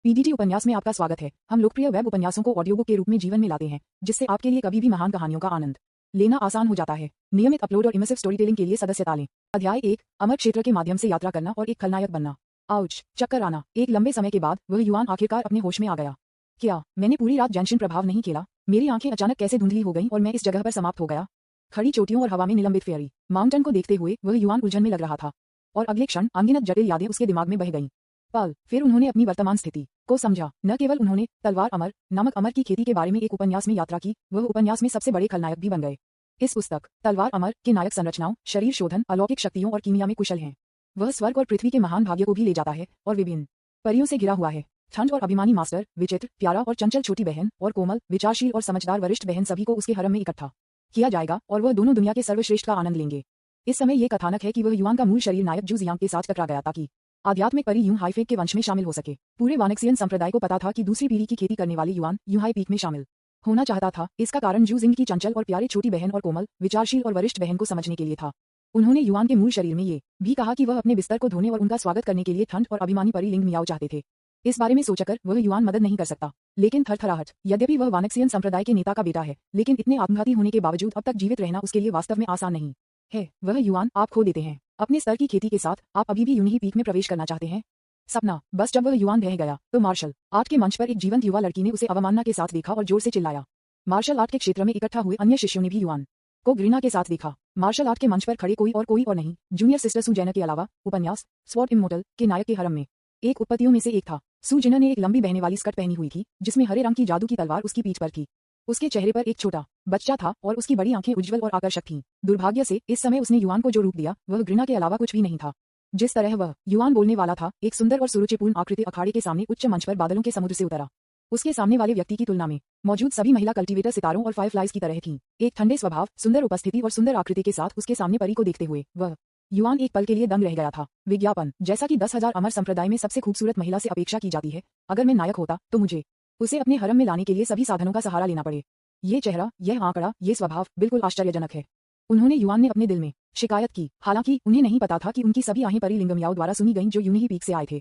PDT उपन्यास में आपका स्वागत है। हम लोकप्रिय वेब उपन्यासों को ऑडियो बुक के रूप में जीवन में लाते हैं, जिससे आपके लिए कभी भी महान कहानियों का आनंद लेना आसान हो जाता है। नियमित अपलोड और इमर्सिव स्टोरी टेलिंग के लिए सदस्यता लें। अध्याय 1, अमर क्षेत्र के माध्यम से यात्रा करना और एक खलनायक बनना। आउच, चक्कर आना। एक लंबे समय के बाद वह युवान आखिरकार अपने होश में आ गया। क्या मैंने पूरी रात जेंशिन प्रभाव नहीं खेला? मेरी आंखें अचानक कैसे धुंधली हो गईं और मैं इस जगह पर समाप्त हो गया? खड़ी चोटियों और हवा में निलंबित फेयरी माउंटेन को देखते हुए वह युवान उलझन में लग रहा था, और अगले क्षण अनगिनत जटिल यादें उसके दिमाग में बह गईं। फिर उन्होंने अपनी वर्तमान स्थिति को समझा। न केवल उन्होंने तलवार अमर नामक अमर की खेती के बारे में एक उपन्यास में यात्रा की, वह उपन्यास में सबसे बड़े खलनायक भी बन गए। इस पुस्तक तलवार अमर के नायक संरचनाओं, शरीर शोधन, अलौकिक शक्तियों और कीमिया में कुशल हैं। वह स्वर्ग और पृथ्वी के महान भाग्य को भी ले जाता है और विभिन्न परियों से घिरा हुआ है। ठंड और अभिमानी मास्टर, विचित्र, प्यारा और चंचल छोटी बहन, और कोमल, विचारशील और समझदार वरिष्ठ बहन, सभी को उसके हरम में इकट्ठा किया जाएगा और वह दोनों दुनिया के सर्वश्रेष्ठ का आनंद लेंगे। इस समय ये कथानक है कि वह युवान का मूल शरीर नायक जू जियांग के साथ टकरा गया ताकि आध्यात्मिक परी यूं हाईफेक के वंश में शामिल हो सके। पूरे वानक्सियन संप्रदाय को पता था कि दूसरी पीढ़ी की खेती करने वाले युवान यूहाई पीक में शामिल होना चाहता था। इसका कारण जू जिंग की चंचल और प्यारी छोटी बहन और कोमल, विचारशील और वरिष्ठ बहन को समझने के लिए था। उन्होंने युवान के मूल शरीर में ये भी कहा कि वह अपने बिस्तर को धोने और उनका स्वागत करने के लिए ठंड और अभिमानी परी लिंग मियाओ चाहते थे। इस बारे में सोचकर वह युवान मदद नहीं कर सकता, लेकिन थरथराहट। यद्यपि वह वानक्सियन संप्रदाय के नेता का बेटा है, लेकिन इतने आत्मघाती होने के बावजूद अब तक जीवित रहना उसके लिए वास्तव में आसान नहीं है। वह युवान आप खो देते हैं। अपने स्तर की खेती के साथ आप अभी भी यूनिही पीक में प्रवेश करना चाहते हैं। सपना। बस जब वह युवान रह गया तो मार्शल आर्ट के मंच पर एक जीवंत युवा लड़की ने उसे अवमानना के साथ देखा और जोर से चिल्लाया। मार्शल आर्ट के क्षेत्र में इकट्ठा हुए अन्य शिष्यों ने भी युवान को घृणा के साथ देखा। मार्शल आर्ट के मंच पर खड़े कोई और नहीं, जूनियर सिस्टर सू जेनर के अलावा उपन्यास स्वॉर्ड इमोर्टल के नायक के हरम में एक उत्पत्तियों में से एक था। सू जेनर ने एक लंबी बहने वाली स्कर्ट पहनी हुई थी, जिसमें हरे रंग की जादू की तलवार उसकी पीठ पर थी। उसके चेहरे पर एक छोटा बच्चा था और उसकी बड़ी आंखें उज्जवल और आकर्षक थीं। दुर्भाग्य से इस समय उसने युवान को जो रूप दिया वह घृणा के अलावा कुछ भी नहीं था। जिस तरह वह युवान बोलने वाला था, एक सुंदर और सुरुचिपूर्ण आकृति अखाड़े के सामने उच्च मंच पर बादलों के समुद्र से उतरा। उसके सामने वाले व्यक्ति की तुलना में मौजूद सभी महिला कल्टीवेटर सितारों और फायरफ्लाइज की तरह थीं। एक ठंडे स्वभाव, सुंदर उपस्थिति और सुंदर आकृति के साथ उसके सामने परी को देखते हुए वह युवान एक पल के लिए दंग रह गया था। विज्ञापन। जैसा कि 10,000 अमर संप्रदाय में सबसे खूबसूरत महिला से अपेक्षा की जाती है, अगर मैं नायक होता तो मुझे उसे अपने हरम में लाने के लिए सभी साधनों का सहारा लेना पड़े। ये चेहरा, यह आंकड़ा, ये स्वभाव बिल्कुल आश्चर्यजनक है। उन्होंने युवान ने अपने दिल में शिकायत की। हालांकि उन्हें नहीं पता था कि उनकी सभी आहें परी लिंगमियाओ द्वारा सुनी गईं, जो यूनिही पीक से आए थे।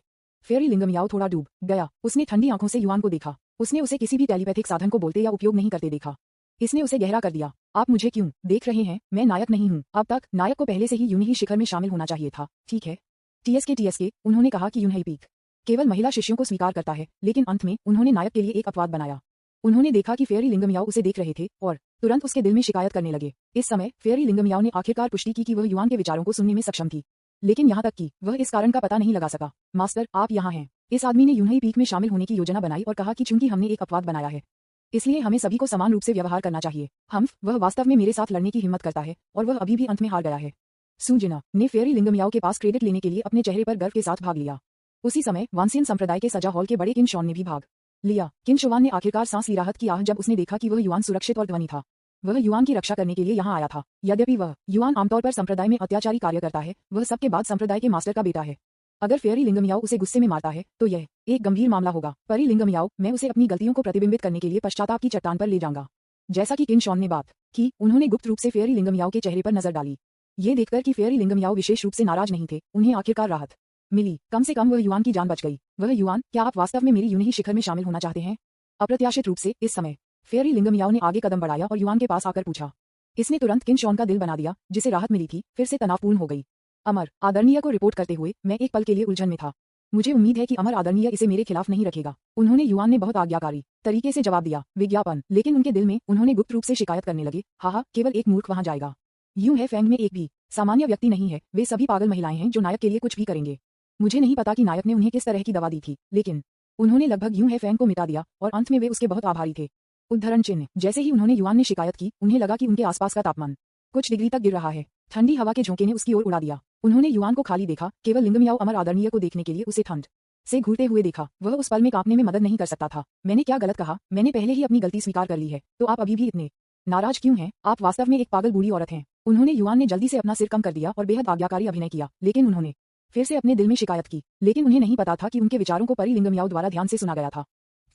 फेयरी लिंगमियाओ थोड़ा डूब गया। उसने ठंडी आंखों से युवान को देखा। उसने उसे किसी भी टेलीपैथिक साधन को बोलते या उपयोग नहीं करते देखा। इसने उसे गहरा कर दिया। आप मुझे क्यों देख रहे हैं? मैं नायक नहीं हूँ। अब तक नायक को पहले से ही यूनिही शिखर में शामिल होना चाहिए था। ठीक है, टीएसके। उन्होंने कहा कि यूनिही पीक केवल महिला शिष्यों को स्वीकार करता है, लेकिन अंत में उन्होंने नायक के लिए एक अपवाद बनाया। उन्होंने देखा कि फेयरी लिंगमियाओ उसे देख रहे थे और तुरंत उसके दिल में शिकायत करने लगे। इस समय फेयरी लिंगमियाओ ने आखिरकार पुष्टि की कि वह युवान के विचारों को सुनने में सक्षम थी, लेकिन यहाँ तक कि वह इस कारण का पता नहीं लगा सका। मास्टर, आप यहाँ हैं। इस आदमी ने यूनिही पीक में शामिल होने की योजना बनाई और कहा कि चूंकि हमने एक अपवाद बनाया है, इसलिए हमें सभी को समान रूप से व्यवहार करना चाहिए। वह वास्तव में मेरे साथ लड़ने की हिम्मत करता है और वह अभी भी अंत में हार गया है। सू जेनर ने फेयरी लिंगमियाओ के पास क्रेडिट लेने के लिए अपने चेहरे पर गर्व के साथ भाग लिया। उसी समय वानसियन संप्रदाय के सजा हॉल के बड़े किन शॉन ने भी भाग लिया। किन शोवान ने आखिरकार सांस ली राहत की आह जब उसने देखा कि वह युवान सुरक्षित और ध्वनि था। वह युवान की रक्षा करने के लिए यहाँ आया था। यद्यपि वह युवान आमतौर पर संप्रदाय में अत्याचारी कार्य करता है, वह सबके बाद संप्रदाय के मास्टर का बेटा है। अगर फेयरी लिंगमियाओ उसे गुस्से में मारता है तो यह एक गंभीर मामला होगा। परी लिंगमियाओ, मैं उसे अपनी गलतियों को प्रतिबिंबित करने के लिए पश्चाताप की चट्टान पर ले जाऊंगा। जैसा कि किन शॉन ने बात की, उन्होंने गुप्त रूप से फेयरी लिंगमियाओ के चेहरे पर नजर डाली। ये देखकर कि फेयरी लिंगमियाओ विशेष रूप से नाराज नहीं थे, उन्हें आखिरकार राहत मिली। कम से कम वह युवान की जान बच गई। वह युवान, क्या आप वास्तव में मेरी यूनिही शिखर में शामिल होना चाहते हैं? अप्रत्याशित रूप से इस समय फेयरी लिंगमियाओ ने आगे कदम बढ़ाया और युवान के पास आकर पूछा। इसने तुरंत किन शॉन का दिल बना दिया, जिसे राहत मिली थी, फिर से तनावपूर्ण हो गई। अमर आदरणीय को रिपोर्ट करते हुए मैं एक पल के लिए उलझन में था। मुझे उम्मीद है कि अमर आदरणीय इसे मेरे खिलाफ नहीं रखेगा। उन्होंने युवान ने बहुत आज्ञाकारी तरीके से जवाब दिया। विज्ञापन। लेकिन उनके दिल में उन्होंने गुप्त रूप से शिकायत करने लगे। हाँ, केवल एक मूर्ख वहां जाएगा। यूं है, फैंग में एक भी सामान्य व्यक्ति नहीं है। वे सभी पागल महिलाएं हैं जो नायक के लिए कुछ भी करेंगे। मुझे नहीं पता कि नायक ने उन्हें किस तरह की दवा दी थी, लेकिन उन्होंने लगभग यूं है फैंग को मिटा दिया और अंत में वे उसके बहुत आभारी थे। उद्धरण चिन्ह। जैसे ही उन्होंने युवान ने शिकायत की, उन्हें लगा कि उनके आसपास का तापमान कुछ डिग्री तक गिर रहा है। ठंडी हवा के झोंके ने उसकी ओर उड़ा दिया। उन्होंने युवान को खाली देखा, केवल लिंगमियाओ अमर आदरणीय को देखने के लिए उसे ठंड से घूरते हुए देखा। वह उस पल में कांपने में मदद नहीं कर सकता था। मैंने क्या गलत कहा? मैंने पहले ही अपनी गलती स्वीकार कर ली है, तो आप अभी भी इतने नाराज क्यों हैं? आप वास्तव में एक पागल बूढ़ी औरत हैं। उन्होंने युवान ने जल्दी से अपना सिर कम कर दिया और बेहद आज्ञाकारी अभिनय किया, लेकिन उन्होंने फिर से अपने दिल में शिकायत की। लेकिन उन्हें नहीं पता था कि उनके विचारों को परी लिंगमियाओ द्वारा ध्यान से सुना गया था।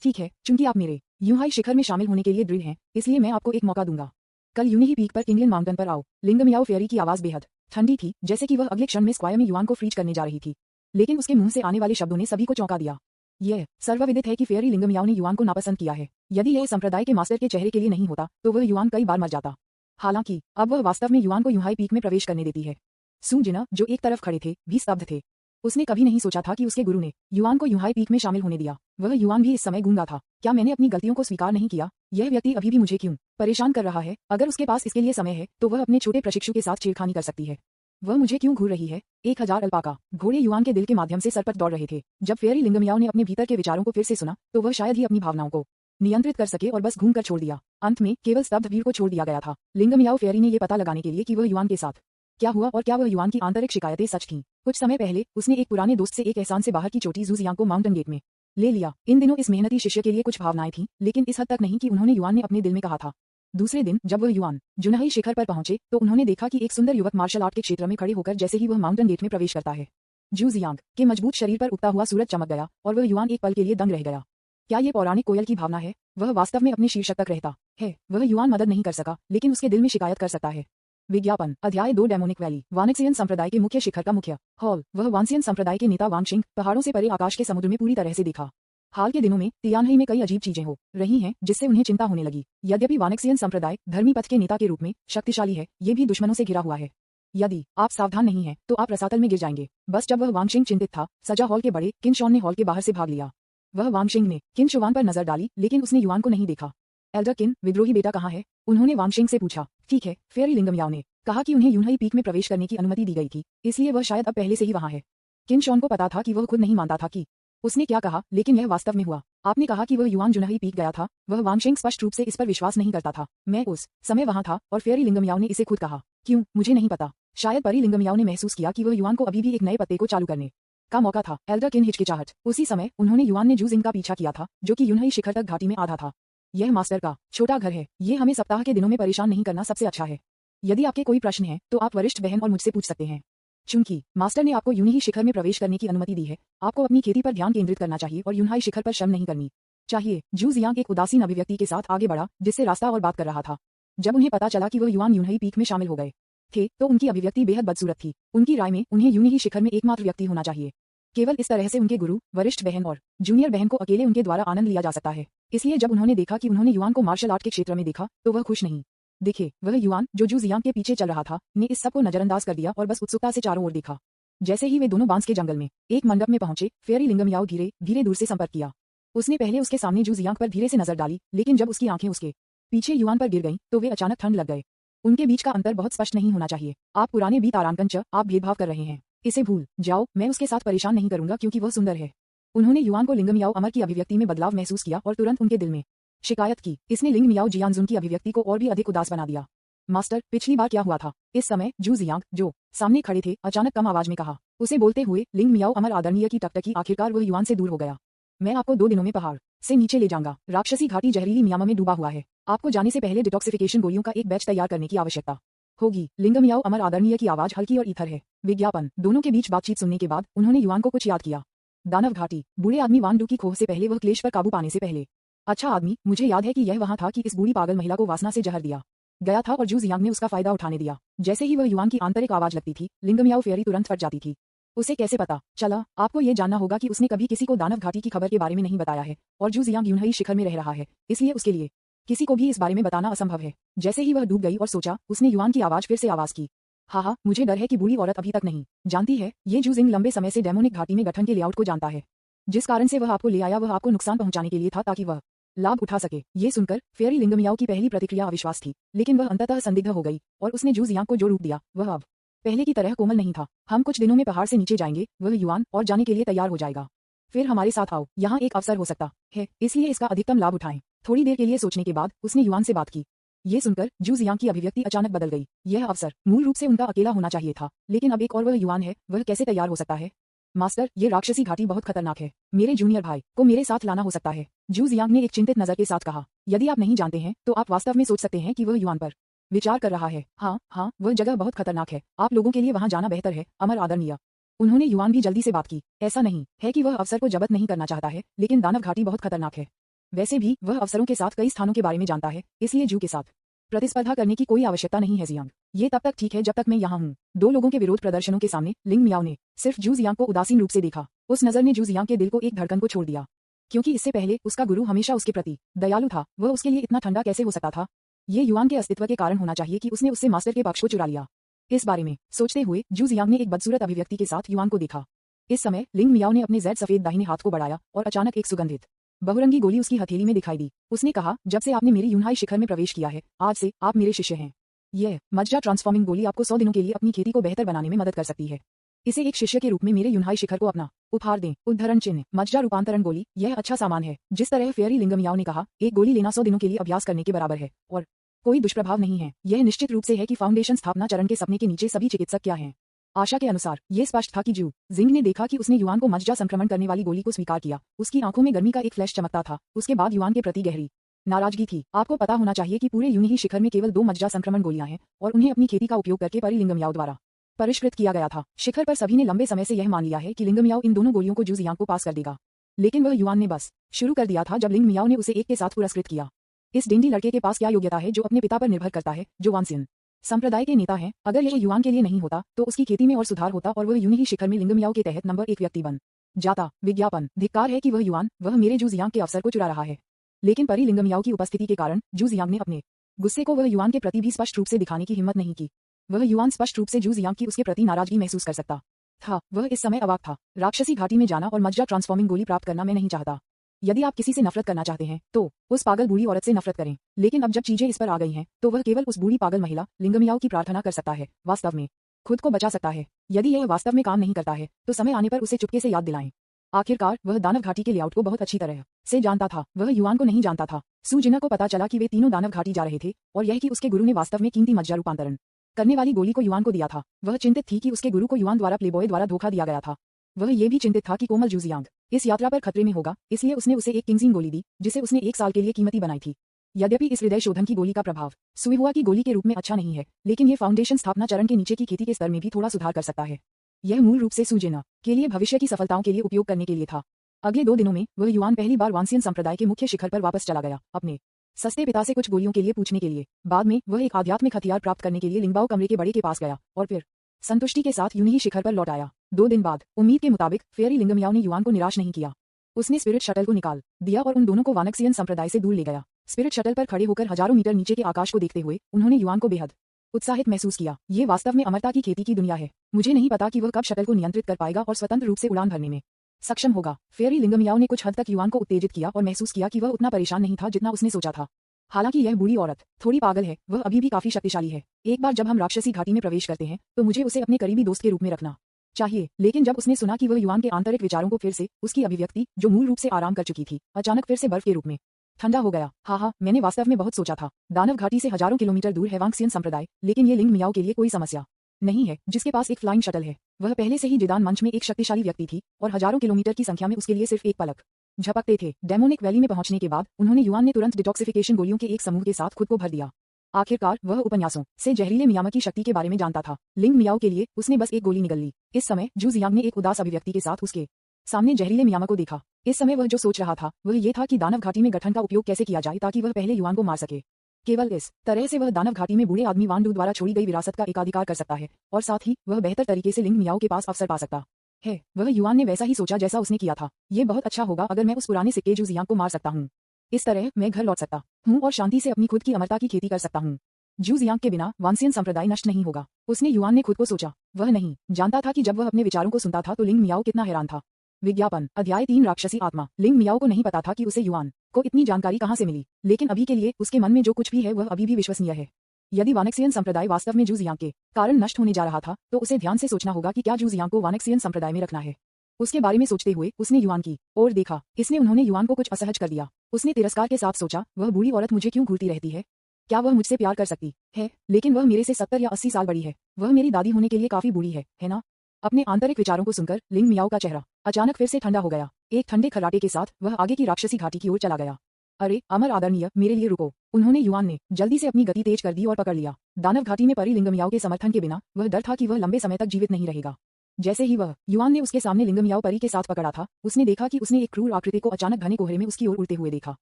ठीक है, चूंकि आप मेरे यूहाई शिखर में शामिल होने के लिए दृढ़ हैं, इसलिए मैं आपको एक मौका दूंगा। कल यूनिही पीक पर किंगलिन माउंटेन पर आओ। लिंगमियाओ फेयरी की आवाज बेहद ठंडी थी, जैसे कि वह अगले क्षण में स्क्वायर में युवान को फ्रीज करने जा रही थी। लेकिन उसके मुंह से आने वाले शब्दों ने सभी को चौंका दिया। यह सर्वविदित है कि फेयरी लिंगमियाओ ने युआन को नापसंद किया है। यदि यह संप्रदाय के मास्टर के चेहरे के लिए नहीं होता तो वह युआन कई बार मर जाता। हालांकि अब वह वास्तव में युआन को यूहाई पीक में प्रवेश करने देती है। सू जिना, जो एक तरफ खड़े थे, भी स्तब्ध थे। उसने कभी नहीं सोचा था कि उसके गुरु ने युआन को यूहाई पीक में शामिल होने दिया। वह युआन भी इस समय गूंगा था। क्या मैंने अपनी गलतियों को स्वीकार नहीं किया? यह व्यक्ति अभी भी मुझे क्यों परेशान कर रहा है? अगर उसके पास इसके लिए समय है तो वह अपने छोटे प्रशिक्षु के साथ छेड़खानी कर सकती है। वह मुझे क्यों घूर रही है? 1000 अल्पाका घोड़े युआन के दिल के माध्यम से सरपट दौड़ रहे थे। जब फेयरी लिंगमियाओ ने अपने भीतर के विचारों को फिर से सुना तो वह शायद ही अपनी भावनाओं को नियंत्रित कर सके और बस घूम कर छोड़ दिया। अंत में केवल स्तब्ध भीड़ को छोड़ दिया गया था। लिंगमियाओ फेयरी ने यह पता लगाने के लिए कि वह युआन के साथ क्या हुआ और क्या वह युआन की आंतरिक शिकायतें सच थीं। कुछ समय पहले उसने एक पुराने दोस्त से एक एहसान से बाहर की चोटी जूजियांग को माउंटेन गेट में ले लिया। इन दिनों इस मेहनती शिष्य के लिए कुछ भावनाएं थीं, लेकिन इस हद तक नहीं कि उन्होंने युआन ने अपने दिल में कहा था। दूसरे दिन जब वह युआन जुनहई शिखर पर पहुंचे तो उन्होंने देखा कि एक सुंदर युवक मार्शल आर्ट के क्षेत्र में खड़े होकर जैसे ही वह माउंटेन गेट में प्रवेश करता है, जूजियांग के मजबूत शरीर पर उगता हुआ सूरज चमक गया और वह युआन एक पल के लिए दंग रह गया। क्या ये पौराणिक कोयल की भावना है? वह वास्तव में अपने शीर्षक तक रहता है। वह युआन मदद नहीं कर सका, लेकिन उसके दिल में शिकायत कर सकता है। विज्ञापन अध्याय 2 डेमोनिक वैली वानक्सियन संप्रदाय के मुख्य शिखर का मुख्य हॉल। वह वानसियन संप्रदाय के नेता वांगशिंग पहाड़ों से परे आकाश के समुद्र में पूरी तरह से देखा। हाल के दिनों में तियानहई में कई अजीब चीजें हो रही हैं जिससे उन्हें चिंता होने लगी। यद्यपि वानक्सियन संप्रदाय धर्मी पथ के नेता के रूप में शक्तिशाली है, ये भी दुश्मनों से घिरा हुआ है। यदि आप सावधान नहीं हैं तो आप रसातल में गिर जाएंगे। बस जब वह वांगशिंग चिंतित था, सजा हॉल के बड़े किनशॉन ने हॉल के बाहर से भाग लिया। वह वांगशिंग ने किनशोवान पर नजर डाली, लेकिन उसने युआन को नहीं देखा। एल्डर किन, विद्रोही बेटा कहाँ है? उन्होंने वांगशिंग से पूछा। ठीक है, फेयरी लिंगमियाओ ने कहा कि उन्हें यूनहई पीक में प्रवेश करने की अनुमति दी गई थी, इसलिए वह शायद अब पहले से ही वहां है। किनशॉन को पता था कि वह खुद नहीं मानता था कि उसने क्या कहा, लेकिन यह वास्तव में हुआ। आपने कहा कि वह युआन जुनहई पीक गया था। वह वांगशिंग स्पष्ट रूप से इस पर विश्वास नहीं करता था। मैं उस समय वहां था और फेयरी लिंगमियाओ ने इसे खुद कहा। क्यों, मुझे नहीं पता। शायद परी लिंगमियाओ ने महसूस किया कि वह युआन को अभी भी एक नए पत्ते को चालू करने का मौका था। एल्डर किन हिचकिचाहट। उसी समय उन्होंने युआन ने जूजिंग का पीछा किया था, जो कि यूनहई शिखर तक घाटी में आधा था। यह मास्टर का छोटा घर है। ये हमें सप्ताह के दिनों में परेशान नहीं करना सबसे अच्छा है। यदि आपके कोई प्रश्न है तो आप वरिष्ठ बहन और मुझसे पूछ सकते हैं। चूंकि मास्टर ने आपको यूनहई शिखर में प्रवेश करने की अनुमति दी है, आपको अपनी खेती पर ध्यान केंद्रित करना चाहिए और यूनहई शिखर पर श्रम नहीं करनी चाहिए। जूजियांग एक उदासीन अभिव्यक्ति के साथ आगे बढ़ा, जिससे रास्ता और बात कर रहा था। जब उन्हें पता चला कि वह युआन यूनहई पीक में शामिल हो गए थे तो उनकी अभिव्यक्ति बेहद बदसूरत थी। उनकी राय में उन्हें यूनहई शिखर में एकमात्र व्यक्ति होना चाहिए। केवल इस तरह से उनके गुरु, वरिष्ठ बहन और जूनियर बहन को अकेले उनके द्वारा आनंद लिया जा सकता है। इसलिए जब उन्होंने देखा कि उन्होंने युआन को मार्शल आर्ट के क्षेत्र में देखा तो वह खुश नहीं दिखे। वह युआन, जो जूजियांग के पीछे चल रहा था, ने इस सब को नजरअंदाज कर दिया और बस उत्सुकता से चारों ओर देखा। जैसे ही वे दोनों बांस के जंगल में एक मंडप में पहुंचे, फेयरी लिंगमियाओ धीरे धीरे दूर से संपर्क किया। उसने पहले उसके सामने जूजियांग पर धीरे से नजर डाली, लेकिन जब उसकी आंखें उसके पीछे युआन पर गिर गईं, तो वे अचानक ठंड लग गए। उनके बीच का अंतर बहुत स्पष्ट नहीं होना चाहिए। आप पुराने बीत आरामकंच, आप भेदभाव कर रहे हैं। इसे भूल जाओ, मैं उसके साथ परेशान नहीं करूंगा क्योंकि वह सुंदर है। उन्होंने युआन को लिंगमियाओ अमर की अभिव्यक्ति में बदलाव महसूस किया और तुरंत उनके दिल में शिकायत की। इसने लिंगमियाओ जियांजुन की अभिव्यक्ति को और भी अधिक उदास बना दिया। मास्टर, पिछली बार क्या हुआ था? इस समय जूजियांग, जो सामने खड़े थे, अचानक कम आवाज में कहा। उसे बोलते हुए लिंगमियाओ अमर आदरणीय की टकटकी। आखिरकार वह युआन से दूर हो गया। मैं आपको 2 दिनों में पहाड़ से नीचे ले जाऊंगा। राक्षसी घाटी जहरीली मियामा में डूबा हुआ है। आपको जाने से पहले डिटॉक्सिफिकेशन गोलियों का एक बैच तैयार करने की आवश्यकता होगी। लिंगमियाओ अमर आदरणीय की आवाज हल्की और ईथर है। विज्ञापन। दोनों के बीच बातचीत सुनने के बाद उन्होंने युआन को कुछ याद किया। दानव घाटी, बूढ़े आदमी वांडू की खोह से पहले, वह क्लेश पर काबू पाने से पहले। अच्छा आदमी, मुझे याद है कि यह वहां था कि इस बूढ़ी पागल महिला को वासना से जहर दिया गया था और जूजियांग ने उसका फायदा उठाने दिया। जैसे ही वह युआन की आंतरिक आवाज लगती थी, लिंगमियाओ फेयरी तुरंत फट जाती थी। उसे कैसे पता चला? आपको ये जानना होगा कि उसने कभी किसी को दानव घाटी की खबर के बारे में नहीं बताया है और जूजियांग यूनहई शिखर में रह रहा है, इसलिए उसके लिए किसी को भी इस बारे में बताना असंभव है। जैसे ही वह डूब गई और सोचा, उसने युआन की आवाज फिर से आवाज की। हाँ, मुझे डर है कि बूढ़ी औरत अभी तक नहीं जानती है। ये जूजिंग लंबे समय से डेमोनिक घाटी में गठन के लेआउट को जानता है। जिस कारण से वह आपको ले आया, वह आपको नुकसान पहुंचाने के लिए था ताकि वह लाभ उठा सके। ये सुनकर फेयरी लिंगमियाओ की पहली प्रतिक्रिया अविश्वास थी, लेकिन वह अंततः संदिग्ध हो गई और उसने जूजियांग को जो रूप दिया वह अब पहले की तरह कोमल नहीं था। हम कुछ दिनों में पहाड़ से नीचे जाएंगे। वह युआन और जाने के लिए तैयार हो जाएगा। फिर हमारे साथ आओ। यहाँ एक अवसर हो सकता है, इसलिए इसका अधिकतम लाभ उठाएं। थोड़ी देर के लिए सोचने के बाद उसने युआन से बात की। ये सुनकर जूजियांग की अभिव्यक्ति अचानक बदल गई। यह अवसर मूल रूप से उनका अकेला होना चाहिए था, लेकिन अब एक और वह युआन है। वह कैसे तैयार हो सकता है? मास्टर, ये राक्षसी घाटी बहुत खतरनाक है। मेरे जूनियर भाई को मेरे साथ लाना हो सकता है, जूजियांग ने एक चिंतित नजर के साथ कहा। यदि आप नहीं जानते हैं तो आप वास्तव में सोच सकते हैं कि वह युआन पर विचार कर रहा है। हाँ, वह जगह बहुत खतरनाक है। आप लोगों के लिए वहां जाना बेहतर है, अमर आदरणीय। उन्होंने युआन भी जल्दी से बात की। ऐसा नहीं है कि वह अवसर को जब्त नहीं करना चाहता है, लेकिन दानव घाटी बहुत खतरनाक है। वैसे भी वह अवसरों के साथ कई स्थानों के बारे में जानता है, इसलिए जू के साथ प्रतिस्पर्धा करने की कोई आवश्यकता नहीं है जियांग। ये तब तक ठीक है जब तक मैं यहाँ हूँ। 2 लोगों के विरोध प्रदर्शनों के सामने लिंगमियाओ ने सिर्फ जूजियांग को उदासीन रूप से देखा। उस नजर ने जू जियांग के दिल को एक धड़कन को छोड़ दिया, क्योंकि इससे पहले उसका गुरु हमेशा उसके प्रति दयालु था, वह उसके लिए इतना ठंडा कैसे हो सकता था। ये युआन के अस्तित्व के कारण होना चाहिए कि उसने उससे मास्टर के पक्ष को चुरा लिया। इस बारे में सोचते हुए जू जियांग ने एक बदसूरत अभिव्यक्ति के साथ युआन को देखा। इस समय लिंग मियाओ ने अपने जेड सफेद दाहिने हाथ को बढ़ाया और अचानक एक सुगंधित बहुरंगी गोली उसकी हथेली में दिखाई दी। उसने कहा, जब से आपने मेरी यूनहाई शिखर में प्रवेश किया है, आज से आप मेरे शिष्य हैं। यह मज्जा ट्रांसफॉर्मिंग गोली आपको 100 दिनों के लिए अपनी खेती को बेहतर बनाने में मदद कर सकती है। इसे एक शिष्य के रूप में मेरे यूनहाई शिखर को अपना उपहार दें। उद्धरण चिन्ह मज्जा रूपांतरण गोली, यह अच्छा सामान है। जिस तरह फेयरी लिंगमियाओ ने कहा, एक गोली लेना 100 दिनों के लिए अभ्यास करने के बराबर है और कोई दुष्प्रभाव नहीं है। यह निश्चित रूप से है कि फाउंडेशन स्थापना चरण के सपने के नीचे सभी चिकित्सक क्या हैं। आशा के अनुसार यह स्पष्ट था कि जू जिंग ने देखा कि उसने युआन को मज्जा संक्रमण करने वाली गोली को स्वीकार किया। उसकी आंखों में गर्मी का एक फ्लैश चमकता था। उसके बाद युआन के प्रति गहरी नाराजगी थी। आपको पता होना चाहिए कि पूरे यूनिही शिखर में केवल 2 मज्जा संक्रमण गोलियां हैं और उन्हें अपनी खेती का उपयोग करके परी लिंगमियाओ द्वारा परिष्कृत किया गया था। शिखर पर सभी ने लंबे समय से यह मान लिया है कि लिंगमियाओ इन दोनों गोलियों को जू जियांग को पास कर देगा, लेकिन वह युआन ने बस शुरू कर दिया था जब लिंग मियाओ ने उसे एक के साथ पुरस्कृत किया। इस डेंडी लड़के के पास क्या योग्यता है जो अपने पिता पर निर्भर करता है, जो वानसियन संप्रदाय के नेता हैं। अगर यह युआन के लिए नहीं होता तो उसकी खेती में और सुधार होता और वह यूनिही शिखर में लिंगमियाओ के तहत नंबर 1 व्यक्ति बन जाता। विज्ञापन, धिक्कार है कि वह युआन, वह मेरे जू जियांग के अवसर को चुरा रहा है। लेकिन परी लिंगमियाओ की उपस्थिति के कारण जू जियांग ने अपने गुस्से को वह युआन के प्रति भी स्पष्ट रूप से दिखाने की हिम्मत नहीं की। वह युआन स्पष्ट रूप से जू जियांग की उसके प्रति नाराजगी महसूस कर सकता था। वह इस समय अवाक था। राक्षसी घाटी में जाना और मज्जा ट्रांसफॉर्मिंग गोली प्राप्त करना मैं नहीं चाहता। यदि आप किसी से नफरत करना चाहते हैं तो उस पागल बूढ़ी औरत से नफरत करें। लेकिन अब जब चीजें इस पर आ गई हैं तो वह केवल उस बूढ़ी पागल महिला लिंगमियाओ की प्रार्थना कर सकता है, वास्तव में खुद को बचा सकता है। यदि यह वास्तव में काम नहीं करता है तो समय आने पर उसे चुपके से याद दिलाएं। आखिरकार वह दानव घाटी के लेआउट को बहुत अच्छी तरह से जानता था। वह युआन को नहीं जानता था। सुजिना को पता चला कि वे तीनों दानव घाटी जा रहे थे और यह कि उसके गुरु ने वास्तव में कीमती मज्जा रूपांतरण करने वाली गोली को युआन को दिया था। वह चिंतित थी कि उसके गुरु को युआन द्वारा प्लेबॉय द्वारा धोखा दिया गया था। वह ये भी चिंतित था कि कोमल जू जियांग इस यात्रा पर खतरे में होगा, इसलिए उसने उसे एक किंगजिन गोली दी जिसे उसने 1 साल के लिए कीमती बनाई थी। यद्यपि इस हृदय शोधन की गोली का प्रभाव सुईहुआ की गोली के रूप में अच्छा नहीं है, लेकिन यह फाउंडेशन स्थापना चरण के नीचे की खेती के स्तर में भी थोड़ा सुधार कर सकता है। यह मूल रूप से सुजिना के लिए भविष्य की सफलताओं के लिए उपयोग करने के लिए था। अगले 2 दिनों में वह युआन पहली बार वानसियन संप्रदाय के मुख्य शिखर पर वापस चला गया, अपने सस्ते पिता से कुछ गोलियों के लिए पूछने के लिए। बाद में वह एक आध्यात्मिक हथियार प्राप्त करने के लिए लिंगबाओ कमरे के बड़े के पास गया और फिर संतुष्टि के साथ यूनिही शिखर पर लौट आया। 2 दिन बाद उम्मीद के मुताबिक फेयरी लिंगमियाओ ने युआन को निराश नहीं किया। उसने स्पिरिट शटल को निकाल दिया और उन दोनों को वानक्सियन संप्रदाय से दूर ले गया। स्पिरिट शटल पर खड़े होकर हजारों मीटर नीचे के आकाश को देखते हुए उन्होंने युआन को बेहद उत्साहित महसूस किया। ये वास्तव में अमरता की खेती की दुनिया है। मुझे नहीं पता कि वह कब शटल को नियंत्रित कर पाएगा और स्वतंत्र रूप से उड़ान भरने में सक्षम होगा। फेयरी लिंगमियाओ ने कुछ हद तक युआन को उत्तेजित किया और महसूस किया कि वह उतना परेशान नहीं था जितना उसने सोचा था। हालांकि यह बूढ़ी औरत थोड़ी पागल है, वह अभी भी काफी शक्तिशाली है। एक बार जब हम राक्षसी घाटी में प्रवेश करते हैं तो मुझे उसे अपने करीबी दोस्त के रूप में रखना चाहिए। लेकिन जब उसने सुना कि वह युआन के आंतरिक विचारों को फिर से उसकी अभिव्यक्ति जो मूल रूप से आराम कर चुकी थी, अचानक फिर से बर्फ के रूप में ठंडा हो गया। हाँ, मैंने वास्तव में बहुत सोचा था। दानव घाटी से हजारों किलोमीटर दूर है वांगसियन संप्रदाय, लेकिन ये लिंग मियाओ के लिए कोई समस्या नहीं है जिसके पास एक फ्लाइंग शटल है। वह पहले से ही जिदान मंच में एक शक्तिशाली व्यक्ति थी और हजारों किलोमीटर की संख्या में उसके लिए सिर्फ एक पलक झपकते थे। डेमोनिक वैली में पहुंचने के बाद उन्होंने युआन ने तुरंत डिटॉक्सिफिकेशन गोलियों के एक समूह के साथ खुद को भर दिया। आखिरकार वह उपन्यासों से जहरीले मियामा की शक्ति के बारे में जानता था। लिंग मियाओ के लिए उसने बस एक गोली निगल ली। इस समय जू जियांग ने एक उदास अभिव्यक्ति के साथ उसके सामने जहरीले मियामा को देखा। इस समय वह जो सोच रहा था वह ये था कि दानव घाटी में गठन का उपयोग कैसे किया जाए ताकि वह पहले युआन को मार सके। केवल इस तरह से वह दानव घाटी में बूढ़े आदमी वांडू द्वारा छोड़ी गई विरासत का एकाधिकार कर सकता है और साथ ही वह बेहतर तरीके से लिंग मियाओ के पास अवसर पा सकता है। वह युआन ने वैसा ही सोचा जैसा उसने किया था। ये बहुत अच्छा होगा अगर मैं उस पुराने सिक्के जू जियांग को मार सकता हूँ। इस तरह मैं घर लौट सकता हूँ और शांति से अपनी खुद की अमरता की खेती कर सकता हूँ। जू जियांग के बिना वानसियन संप्रदाय नष्ट नहीं होगा, उसने युआन ने खुद को सोचा। वह नहीं जानता था कि जब वह अपने विचारों को सुनता था तो लिंग मियाओ कितना हैरान था। विज्ञापन अध्याय 3 राक्षसी आत्मा। लिंग मियाओ को नहीं पता था कि उसे युआन को इतनी जानकारी कहां से मिली, लेकिन अभी के लिए उसके मन में जो कुछ भी है वह अभी भी विश्वसनीय है। यदि वानक्सियन संप्रदाय वास्तव में जू जियांग के कारण नष्ट होने जा रहा था तो उसे ध्यान से सोचना होगा कि क्या जू जियांग को वानक्सियन संप्रदाय में रखना है। उसके बारे में सोचते हुए उसने युआन की ओर देखा। इसने उन्होंने युआन को कुछ असहज कर दिया। उसने तिरस्कार के साथ सोचा, वह बूढ़ी औरत मुझे क्यों घूरती रहती है? क्या वह मुझसे प्यार कर सकती है? लेकिन वह मेरे से 70 या 80 साल बड़ी है। वह मेरी दादी होने के लिए काफी बूढ़ी है ना? अपने आंतरिक विचारों को सुनकर लिंग मियाओ का चेहरा अचानक फिर से ठंडा हो गया। एक ठंडे खर्राटे के साथ वह आगे की राक्षसी घाटी की ओर चला गया। अरे अमर आदरणीय, मेरे लिए रुको। उन्होंने युआन ने जल्दी से अपनी गति तेज कर दी और पकड़ लिया। दानव घाटी में परी लिंगमियाओ के समर्थन के बिना वह डर था कि वह लंबे समय तक जीवित नहीं रहेगा। जैसे ही वह युआन ने उसके सामने लिंगमियाओ परी के साथ पकड़ा था, उसने देखा कि उसने एक क्रूर आकृति को अचानक घने कोहरे में उसकी ओर उड़ते हुए देखा।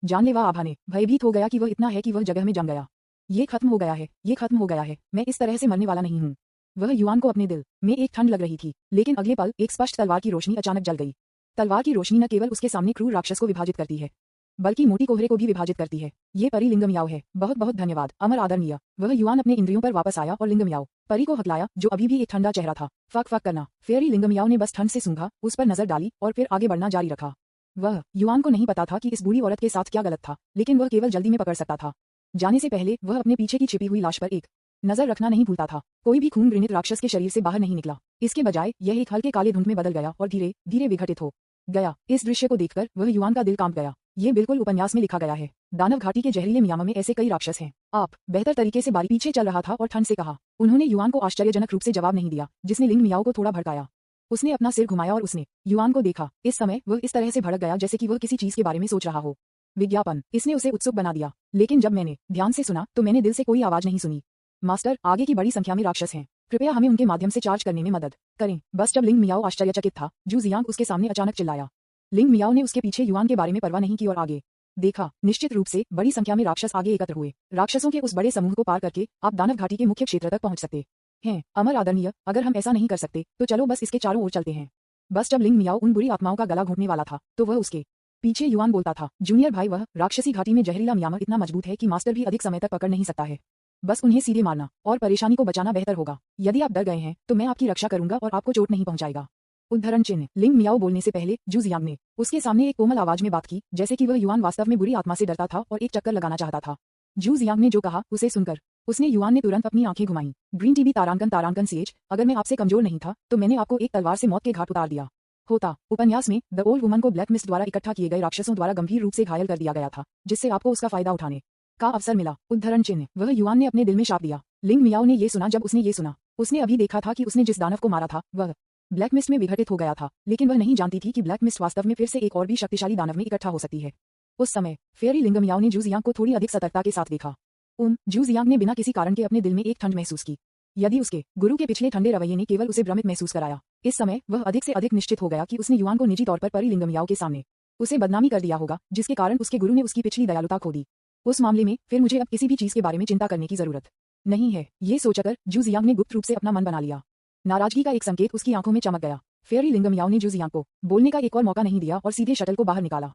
जानलेवा आभा ने भयभीत हो गया कि वह इतना है कि वह जगह में जम गया। ये खत्म हो गया है, ये खत्म हो गया है। मैं इस तरह से मरने वाला नहीं हूँ। वह युआन को अपने दिल में एक ठंड लग रही थी, लेकिन अगले पल एक स्पष्ट तलवार की रोशनी अचानक जल गई। तलवार की रोशनी न केवल उसके सामने क्रूर राक्षस को विभाजित करती है, बल्कि मोटी कोहरे को भी विभाजित करती है। ये परी लिंगम याओ है। बहुत बहुत धन्यवाद अमर आदरणीय। वह युआन अपने इंद्रियों पर वापस आया और लिंगम याओ परी को हकलाया, जो अभी भी एक ठंडा चेहरा था। फक फक करना। फेयरी लिंगम याओ ने बस ठंड से सूंघा, उस पर नजर डाली और फिर आगे बढ़ना जारी रखा। वह युआन को नहीं पता था कि इस बूढ़ी औरत के साथ क्या गलत था, लेकिन वह केवल जल्दी में पकड़ सकता था। जाने से पहले वह अपने पीछे की छिपी हुई लाश पर एक नजर रखना नहीं भूलता था। कोई भी खून घृणित राक्षस के शरीर से बाहर नहीं निकला। इसके बजाय यह एक हल्के काले धुंध में बदल गया और धीरे धीरे विघटित हो गया। इस दृश्य को देखकर वह युआन का दिल कांप गया। ये बिल्कुल उपन्यास में लिखा गया है। दानव घाटी के जहरीले मियामा में ऐसे कई राक्षस हैं। आप बेहतर तरीके से बारी पीछे चल रहा था और ठंड से कहा। उन्होंने युआन को आश्चर्यजनक रूप से जवाब नहीं दिया, जिसने लिंग मियाओ को थोड़ा भड़काया। उसने अपना सिर घुमाया और उसने युआन को देखा। इस समय वह इस तरह से भड़क गया जैसे कि वह किसी चीज के बारे में सोच रहा हो। विज्ञापन। इसने उसे उत्सुक बना दिया, लेकिन जब मैंने ध्यान से सुना तो मैंने दिल से कोई आवाज नहीं सुनी। मास्टर, आगे की बड़ी संख्या में राक्षस हैं। कृपया हमें उनके माध्यम से चार्ज करने में मदद करें। बस जब लिंग मियाओ आश्चर्यचकित था, जू जियांग उसके सामने अचानक चिल्लाया। लिंग मियाओ ने उसके पीछे युआन के बारे में परवाह नहीं की और आगे देखा। निश्चित रूप से बड़ी संख्या में राक्षस आगे एकत्र हुए। राक्षसों के उस बड़े समूह को पार करके आप दानव घाटी के मुख्य क्षेत्र तक पहुंच सकते हैं। अमर आदरणीय, अगर हम ऐसा नहीं कर सकते तो चलो बस इसके चारों ओर चलते हैं। बस जब लिंग मियाओ उन बुरी आत्माओं का गला घोंटने वाला था, तो वह उसके पीछे युआन बोलता था। जूनियर भाई, वह राक्षसी घाटी में जहरीला मियामा इतना मजबूत है कि मास्टर भी अधिक समय तक पकड़ नहीं सकता है। बस उन्हें सीधे मारना और परेशानी को बचाना बेहतर होगा। यदि आप डर गए हैं तो मैं आपकी रक्षा करूंगा और आपको चोट नहीं पहुंचाएगा। उद्धरण चिन्ह। लिंग मियाओ बोलने से पहले जू जियांग ने उसके सामने एक कोमल आवाज में बात की, जैसे कि वह युआन वास्तव में बुरी आत्मा से डरता था और एक चक्कर लगाना चाहता था। जू जियांग ने जो कहा उसे सुनकर उसने युआन ने तुरंत अपनी आंखें घुमाई। ग्रीन टीवी तारांकन सीएच। अगर मैं आपसे कमजोर नहीं था तो मैंने आपको एक तलवार से मौत के घाट उतार दिया होता। उपन्यास में द ओल्ड वुमन को ब्लैक मिस्ट द्वारा इकट्ठा किए गए राक्षसों द्वारा गंभीर रूप से घायल कर दिया गया था, जिससे आपको उसका फायदा उठाने का अवसर मिला। उद्धरण चिन्ह। वह युआन ने अपने दिल में शाप दिया। लिंग मियाओ ने ये सुना। जब उसने ये सुना, उसने अभी देखा था कि उसने जिस दानव को मारा था वह ब्लैक मिस्ट में विघटित हो गया था, लेकिन वह नहीं जानती थी कि ब्लैक मिस्ट वास्तव में फिर से एक और भी शक्तिशाली दानव में इकट्ठा हो सकती है। उस समय फेयरी लिंग मियाओ ने जू जियांग को थोड़ी अधिक सतर्कता के साथ देखा। जू जियांग ने बिना किसी कारण के अपने दिल में एक ठंड महसूस की। यदि उसके गुरु के पिछले ठंडे रवैये ने केवल उसे भ्रमित महसूस कराया, इस समय वह अधिक से अधिक निश्चित हो गया कि उसने युआन को निजी तौर पर परी लिंग मियाओ के सामने उसे बदनामी कर दिया होगा, जिसके कारण उसके गुरु ने उसकी पिछली दयालुता खो दी। उस मामले में फिर मुझे अब किसी भी चीज के बारे में चिंता करने की जरूरत नहीं है। ये सोचकर जू जियांग ने गुप्त रूप से अपना मन बना लिया। नाराजगी का एक संकेत उसकी आंखों में चमक गया। फेयरी लिंग मियाओ ने जू जियांग को बोलने का एक और मौका नहीं दिया और सीधे शटल को बाहर निकाला।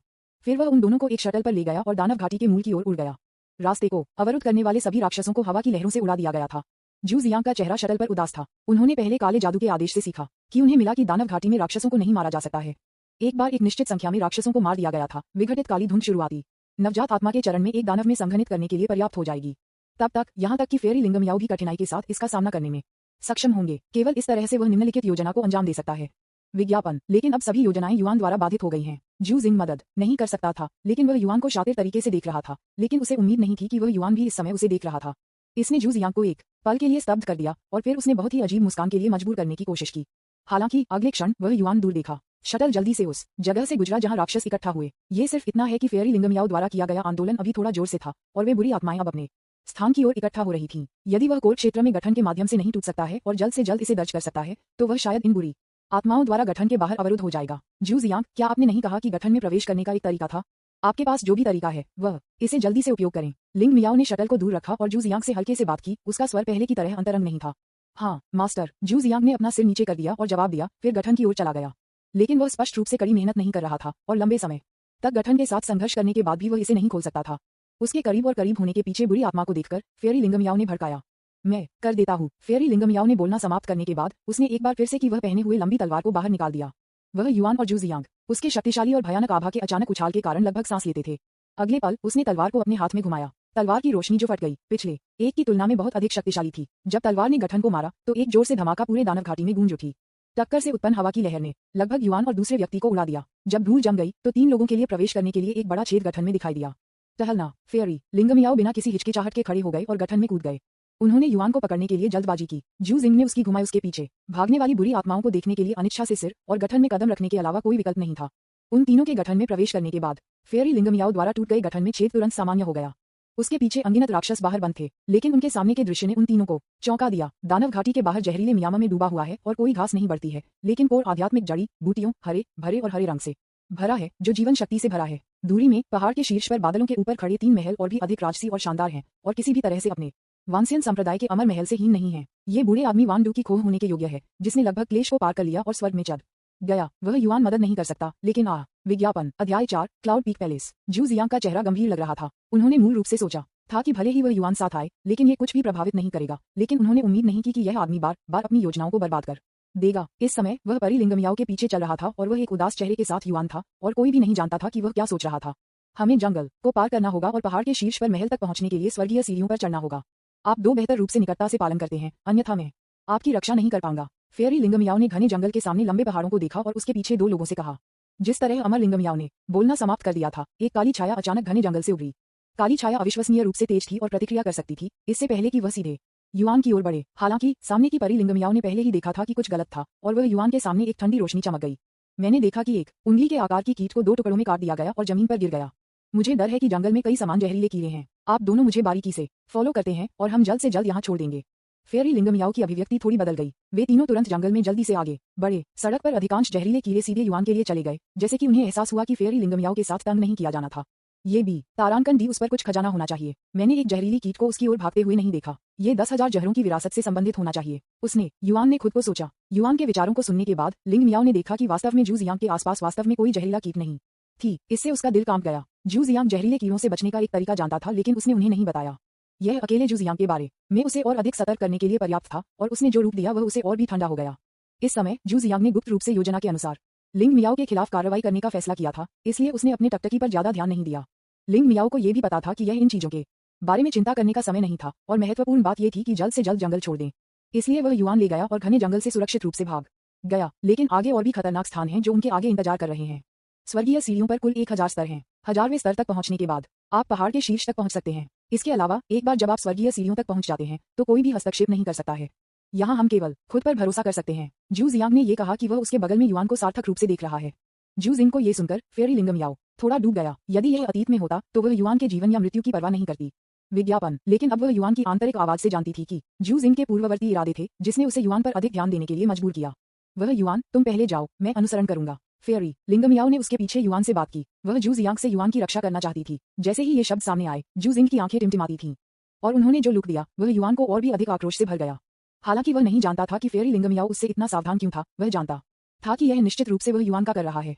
फिर वह उन दोनों को एक शटल पर ले गया और दानव घाटी के मूल की ओर उड़ गया। रास्ते को अवरुद्ध करने वाले सभी राक्षसों को हवा की लहरों से उड़ा दिया गया था। जू जियांग का चेहरा शटल पर उदास था। उन्होंने पहले काले जादू के आदेश से सीखा कि उन्हें मिला कि दानव घाटी में राक्षसों को नहीं मारा जा सकता है। एक बार एक निश्चित संख्या में राक्षसों को मार दिया गया था। विघटित काली धुंध शुरुआती नवजात आत्मा के चरण में एक दानव में संघनित करने के लिए पर्याप्त हो जाएगी। तब तक यहाँ तक कि फेयरी लिंग मियाओ भी कठिनाई के साथ इसका सामना करने में सक्षम होंगे। केवल इस तरह से वह निम्नलिखित योजना को अंजाम दे सकता है। विज्ञापन। लेकिन अब सभी योजनाएं युआन द्वारा बाधित हो गई हैं। जू जिंग मदद नहीं कर सकता था, लेकिन वह युआन को शातिर तरीके से देख रहा था, लेकिन उसे उम्मीद नहीं थी कि वह युआन भी इस समय उसे देख रहा था। इसने जू जियांग को एक पल के लिए स्तब्ध कर दिया और फिर उसने बहुत ही अजीब मुस्कान के लिए मजबूर करने की कोशिश की। हालांकि अगले क्षण वह युआन दूर देखा। शटल जल्दी से उस जगह से गुजरा जहां राक्षस इकट्ठा हुए। ये सिर्फ इतना है कि फेयरी लिंग मियाओ द्वारा किया गया आंदोलन अभी थोड़ा जोर से था और वे बुरी आत्माएं अब अपने स्थान की ओर इकट्ठा हो रही थीं। यदि वह कोर क्षेत्र में गठन के माध्यम से नहीं टूट सकता है और जल्द से जल्द इसे दर्ज कर सकता है, तो वह शायद इन बुरी आत्माओं द्वारा गठन के बाहर अवरुद्ध हो जाएगा। जू जियांग, क्या आपने नहीं कहा कि गठन में प्रवेश करने का एक तरीका था? आपके पास जो भी तरीका है वह इसे जल्दी से उपयोग करें। लिंग मियाओ ने शटल को दूर रखा और जू जियांग से हल्के से बात की। उसका स्वर पहले की तरह अंतरंग नहीं था। हाँ मास्टर। जू जियांग ने अपना सिर नीचे कर दिया और जवाब दिया, फिर गठन की ओर चला गया। लेकिन वह स्पष्ट रूप से कड़ी मेहनत नहीं कर रहा था और लंबे समय तक गठन के साथ संघर्ष करने के बाद भी वह इसे नहीं खोल सकता था। उसके करीब और करीब होने के पीछे बुरी आत्मा को देखकर फेयरी लिंग मियाओ ने भड़काया। मैं कर देता हूँ। फेयरी लिंग मियाओ ने बोलना समाप्त करने के बाद उसने एक बार फिर से की वह पहने हुए लंबी तलवार को बाहर निकाल दिया। वह युआन और जू जियांग उसके शक्तिशाली और भयानक आभा के अचानक उछाल के कारण लगभग सांस लेते थे। अगले पल उसने तलवार को अपने हाथ में घुमाया। तलवार की रोशनी जो फट गई, पिछले एक की तुलना में बहुत अधिक शक्तिशाली थी। जब तलवार ने गठन को मारा तो एक जोर से धमाका पूरे दानव घाटी में गूंज उठी। टक्कर से उत्पन्न हवा की लहर ने लगभग युआन और दूसरे व्यक्ति को उड़ा दिया। जब धूल जम गई तो 3 लोगों के लिए प्रवेश करने के लिए एक बड़ा छेद गठन में दिखाई दिया। टहलना। फेयरी लिंग मियाओ बिना किसी हिचकिचाहट के खड़े हो गए और गठन में कूद गए। उन्होंने युआन को पकड़ने के लिए जल्दबाजी की। जू जिंग ने उसकी घुमाई उसके पीछे भागने वाली बुरी आत्माओं को देखने के लिए अनिच्छा से सिर और गठन में कदम रखने के अलावा कोई विकल्प नहीं था। उन तीनों के गठन में प्रवेश करने के बाद फेयरी लिंग मियाओ द्वारा टूट गए गठन में छेद तुरंत सामान्य हो गया। उसके पीछे अनगिनत राक्षस बाहर बंद थे, लेकिन उनके सामने के दृश्य ने उन तीनों को चौंका दिया। दानव घाटी के बाहर जहरीले मियामा में डूबा हुआ है और कोई घास नहीं बढ़ती है, लेकिन कोर आध्यात्मिक जड़ी बूटियों हरे भरे और हरे रंग से भरा है, जो जीवन शक्ति से भरा है। दूरी में पहाड़ के शीर्ष पर बादलों के ऊपर खड़े 3 महल और भी अधिक राजसी और शानदार हैं और किसी भी तरह से अपने वानसियन संप्रदाय के अमर महल से हीन नहीं है। ये बूढ़े आदमी वान डू की खोह होने के योग्य है, जिसने लगभग क्लेश को पार कर लिया और स्वर्ग में चढ़ गया। वह युआन मदद नहीं कर सकता, लेकिन विज्ञापन। अध्याय 4 क्लाउड पीक पैलेस। जू जियांग का चेहरा गंभीर लग रहा था। उन्होंने मूल रूप से सोचा था कि भले ही वह युआन साथ आए, लेकिन ये कुछ भी प्रभावित नहीं करेगा। लेकिन उन्होंने उम्मीद नहीं की कि यह आदमी बार बार अपनी योजनाओं को बर्बाद कर देगा। इस समय वह परी लिंगमियाओ के पीछे चल रहा था और वह एक उदास चेहरे के साथ युआन था और कोई भी नहीं जानता था कि वह क्या सोच रहा था। हमें जंगल को पार करना होगा और पहाड़ के शीर्ष पर महल तक पहुंचने के लिए स्वर्गीय सीढ़ियों पर चढ़ना होगा। आप दो बेहतर रूप से निकटता से पालन करते हैं, अन्यथा मैं आपकी रक्षा नहीं कर पाऊंगा। फेयरी लिंगमियाओ ने घने जंगल के सामने लंबे पहाड़ों को देखा और उसके पीछे दो लोगों से कहा। जिस तरह अमर लिंगमियाओ ने बोलना समाप्त कर दिया था, एक काली छाया अचानक घने जंगल से उभरी। काली छाया अविश्वसनीय रूप से तेज थी और प्रतिक्रिया कर सकती थी, इससे पहले कि वह सीधे युआन की ओर बढ़े। हालांकि सामने की परी लिंगमियाओ ने पहले ही देखा था कि कुछ गलत था और वह युआन के सामने एक ठंडी रोशनी चमक गई। मैंने देखा कि एक उंगली के आकार की कीट को 2 टुकड़ों में काट दिया गया और जमीन पर गिर गया। मुझे डर है कि जंगल में कई समान जहरीले कीड़े हैं। आप दोनों मुझे बारीकी से फॉलो करते हैं और हम जल्द से जल्द यहाँ छोड़ देंगे। फेयरी लिंगमियाओ की अभिव्यक्ति थोड़ी बदल गई। वे तीनों तुरंत जंगल में जल्दी से आगे बढ़े। सड़क पर अधिकांश जहरीले कीड़े सीधे युआन के लिए चले गए, जैसे कि उन्हें एहसास हुआ कि फेयरी लिंगमियाओ के साथ तंग नहीं किया जाना था। ये भी तारांकन डी, उस पर कुछ खजाना होना चाहिए। मैंने एक जहरीली कीट को उसकी ओर भागते हुए नहीं देखा। ये 10,000 जहरों की विरासत से संबंधित होना चाहिए, उसने युआन ने खुद को सोचा। युआन के विचारों को सुनने के बाद लिंगमियाओ ने देखा कि वास्तव में जू जियांग के आसपास वास्तव में कोई जहरीला कीट नहीं थी। इससे उसका दिल कांप गया। जू जियांग जहरीले कीड़ों से बचने का एक तरीका जानता था, लेकिन उसने उन्हें नहीं बताया। यह अकेले जू जियांग के बारे में उसे और अधिक सतर्क करने के लिए पर्याप्त था और उसने जो रूप दिया वह उसे और भी ठंडा हो गया। इस समय जू जियांग ने गुप्त रूप से योजना के अनुसार लिंग मियाओ के खिलाफ कार्रवाई करने का फैसला किया था, इसलिए उसने अपने टकटकी पर ज्यादा ध्यान नहीं दिया। लिंग मियाओ को यह भी पता था कि यह इन चीजों के बारे में चिंता करने का समय नहीं था और महत्वपूर्ण बात यह थी कि जल्द से जल्द जंगल छोड़ दें। इसलिए वह युआन ले गया और घने जंगल से सुरक्षित रूप से भाग गया। लेकिन आगे और भी खतरनाक स्थान हैं जो उनके आगे इंतजार कर रहे हैं। स्वर्गीय सीढ़ियों पर कुल 1000 स्तर हैं। 1000वें स्तर तक पहुंचने के बाद आप पहाड़ के शीर्ष तक पहुंच सकते हैं। इसके अलावा एक बार जब आप स्वर्गीय सीढ़ियों तक पहुंच जाते हैं तो कोई भी हस्तक्षेप नहीं कर सकता है। यहाँ हम केवल खुद पर भरोसा कर सकते हैं। जू जियांग ने यह कहा कि वह उसके बगल में युआन को सार्थक रूप से देख रहा है। जू जिंग को यह सुनकर फेयरी लिंगमियाओ थोड़ा डूब गया। यदि यह अतीत में होता तो वह युआन के जीवन या मृत्यु की परवाह नहीं करती। विज्ञापन। लेकिन अब वह युआन की आंतरिक आवाज से जानती थी कि जू जिंग के पूर्ववर्ती इरादे थे जिसने उसे युआन पर अधिक ध्यान देने के लिए मजबूर किया। वह युआन, तुम पहले जाओ, मैं अनुसरण करूंगा। फेयरी लिंगमियाओ ने उसके पीछे युआन से बात की। वह जू जियांग से युआन की रक्षा करना चाहती थी। जैसे ही ये शब्द सामने आए, जू जिंग की आंखें टिमटिमाती थीं और उन्होंने जो लुक दिया वह युआन को और भी अधिक आक्रोश से भर गया। हालांकि वह नहीं जानता था कि फेयरी लिंगमियाओ उससे इतना सावधान क्यों था। वह जानता था कि यह निश्चित रूप से वह युआन का कर रहा है।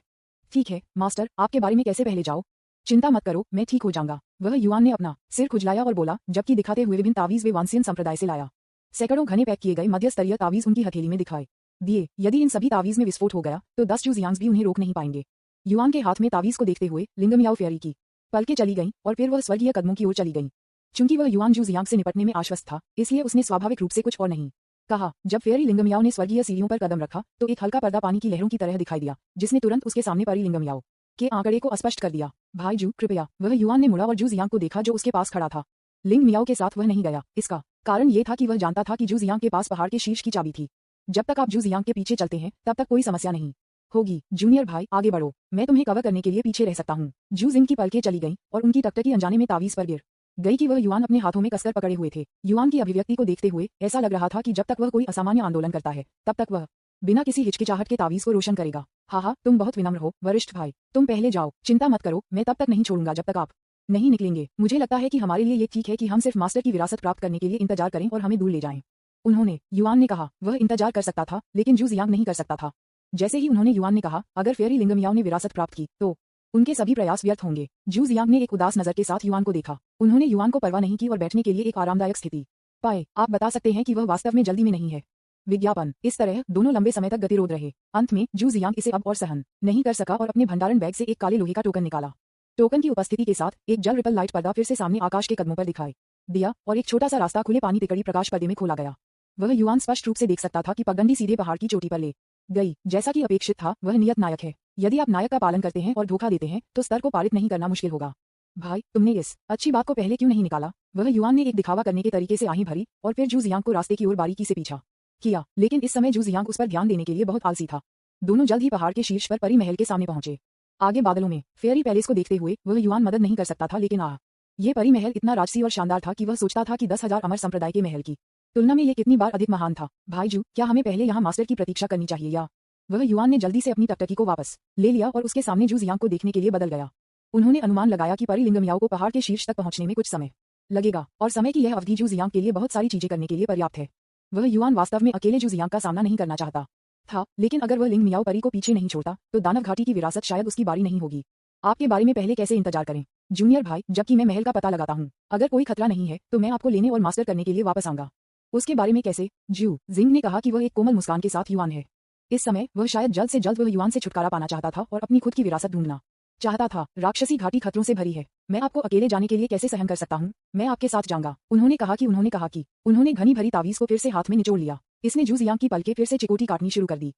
ठीक है मास्टर, आपके बारे में कैसे, पहले जाओ, चिंता मत करो, मैं ठीक हो जाऊंगा। वह युआन ने अपना सिर खुजलाया और बोला, जबकि दिखाते हुए विभिन्न तावीज वे वानसियन संप्रदाय से लाया। सैकड़ों घने पैक किए गए मध्य स्तरीय तावीज उनकी हथेली में दिखाई दिए। यदि इन सभी तावीज में विस्फोट हो गया तो 10 जू जियांग्स भी उन्हें रोक नहीं पाएंगे। युआन के हाथ में तावीज को देखते हुए लिंगमियाओ फेयरी की पलकें चली गईं और फिर वह स्वर्गीय कदमों की ओर चली गईं। चूंकि वह युआन जू जियांग से निपटने में आश्वस्त था, इसलिए उसने स्वाभाविक रूप से कुछ और नहीं कहा। जब फेयरी लिंगमियाओ ने स्वर्गीय सीढ़ियों पर कदम रखा तो एक हल्का पर्दा पानी की लहरों की तरह दिखाई दिया, जिसने तुरंत उसके सामने परी लिंगमियाओ के आंकड़े को स्पष्ट कर दिया। भाई जू, कृपया। वह युआन ने मुड़ा और जू जियांग को देखा जो उसके पास खड़ा था। लिंग मियाओ के साथ वह नहीं गया। इसका कारण यह था कि वह जानता था कि जू जियांग के पास पहाड़ के शीर्ष की चाबी थी। जब तक आप जू जियांग के पीछे चलते हैं तब तक कोई समस्या नहीं होगी। जूनियर भाई, आगे बढ़ो, मैं तुम्हें कवर करने के लिए पीछे रह सकता हूँ। जू जिंग की पलकें चली गईं और उनकी टकटकी अनजाने में तावीज पर गिर गई कि वह युआन अपने हाथों में कसकर पकड़े हुए थे। युआन की अभिव्यक्ति को देखते हुए ऐसा लग रहा था कि जब तक वह कोई असामान्य आंदोलन करता है तब तक वह बिना किसी हिचकिचाहट के तावीज को रोशन करेगा। हाँ, तुम बहुत विनम्र हो वरिष्ठ भाई, तुम पहले जाओ, चिंता मत करो, मैं तब तक नहीं छोड़ूंगा जब तक आप नहीं निकलेंगे। मुझे लगता है कि हमारे लिए ये ठीक है कि हम सिर्फ मास्टर की विरासत प्राप्त करने के लिए इंतजार करें और हमें दूर ले जाएं। उन्होंने युआन ने कहा। वह इंतजार कर सकता था, लेकिन जू जियांग नहीं कर सकता था। जैसे ही उन्होंने युआन ने कहा, अगर फेयरी लिंगमियाओ ने विरासत प्राप्त की तो उनके सभी प्रयास व्यर्थ होंगे। जू जियांग ने एक उदास नजर के साथ युआन को देखा। उन्होंने युआन को परवाह नहीं की और बैठने के लिए एक आरामदायक स्थिति पाए। आप बता सकते हैं कि वह वास्तव में जल्दी में नहीं है। विज्ञापन। इस तरह दोनों लंबे समय तक गतिरोध रहे। अंत में जू जियांग इसे अब और सहन नहीं कर सका और अपने भंडारण बैग से एक काले लोहे का टोकन निकाला। टोकन की उपस्थिति के साथ एक जल रिपल लाइट पर्दा फिर से सामने आकाश के कदमों पर दिखाई दिया और एक छोटा सा रास्ता खुले पानी तिकड़ी प्रकाश पर्दे में खोला गया। वह युआन स्पष्ट रूप से देख सकता था कि पगडंडी सीधे पहाड़ की चोटी पर ले गई। जैसा कि अपेक्षित था, वह नियत नायक है। यदि आप नायक का पालन करते हैं और धोखा देते हैं तो स्तर को पारित नहीं करना मुश्किल होगा। भाई, तुमने इस अच्छी बात को पहले क्यों नहीं निकाला? वह युआन ने एक दिखावा करने के तरीके से आही भरी और फिर जू जियांग को रास्ते की ओर बारीकी से पीछा किया। लेकिन इस समय जू जियांग उस पर ध्यान देने के लिए बहुत आलसी था। दोनों जल्द ही पहाड़ के शीर्ष पर परी महल के सामने पहुंचे। आगे बादलों में फेयरी पैलेस को देखते हुए वह युआन मदद नहीं कर सकता था, लेकिन ये परी महल इतना राजसी और शानदार था कि वह सोचता था कि 10,000 अमर संप्रदाय के महल की तुलना में ये कितनी बार अधिक महान था। भाई जू, क्या हमें पहले यहाँ मास्टर की प्रतीक्षा करनी चाहिए या? वह युआन ने जल्दी से अपनी टकटकी को वापस ले लिया और उसके सामने जू जियांग को देखने के लिए बदल गया। उन्होंने अनुमान लगाया कि परी लिंगमियाओ को पहाड़ के शीर्ष तक पहुंचने में कुछ समय लगेगा और समय की यह अवधि जू जियांग के लिए बहुत सारी चीजें करने के लिए पर्याप्त है। वह युआन वास्तव में अकेले जू जियांग का सामना नहीं करना चाहता था, लेकिन अगर वह लिंग मियाओ परी को पीछे नहीं छोड़ता तो दानव घाटी की विरासत शायद उसकी बारी नहीं होगी। आपके बारे में पहले कैसे इंतजार करें जूनियर भाई, जबकि मैं महल का पता लगाता हूँ। अगर कोई खतरा नहीं है तो मैं आपको लेने और मास्टर करने के लिए वापस आऊंगा। उसके बारे में कैसे? जू जिंग ने कहा कि वह एक कोमल मुस्कान के साथ युआन है। इस समय वह शायद जल्द से जल्द वह युआन से छुटकारा पाना चाहता था और अपनी खुद की विरासत ढूंढना चाहता था। राक्षसी घाटी खतरों से भरी है, मैं आपको अकेले जाने के लिए कैसे सहन कर सकता हूँ? मैं आपके साथ जाऊंगा। उन्होंने कहा कि उन्होंने घनी भरी तावीज को फिर से हाथ में निचोड़ लिया। इसने जू जियांग की पलकें फिर से चिकोटी काटनी शुरू कर दी।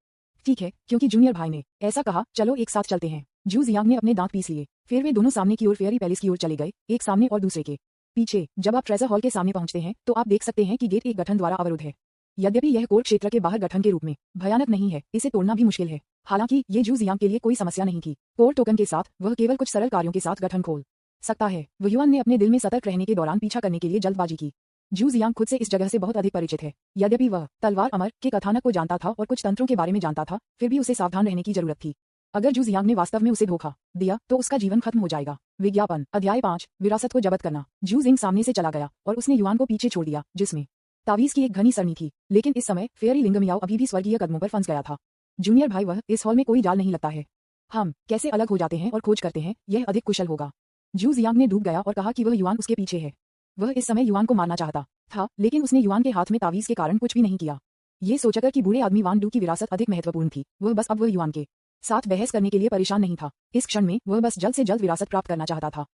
ठीक है, क्योंकि जूनियर भाई ने ऐसा कहा, चलो एक साथ चलते हैं। जू जियांग ने अपने दांत पीस लिए। फिर वे दोनों सामने की ओर फेयरी पैलेस की ओर चले गए, एक सामने और दूसरे के पीछे। जब आप ट्रेजर हॉल के सामने पहुंचते हैं तो आप देख सकते हैं कि गेट एक गठन द्वारा अवरुद्ध है। यद्यपि यह कोर्ट क्षेत्र के बाहर गठन के रूप में भयानक नहीं है, इसे तोड़ना भी मुश्किल है। हालांकि ये जू जियांग के लिए कोई समस्या नहीं थी। कोर्ट टोकन के साथ वह केवल कुछ सरल कार्यों के साथ गठन खोल सकता है। वह युआन ने अपने दिल में सतर्क रहने के दौरान पीछा करने के लिए जल्दबाजी की। जू जियांग खुद से इस जगह से बहुत अधिक परिचित है। यद्यपि वह तलवार अमर के कथानक को जानता था और कुछ तंत्रों के बारे में जानता था, फिर भी उसे सावधान रहने की जरूरत थी। अगर जू जियांग ने वास्तव में उसे धोखा दिया तो उसका जीवन खत्म हो जाएगा। विज्ञापन अध्याय 5 विरासत को जब्त करना। जू जिंग सामने से चला गया और उसने युआन को पीछे छोड़ दिया, जिसमें तावीज की एक घनी सरनी थी। लेकिन इस समय फेयरी लिंग मियाओ अभी भी स्वर्गीय कदमों पर फंस गया था। जूनियर भाई, वह इस हॉल में कोई जाल नहीं लगता है। हम कैसे अलग हो जाते हैं और खोज करते हैं, यह अधिक कुशल होगा। जू जियांग ने डूब गया और कहा कि वह युआन उसके पीछे है। वह इस समय युआन को मारना चाहता था, लेकिन उसने युआन के हाथ में तावीज के कारण कुछ भी नहीं किया। ये सोचकर कि बूढ़े आदमी वान डू की विरासत अधिक महत्वपूर्ण थी, वह बस अब वह युआन के साथ बहस करने के लिए परेशान नहीं था। इस क्षण में वह बस जल्द से जल्द विरासत प्राप्त करना चाहता था।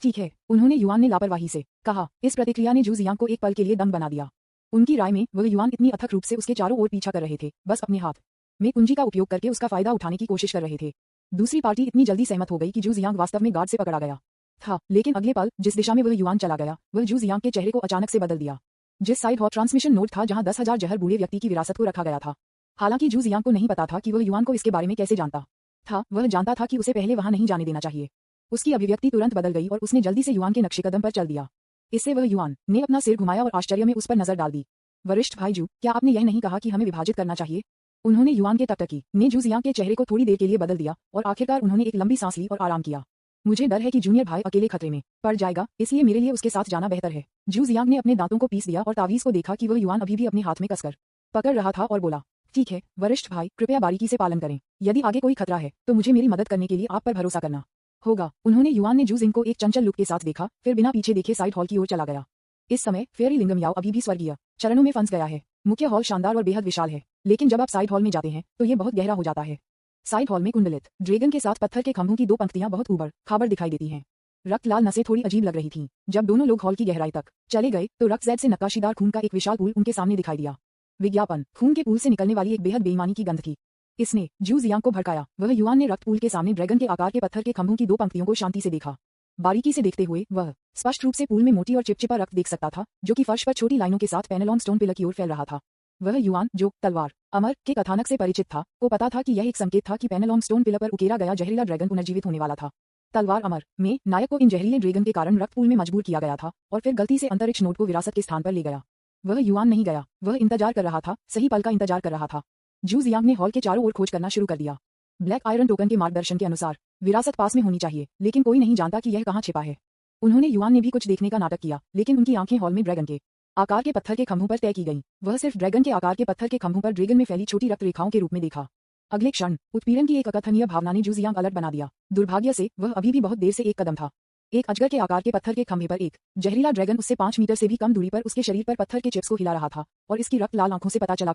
ठीक है, उन्होंने युआन ने लापरवाही से कहा। इस प्रतिक्रिया ने जू जियांग को एक पल के लिए दंग बना दिया। उनकी राय में वह युआन इतनी अथक रूप से उसके चारों ओर पीछा कर रहे थे, बस अपने हाथ में कुंजी का उपयोग करके उसका फायदा उठाने की कोशिश कर रहे थे। दूसरी पार्टी इतनी जल्दी सहमत हो गई कि जू जियांग वास्तव में गार्ड से पकड़ा गया था, लेकिन अगले पल जिस दिशा में वह युआन चला गया वह जू जियांग के चेहरे को अचानक से बदल दिया। जिस साइड हॉट ट्रांसमिशन नोट था जहां 10,000 जहर बूढ़े व्यक्ति की विरासत को रखा गया था। हालांकि जू जियांग को नहीं पता था कि वह युआन को इसके बारे में कैसे जानता था। वह जानता था कि उसे पहले वहां नहीं जाने देना चाहिए। उसकी अभिव्यक्ति तुरंत बदल गई और उसने जल्दी से युआन के नक्शे कदम पर चल दिया। इससे वह युआन ने अपना सिर घुमाया और आश्चर्य में उस पर नजर डाल दी। वरिष्ठ भाई जू, क्या आपने यह नहीं कहा कि हमें विभाजित करना चाहिए? उन्होंने युआन के टकटकी ने जू जियांग के चेहरे को थोड़ी देर के लिए बदल दिया और आखिरकार उन्होंने एक लंबी सांस ली और आराम किया। मुझे डर है कि जूनियर भाई अकेले खतरे में पड़ जाएगा, इसलिए मेरे लिए उसके साथ जाना बेहतर है। जू जियांग ने अपने दांतों को पीस दिया और तावीज को देखा कि वह युआन अभी भी अपने हाथ में कसकर पकड़ रहा था और बोला, ठीक है वरिष्ठ भाई, कृपया बारीकी से पालन करें। यदि आगे कोई खतरा है तो मुझे मेरी मदद करने के लिए आप पर भरोसा करना होगा। उन्होंने युआन ने जू जिंग को एक चंचल लुक के साथ देखा, फिर बिना पीछे देखे साइड हॉल की ओर चला गया। इस समय फेयरी लिंग मियाओ अभी भी स्वर्गीय चरणों में फंस गया है। मुख्य हॉल शानदार और बेहद विशाल है, लेकिन जब आप साइड हॉल में जाते हैं तो ये बहुत गहरा हो जाता है। साइड हॉल में कुंडलित ड्रैगन के साथ पत्थर के खंभों की दो पंक्तियां बहुत ऊबड़ खाबड़ दिखाई देती हैं। रक्त लाल नसें थोड़ी अजीब लग रही थीं। जब दोनों लोग हॉल की गहराई तक चले गए तो रक्त जैद से नक्काशीदार खून का एक विशाल पूल उनके सामने दिखाई दिया। विज्ञापन खून के पूल से निकलने वाली एक बेहद बेईमानी की गंध थी। इसने जू जियांग को भड़काया। वह युआन ने रक्त पूल के सामने ड्रैगन के आकार के पत्थर के खंभों की दो पंक्तियों को शांति से देखा। बारीकी से देखते हुए वह स्पष्ट रूप से पूल में मोटी और चिपचिपा रक्त देख सकता था, जो कि फर्श पर छोटी लाइनों के साथ पेनेलॉन स्टोन पिलर की ओर फैल रहा था। वह युआन, जो तलवार अमर के कथानक से परिचित था, को पता था कि यह एक संकेत था कि पेनेलॉन स्टोन पिलर पर उकेरा गया जहरीला ड्रैगन पुनर्जीवित होने वाला था। तलवार अमर में नायक को इन जहरीले ड्रैगन के कारण रक्त पूल में मजबूर किया गया था और फिर गलती से अंतरिक्ष नोट को विरासत के स्थान पर ले गया। वह युआन नहीं गया, वह इंतजार कर रहा था, सही पल का इंतजार कर रहा था। जू जियांग ने हॉल के चारों ओर खोज करना शुरू कर दिया। ब्लैक आयरन टोकन के मार्गदर्शन के अनुसार विरासत पास में होनी चाहिए, लेकिन कोई नहीं जानता कि यह कहाँ छिपा है। उन्होंने युआन ने भी कुछ देखने का नाटक किया, लेकिन उनकी आंखें हॉल में ड्रैगन के आकार के पत्थर के खंभों पर तय की गईं। वह सिर्फ ड्रैगन के आकार के पत्थर के खंभों पर ड्रैगन में फैली छोटी रक्त रेखाओं के रूप में देखा। अगले क्षण उत्पीड़न की एक अकथनीय भावना ने जू जियांग अलर्ट बना दिया। दुर्भाग्य से वह अभी भी बहुत देर से एक कदम था। एक अजगर के आकार के पत्थर के खंभे पर एक जहरीला ड्रैगन उससे 5 मीटर से भी कम दूरी पर उसके शरीर पर पत्थर के चिप्स को हिला रहा था और इसकी रक्त लाल आंखों से पता चला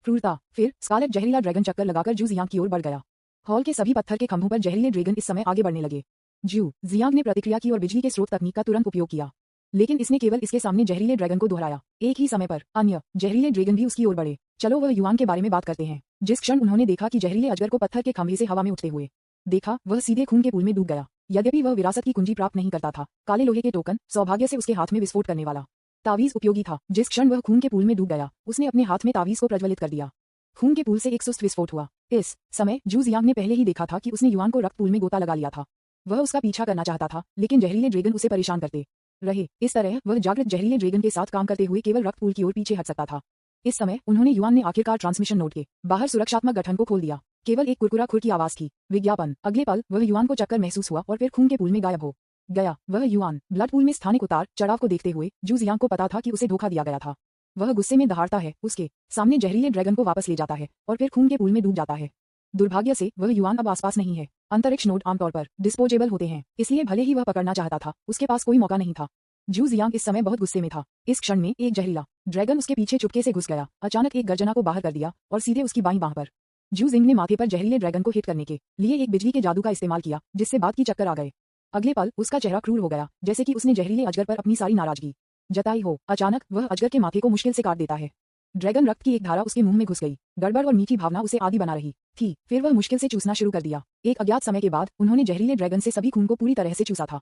क्रूरता। फिर स्कारलेट जहरीला ड्रैगन चक्कर लगाकर जू जियांग की ओर बढ़ गया। हॉल के सभी पत्थर के खंभों पर जहरीले ड्रैगन इस समय आगे बढ़ने लगे। जू जियांग ने प्रतिक्रिया की और बिजली के स्रोत तकनीक का तुरंत उपयोग किया, लेकिन इसने केवल इसके सामने जहरीले ड्रैगन को दोहराया। एक ही समय पर अन्य जहरीले ड्रैगन भी उसकी ओर बढ़े। चलो वह युआन के बारे में बात करते हैं। जिस क्षण उन्होंने देखा कि जहरीले अजगर को पत्थर के खंभे से हवा में उठते हुए देखा, वह सीधे खून के पूल में डूब गया। यद्यपि वह विरासत की कुंजी प्राप्त नहीं करता था, काले लोहे के टोकन, सौभाग्य से उसके हाथ में विस्फोट करने वाला तावीज उपयोगी था। जिस क्षण वह खून के पूल में डूब गया, उसने अपने हाथ में तावीज को प्रज्वलित कर दिया। खून के पूल से एक सुस्त विस्फोट हुआ। इस समय जू जियांग ने पहले ही देखा था कि उसने युआन को रक्त पूल में गोता लगा लिया था। वह उसका पीछा करना चाहता था, लेकिन जहरीले ड्रैगन उसे परेशान करते रहे। इस तरह वह जागृत जहरीले ड्रैगन के साथ काम करते हुए केवल रक्त पूल की ओर पीछे हट सकता था। इस समय उन्होंने युआन ने आखिरकार ट्रांसमिशन नोड के बाहर सुरक्षात्मक गठन को खोल दिया। केवल एक कुरकुरा खुर की आवाज थी। विज्ञापन अगले पल वह युआन को चक्कर महसूस हुआ और फिर खून के पूल में गायब हो गया। वह युआन ब्लड पूल में स्थानिक उतार चढ़ाव को देखते हुए जू जियांग को पता था कि उसे धोखा दिया गया था। वह गुस्से में दहाड़ता है, उसके सामने जहरीले ड्रैगन को वापस ले जाता है और फिर खून के पूल में डूब जाता है। दुर्भाग्य से वह युआन अब आसपास नहीं है। अंतरिक्ष नोड आमतौर पर डिस्पोजेबल होते हैं, इसलिए भले ही वह पकड़ना चाहता था, उसके पास कोई मौका नहीं था। जू जियांग इस समय बहुत गुस्से में था। इस क्षण में एक जहरीला ड्रैगन उसके पीछे चुपके से घुस गया, अचानक एक गर्जना को बाहर कर दिया और सीधे उसकी बाईं बांह पर। जू जिंग ने माथे पर जहरीले ड्रैगन को हिट करने के लिए एक बिजली के जादू का इस्तेमाल किया, जिससे बात की चक्कर आ गए। अगले पल उसका चेहरा क्रूर हो गया, जैसे कि उसने जहरीले अजगर पर अपनी सारी नाराजगी जताई हो। अचानक वह अजगर के माथे को मुश्किल से काट देता है। ड्रैगन रक्त की एक धारा उसके मुंह में घुस गई। गड़बड़ और मीठी भावना उसे आदी बना रही थी। फिर वह मुश्किल से चूसना शुरू कर दिया। एक अज्ञात समय के बाद उन्होंने जहरीले ड्रैगन से सभी खून को पूरी तरह से चूसा था।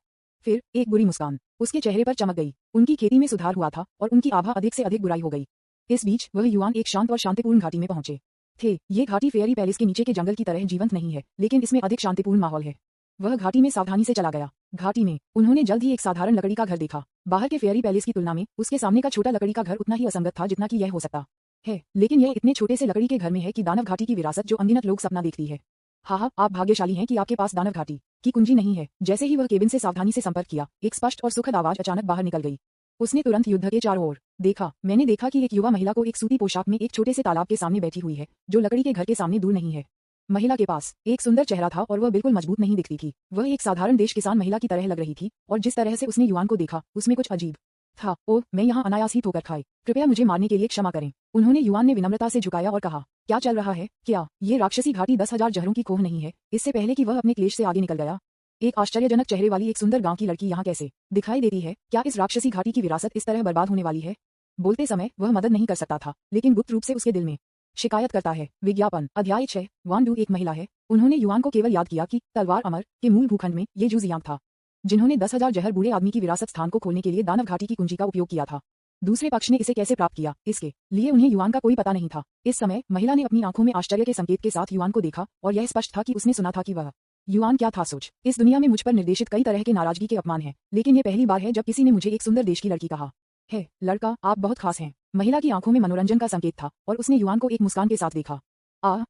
फिर एक बुरी मुस्कान उसके चेहरे पर चमक गई। उनकी खेती में सुधार हुआ था और उनकी आभा अधिक से अधिक बुराई हो गई। इस बीच वह युआन एक शांत और शांतिपूर्ण घाटी में पहुंचे थे। ये घाटी फेयरी पैलेस के नीचे के जंगल की तरह जीवंत नहीं है, लेकिन इसमें अधिक शांतिपूर्ण माहौल है। वह घाटी में सावधानी से चला गया। घाटी में उन्होंने जल्द ही एक साधारण लकड़ी का घर देखा। बाहर के फेयरी पैलेस की तुलना में उसके सामने का छोटा लकड़ी का घर उतना ही असंगत था जितना कि यह हो सकता है, लेकिन यह इतने छोटे से लकड़ी के घर में है कि दानव घाटी की विरासत जो अनगिनत लोग सपना देखती है। हाँ, आप भाग्यशाली हैं कि आपके पास दानव घाटी की कुंजी नहीं है। जैसे ही वह केबिन से सावधानी से संपर्क किया, एक स्पष्ट और सुखद आवाज अचानक बाहर निकल गई। उसने तुरंत युद्ध के चारों ओर देखा। मैंने देखा कि एक युवा महिला को एक सूती पोशाक में एक छोटे से तालाब के सामने बैठी हुई है, जो लकड़ी के घर के सामने दूर नहीं है। महिला के पास एक सुंदर चेहरा था और वह बिल्कुल मजबूत नहीं दिखती थी। वह एक साधारण देश किसान महिला की तरह लग रही थी और जिस तरह से उसने युआन को देखा उसमें कुछ अजीब था। ओह, मैं यहाँ अनायास ही ठोकर खाई, कृपया मुझे मारने के लिए क्षमा करें। उन्होंने युआन ने विनम्रता से झुकाया और कहा, क्या चल रहा है? क्या ये राक्षसी घाटी 10,000 जहरों की खोह नहीं है? इससे पहले कि वह अपने क्लेश से आगे निकल गया, एक आश्चर्यजनक चेहरे वाली एक सुंदर गांव की लड़की यहाँ कैसे दिखाई देती है? क्या इस राक्षसी घाटी की विरासत इस तरह बर्बाद होने वाली है? बोलते समय वह मदद नहीं कर सकता था, लेकिन गुप्त रूप से उसके दिल में शिकायत करता है। विज्ञापन अध्याय 6। वान डू एक महिला है। उन्होंने युआन को केवल याद किया कि तलवार अमर के मूल भूखंड में ये जू जियांग था, जिन्होंने 10,000 जहर बूढ़े आदमी की विरासत स्थान को खोलने के लिए दानव घाटी की कुंजी का उपयोग किया था। दूसरे पक्ष ने इसे कैसे प्राप्त किया, इसके लिए उन्हें युआन का कोई पता नहीं था। इस समय महिला ने अपनी आंखों में आश्चर्य के संकेत के साथ युआन को देखा और यह स्पष्ट था कि उसने सुना था कि वह युआन क्या था। सोच, इस दुनिया में मुझ पर निर्देशित कई तरह के नाराजगी के अपमान हैं, लेकिन ये पहली बार है जब किसी ने मुझे एक सुंदर देश की लड़की कहा है। लड़का, आप बहुत खास हैं। महिला की आंखों में मनोरंजन का संकेत था और उसने युआन को एक मुस्कान के साथ देखा।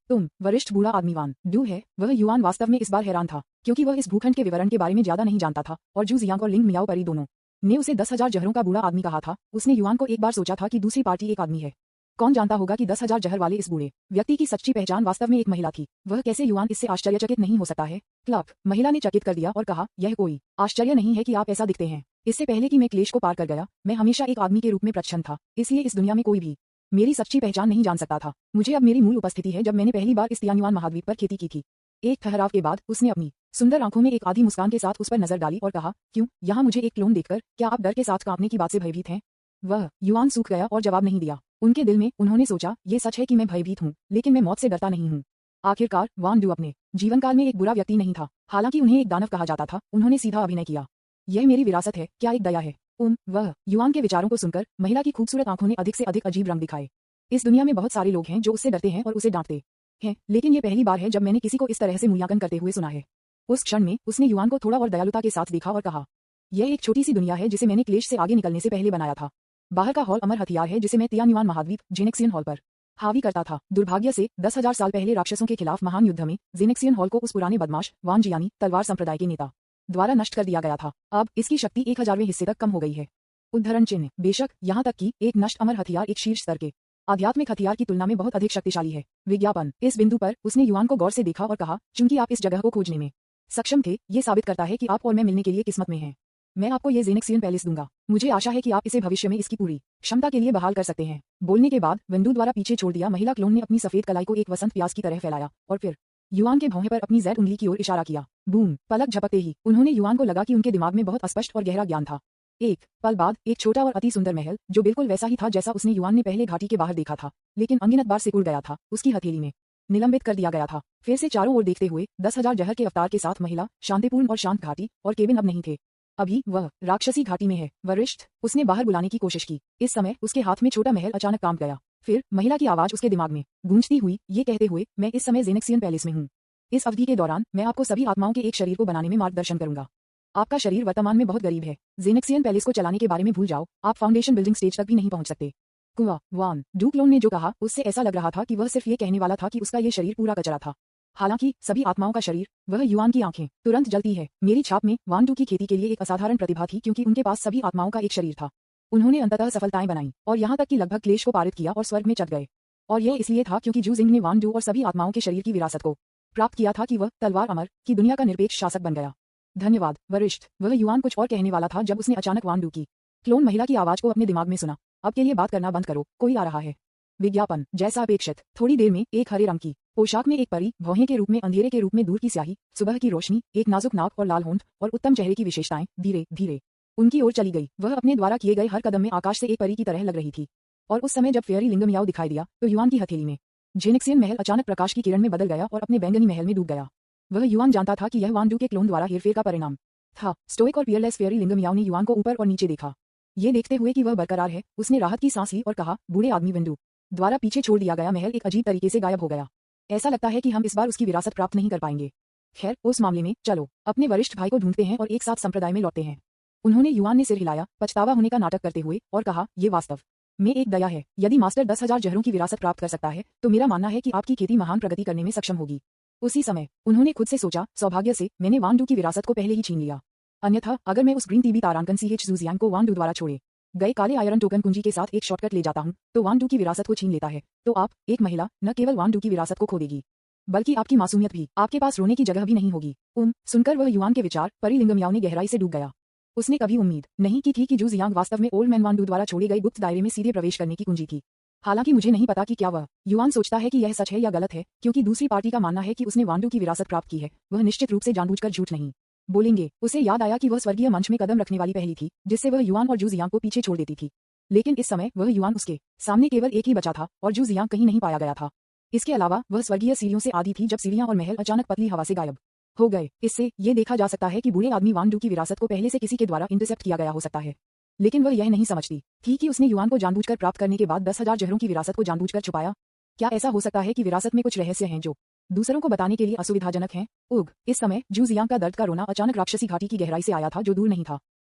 तुम वरिष्ठ बूढ़ा आदमी वान डू है। वह युआन वास्तव में इस बार हैरान था, क्योंकि वह इस भूखंड के विवरण के बारे में ज्यादा नहीं जानता था और जू जियांग और लिंग मियाओ परी दोनों ने उसे 10,000 जहरों का बूढ़ा आदमी कहा था। उसने युआन को एक बार सोचा था कि दूसरी पार्टी एक आदमी है। कौन जानता होगा कि 10,000 जहर वाले इस बूढ़े व्यक्ति की सच्ची पहचान वास्तव में एक महिला थी। वह कैसे युआन इससे आश्चर्यचकित नहीं हो सकता है? क्लर्क, महिला ने चकित कर दिया और कहा, यह कोई आश्चर्य नहीं है कि आप ऐसा दिखते हैं। इससे पहले कि मैं क्लेश को पार कर गया, मैं हमेशा एक आदमी के रूप में प्रच्छन्न था, इसलिए इस दुनिया में कोई भी मेरी सच्ची पहचान नहीं जान सकता था। मुझे अब मेरी मूल उपस्थिति है जब मैंने पहली बार इस तियान्युआन महाद्वीप पर खेती की थी। एक ठहराव के बाद उसने अपनी सुंदर आंखों में एक आधी मुस्कान के साथ उस पर नजर डाली और कहा, क्यों यहाँ मुझे एक क्लोन देखकर क्या आप डर के साथ कांपने की बात से भयभीत हैं? वह युआन सूख गया और जवाब नहीं दिया। उनके दिल में उन्होंने सोचा, ये सच है कि मैं भयभीत हूँ, लेकिन मैं मौत से डरता नहीं हूँ। आखिरकार वान डू अपने जीवनकाल में एक बुरा व्यक्ति नहीं था। हालांकि उन्हें एक दानव कहा जाता था, उन्होंने सीधा अभिनय किया। यह मेरी विरासत है, क्या एक दया है? वह युआन के विचारों को सुनकर महिला की खूबसूरत आंखों ने अधिक से अधिक अजीब रंग दिखाए। इस दुनिया में बहुत सारे लोग हैं जो उससे डरते हैं और उसे डांटते हैं, लेकिन ये पहली बार है जब मैंने किसी को इस तरह से मूल्यांकन करते हुए सुना है। उस क्षण में उसने युआन को थोड़ा और दयालुता के साथ देखा और कहा, यह एक छोटी सी दुनिया है जिसे मैंने क्लेश से आगे निकलने से पहले बनाया था। बाहर का हॉल अमर हथियार है जिसे मैं तियान्युआन महाद्वीप जेनेक्सियन हॉल पर हावी करता था। दुर्भाग्य से 10,000 साल पहले राक्षसों के खिलाफ महान युद्ध में जेनेक्सियन हॉल को उस पुराने बदमाश वान जियानी तलवार संप्रदाय के नेता द्वारा नष्ट कर दिया गया था। अब इसकी शक्ति 1000वें हिस्से तक कम हो गई है। उद्धरण चिन्ह, बेशक यहाँ तक कि एक नष्ट अमर हथियार एक शीर्ष स्तर के आध्यात्मिक हथियार की तुलना में बहुत अधिक शक्तिशाली है। विज्ञापन, इस बिंदु पर उसने युआन को गौर से देखा और कहा, चूंकि आप इस जगह को खोजने में सक्षम थे, ये साबित करता है कि आप और मैं मिलने के लिए किस्मत में हैं। मैं आपको ये जेनेक्सियन पैलेस दूंगा। मुझे आशा है कि आप इसे भविष्य में इसकी पूरी क्षमता के लिए बहाल कर सकते हैं। बोलने के बाद विंडू द्वारा पीछे छोड़ दिया महिला क्लोन ने अपनी सफेद कलाई को एक वसंत प्याज की तरह फैलाया और फिर युआन के भौहें पर अपनी जैद उंगली की ओर इशारा किया। बूम, पलक झपकते ही उन्होंने युआन को लगा कि उनके दिमाग में बहुत स्पष्ट और गहरा ज्ञान था। एक पल बाद एक छोटा और अति सुंदर महल, जो बिल्कुल वैसा ही था जैसा उसने युआन ने पहले घाटी के बाहर देखा था, लेकिन अनगिनत बार सिकुड़ गया था, उसकी हथेली में निलंबित कर दिया गया था। फिर से चारों ओर देखते हुए 10,000 जहर के अवतार के साथ महिला, शांतिपूर्ण और शांत घाटी और केबिन अब नहीं थे। अभी वह राक्षसी घाटी में है। वरिष्ठ, उसने बाहर बुलाने की कोशिश की। इस समय उसके हाथ में छोटा महल अचानक कांप गया। फिर महिला की आवाज उसके दिमाग में गूंजती हुई, ये कहते हुए, मैं इस समय जेनेक्सियन पैलेस में हूँ। इस अवधि के दौरान मैं आपको सभी आत्माओं के एक शरीर को बनाने में मार्गदर्शन करूंगा। आपका शरीर वर्तमान में बहुत गरीब है। जेनेक्सियन पैलेस को चलाने के बारे में भूल जाओ, आप फाउंडेशन बिल्डिंग स्टेज तक भी नहीं पहुंच सकते। कुआ वान डू क्लोन ने जो कहा उससे ऐसा लग रहा था कि वह सिर्फ ये कहने वाला था कि उसका ये शरीर पूरा कचरा था। हालांकि सभी आत्माओं का शरीर, वह युआन की आंखें तुरंत जलती है। मेरी छाप में वान डू की खेती के लिए एक असाधारण प्रतिभा थी क्योंकि उनके पास सभी आत्माओं का एक शरीर था। उन्होंने अंततः सफलताएं बनाई और यहाँ तक कि लगभग क्लेश को पारित किया और स्वर्ग में चढ़ गए। और यह इसलिए था क्योंकि जू जिंग ने वान डू और सभी आत्माओं के शरीर की विरासत को प्राप्त किया था कि वह तलवार अमर की दुनिया का निरपेक्ष शासक बन गया। धन्यवाद वरिष्ठ। वह युआन कुछ और कहने वाला था जब उसने अचानक वान डू की क्लोन महिला की आवाज को अपने दिमाग में सुना। अब के लिए बात करना बंद करो, कोई आ रहा है। विज्ञापन जैसा अपेक्षित थोड़ी देर में एक हरे रंग की पोशाक में एक परी, भौहें के रूप में, अंधेरे के रूप में दूर की स्याही, सुबह की रोशनी, एक नाजुक नाक और लाल होंठ और उत्तम चेहरे की विशेषताएं धीरे धीरे उनकी ओर चली गई। वह अपने द्वारा किए गए हर कदम में आकाश से एक परी की तरह लग रही थी। और उस समय जब फेयरी लिंगम याओ दिखाई दिया तो युआन की हथेली में जेनिक्सियन महल अचानक प्रकाश की किरण में बदल गया और अपने बैंगनी महल में डूब गया। वह युआन जानता था कि यह वान डू के क्लोन द्वारा हेरफेर का परिणाम था। स्टोइक और पियरलेस फेयरी लिंगम याओ ने युआन को ऊपर और नीचे देखा। ये देखते हुए कि वह बरकरार है, उसने राहत की सांस ली और कहा, बूढ़े आदमी विंडू द्वारा पीछे छोड़ दिया गया महल एक अजीब तरीके से गायब हो गया। ऐसा लगता है कि हम इस बार उसकी विरासत प्राप्त नहीं कर पाएंगे। खैर, उस मामले में चलो अपने वरिष्ठ भाई को ढूंढते हैं और एक साथ संप्रदाय में लौटते हैं। उन्होंने युआन ने सिर हिलाया, पछतावा होने का नाटक करते हुए, और कहा, ये वास्तव में एक दया है। यदि मास्टर 10,000 जहरों की विरासत प्राप्त कर सकता है तो मेरा मानना है कि आपकी खेती महान प्रगति करने में सक्षम होगी। उसी समय उन्होंने खुद से सोचा, सौभाग्य से मैंने वान डू की विरासत को पहले ही छीन लिया। अन्यथा अगर मैं उस ग्रीन टीबी तारांकन CH जूजियांग को वान डू द्वारा छोड़े गए काले आयरन टोकन कुंजी के साथ एक शॉर्टकट ले जाता हूं तो वान डू की विरासत को छीन लेता है, तो आप एक महिला न केवल वान डू की विरासत को खो देगी बल्कि आपकी मासूमियत भी, आपके पास रोने की जगह भी नहीं होगी। सुनकर वह युआन के विचार परी लिंगम याओ ने गहराई से डूब गया। उसने कभी उम्मीद नहीं की थी कि जू जियांग वास्तव में ओल्ड मैन वान डू द्वारा छोड़े गए गुप्त दायरे में सीधे प्रवेश करने की कुंजी थी। हालांकि मुझे नहीं पता कि क्या वह युआन सोचता है कि यह सच है या गलत है, क्योंकि दूसरी पार्टी का मानना है कि उसने वान डू की विरासत प्राप्त की है। वह निश्चित रूप से जानबूझकर झूठ नहीं बोलेंगे। उसे याद आया कि वह स्वर्गीय मंच में कदम रखने वाली पहली थी जिससे वह युआन और जू जियांग को पीछे छोड़ देती थी। लेकिन इस समय वह युआन उसके सामने केवल एक ही बचा था और जू जियांग कहीं नहीं पाया गया था। इसके अलावा वह स्वर्गीय सीढ़ियों से आदी थी जब सीढ़ियां और महल अचानक पतली हवा से गायब हो गए। इससे ये देखा जा सकता है कि बूढ़े आदमी वान डू की विरासत को पहले से किसी के द्वारा इंटरसेप्ट किया गया हो सकता है। लेकिन वह यह नहीं समझती थी कि उसने युआन को जानबूझकर प्राप्त करने के बाद 10,000 जहरों की विरासत को जानबूझकर छुपाया। क्या ऐसा हो सकता है कि विरासत में कुछ रहस्य हैं जो दूसरों को बताने के लिए असुविधाजनक हैं? इस समय जू जियांग का दर्द का रोना अचानक राक्षसी घाटी की गहराई से आया था जो दूर नहीं था।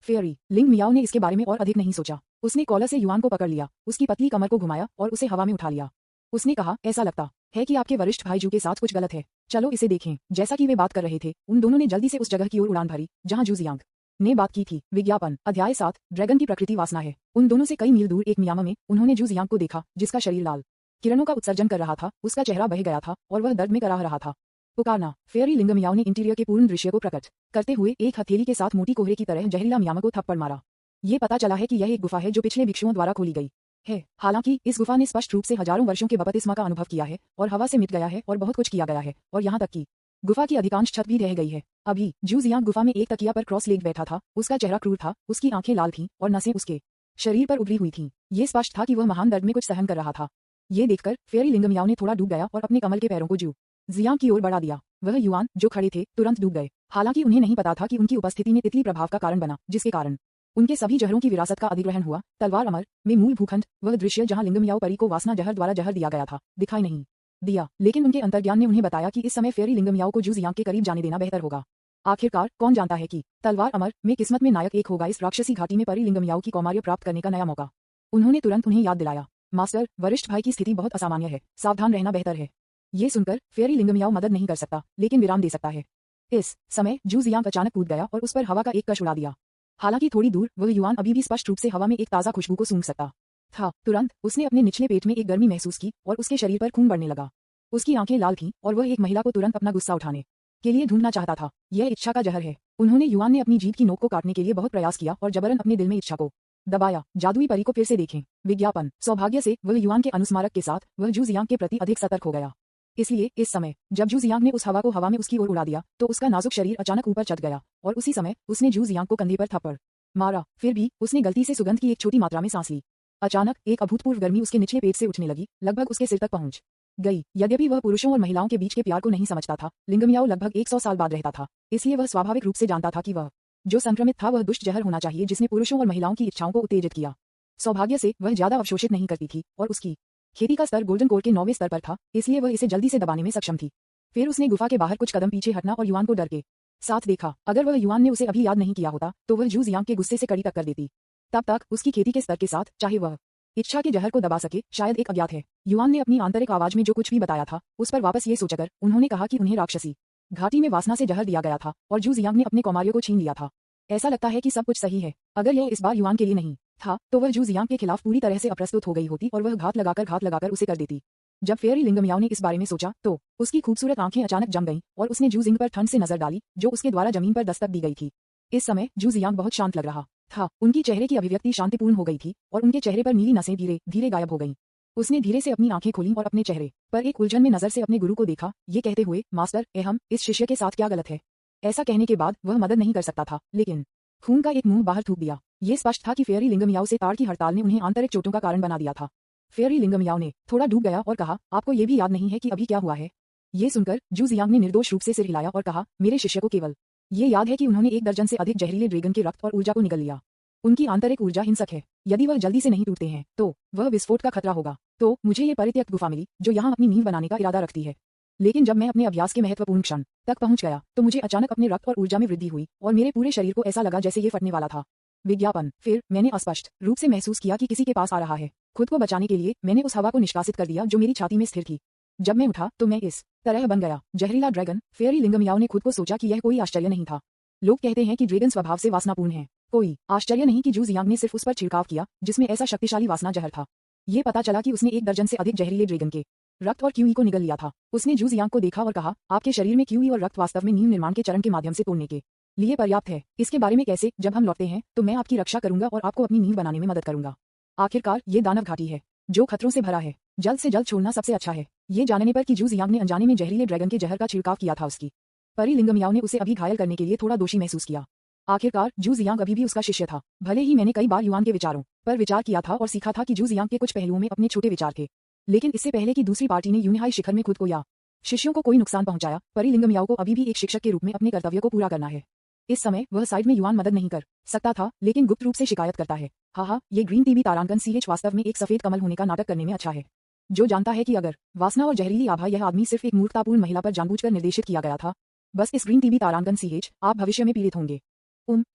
फेयरी लिंग मियाओ ने इसके बारे में और अधिक नहीं सोचा। उसने कॉलर से युआन को पकड़ लिया, उसकी पतली कमर को घुमाया और उसे हवा में उठा लिया। उसने कहा, ऐसा लगता है कि आपके वरिष्ठ भाई जू के साथ कुछ गलत है, चलो इसे देखें। जैसा कि वे बात कर रहे थे, उन दोनों ने जल्दी से उस जगह की ओर उड़ान भरी जहां जू जियांग ने बात की थी। विज्ञापन अध्याय 7 ड्रैगन की प्रकृति वासना है। उन दोनों से कई मील दूर एक मियामा में उन्होंने जू जियांग को देखा जिसका शरीर लाल किरणों का उत्सर्जन कर रहा था। उसका चेहरा बह गया था और वह दर्द में कराह रहा था। पुकारना। फेयरी लिंग मियाओ ने इंटीरियर के पूर्ण दृश्य को प्रकट करते हुए एक हथेली के साथ मोटी कोहरे की तरह जहरीला मियामा को थप्पड़ मारा। ये पता चला है कि यह एक गुफा है जो पिछले भिक्षुओं द्वारा खोली गई है। हालांकि इस गुफा ने स्पष्ट रूप से हजारों वर्षों के बपतिस्मा का अनुभव किया है और हवा से मिट गया है और बहुत कुछ किया गया है और यहाँ तक कि गुफा की अधिकांश छत भी रह गई है। अभी जू जियांग गुफा में एक तकिया पर क्रॉस लेग बैठा था। उसका चेहरा क्रूर था, उसकी आंखें लाल थीं और नसें उसके शरीर पर उभरी हुई थीं। ये स्पष्ट था कि वह महान दर्द में कुछ सहन कर रहा था। ये देखकर फेयरी लिंग मियाओ ने थोड़ा डूब गया और अपने कमल के पैरों को जू जियांग की ओर बढ़ा दिया। वह युआन जो खड़े थे तुरंत डूब गए। हालांकि उन्हें नहीं पता था कि उनकी उपस्थिति में तितली प्रभाव का कारण बना, जिसके कारण उनके सभी जहरों की विरासत का अधिग्रहण हुआ। तलवार अमर में मूल भूखंड, वह दृश्य जहां लिंग मियाओ परी को वासना जहर द्वारा जहर दिया गया था, दिखाई नहीं दिया। लेकिन उनके अंतर्ज्ञान ने उन्हें बताया कि इस समय फेयरी लिंग मियाओ को जू जियांग के करीब जाने देना बेहतर होगा। आखिरकार कौन जानता है कि तलवार अमर में किस्मत में नायक एक होगा। इस राक्षसी घाटी में परी लिंग मियाओ की कौमार्य प्राप्त करने का नया मौका। उन्होंने तुरंत उन्हें याद दिलाया, मास्टर, वरिष्ठ भाई की स्थिति बहुत असामान्य है, सावधान रहना बेहतर है। ये सुनकर फेयरी लिंग मियाओ मदद नहीं कर सकता लेकिन विराम दे सकता है। इस समय जू जियांग अचानक कूद गया और उस पर हवा का एक कश उड़ा दिया। हालांकि थोड़ी दूर वह युआन अभी भी स्पष्ट रूप से हवा में एक ताजा खुशबू को सूंघ सकता था। तुरंत उसने अपने निचले पेट में एक गर्मी महसूस की और उसके शरीर पर खून बढ़ने लगा। उसकी आंखें लाल थीं और वह एक महिला को तुरंत अपना गुस्सा उठाने के लिए ढूंढना चाहता था। यह इच्छा का जहर है। उन्होंने युआन ने अपनी जीभ की नोक को काटने के लिए बहुत प्रयास किया और जबरन अपने दिल में इच्छा को दबाया। जादुई परी को फिर से देखें। विज्ञापन सौभाग्य से वह युआन के अनुस्मारक के साथ वह जू जियांग के प्रति अधिक सतर्क हो गया। इसलिए इस समय जब जू जियांग ने उस हवा को हवा में उसकी ओर उड़ा दिया तो उसका नाजुक शरीर अचानक ऊपर चढ़ गया और उसी समय उसने जू जियांग को कंधे पर थप्पड़ मारा। फिर भी उसने गलती से सुगंध की एक छोटी मात्रा में सांस ली। अचानक एक अभूतपूर्व गर्मी उसके निचले पेट से उठने लगी, लगभग उसके सिर तक पहुंच गई। यद्यपि वह पुरुषों और महिलाओं के बीच के प्यार को नहीं समझता था, लिंग मियाओ लगभग 100 साल बाद रहता था, इसलिए वह स्वाभाविक रूप से जानता था कि वह जो संक्रमित था वह दुष्ट जहर होना चाहिए जिसने पुरुषों और महिलाओं की इच्छाओं को उत्तेजित किया। सौभाग्य से वह ज्यादा अवशोषित नहीं करती थी और उसकी खेती का स्तर गोल्डन कोर के 9वें स्तर पर था, इसलिए वह इसे जल्दी से दबाने में सक्षम थी। फिर उसने गुफा के बाहर कुछ कदम पीछे हटना और युआन को डर के साथ देखा। अगर वह युआन ने उसे अभी याद नहीं किया होता तो वह जू जियांग के गुस्से से कड़ी टक्कर देती। तब तक उसकी खेती के स्तर के साथ चाहे वह इच्छा के जहर को दबा सके शायद एक अज्ञात है। युआन ने अपनी आंतरिक आवाज में जो कुछ भी बताया था उस पर वापस ये सोचकर उन्होंने कहा कि उन्हें राक्षसी घाटी में वासना से जहर दिया गया था और जू जियांग ने अपने कौमार्यों को छीन लिया था। ऐसा लगता है कि सब कुछ सही है। अगर यह इस बार युआन के लिए नहीं था तो वह जू जियांग के खिलाफ पूरी तरह से अप्रस्तुत हो गई होती और वह घात लगाकर उसे कर देती। जब फेयरी लिंगम याओ ने इस बारे में सोचा तो उसकी खूबसूरत आंखें अचानक जम गईं और उसने जू जिंग पर ठंड से नजर डाली जो उसके द्वारा जमीन पर दस्तक दी गई थी। इस समय जू जियांग बहुत शांत लग रहा था। उनकी चेहरे की अभिव्यक्ति शांतिपूर्ण हो गई थी और उनके चेहरे पर नीली नसें धीरे धीरे गायब हो गईं। उसने धीरे से अपनी आंखें खोलीं और अपने चेहरे पर एक उलझन में नजर से अपने गुरु को देखा, ये कहते हुए, मास्टर एहम, इस शिष्य के साथ क्या गलत है? ऐसा कहने के बाद वह मदद नहीं कर सकता था, लेकिन खून का एक मुंह बाहर थूक दिया। ये स्पष्ट था कि फेयरी लिंगम याओ से ताड़ की हड़ताल ने उन्हें आंतरिक चोटों का कारण बना दिया था। फेयरी लिंगम याओ ने थोड़ा डूब गया और कहा, आपको ये भी याद नहीं है कि अभी क्या हुआ है? ये सुनकर जू जियांग ने निर्दोष रूप से सिर हिलाया और कहा, मेरे शिष्य को केवल ये याद है कि उन्होंने 1 दर्जन से अधिक जहरीले ड्रैगन के रक्त और ऊर्जा को निगल लिया। उनकी आंतरिक ऊर्जा हिंसक है। यदि वह जल्दी से नहीं टूटते हैं तो वह विस्फोट का खतरा होगा। तो मुझे ये परित्यक्त गुफा मिली जो यहाँ अपनी नींव बनाने का इरादा रखती है। लेकिन जब मैं अपने अभ्यास के महत्वपूर्ण क्षण तक पहुंच गया तो मुझे अचानक अपने रक्त और ऊर्जा में वृद्धि हुई और मेरे पूरे शरीर को ऐसा लगा जैसे ये फटने वाला था। विज्ञापन। फिर मैंने अस्पष्ट रूप से महसूस किया कि किसी के पास आ रहा है। खुद को बचाने के लिए मैंने उस हवा को निष्कासित कर दिया जो मेरी छाती में स्थिर थी। जब मैं उठा तो मैं इस तरह बन गया, जहरीला ड्रैगन। फेयरी लिंगम याओ ने खुद को सोचा कि यह कोई आश्चर्य नहीं था। लोग कहते हैं कि ड्रैगन स्वभाव से वासनापूर्ण है। कोई आश्चर्य नहीं कि जू जियांग ने सिर्फ उस पर छिड़काव किया जिसमें ऐसा शक्तिशाली वासना जहर था। ये पता चला कि उसने 1 दर्जन से अधिक जहरीले ड्रैगन के रक्त और क्यूई को निगल लिया था। उसने जू जियांग को देखा और कहा, आपके शरीर में क्यूई और रक्त वास्तव में नींव निर्माण के चरण के माध्यम से तोड़ने के लिए पर्याप्त है। इसके बारे में कैसे? जब हम लौटते हैं तो मैं आपकी रक्षा करूंगा और आपको अपनी नींव बनाने में मदद करूंगा। आखिरकार ये दानव घाटी है जो खतरों से भरा है। जल्द से जल्द छोड़ना सबसे अच्छा है। ये जानने पर कि जू जियांग ने अनजाने में जहरीले ड्रैगन के जहर का छिड़काव किया था उसकी परी लिंगम याओ ने उसे अभी घायल करने के लिए थोड़ा दोषी महसूस किया। आखिरकार जू जियांग अभी भी उसका शिष्य था। भले ही मैंने कई बार युआन के विचारों पर विचार किया था और सीखा था कि जू जियांग के कुछ पहलुओं में अपने छोटे विचार थे, लेकिन इससे पहले कि दूसरी पार्टी ने यूनिहाई शिखर में खुद को या शिष्यों को कोई नुकसान पहुंचाया, परी लिंगम याओ को अभी भी एक शिक्षक के रूप में अपने कर्तव्य को पूरा करना है। इस समय वह साइड में युआन मदद नहीं कर सकता था, लेकिन गुप्त रूप से शिकायत करता है। हाँ, ये ग्रीन टीवी तारांकन CH वास्तव में एक सफेद कमल होने का नाटक करने में अच्छा है, जो जानता है कि अगर वासना और जहरीली आभा यह आदमी सिर्फ एक मूर्खतापूर्ण महिला पर जानबूझकर निर्देशित किया गया था। बस इस ग्रीन टीवी तारांकन CH, आप भविष्य में पीड़ित होंगे।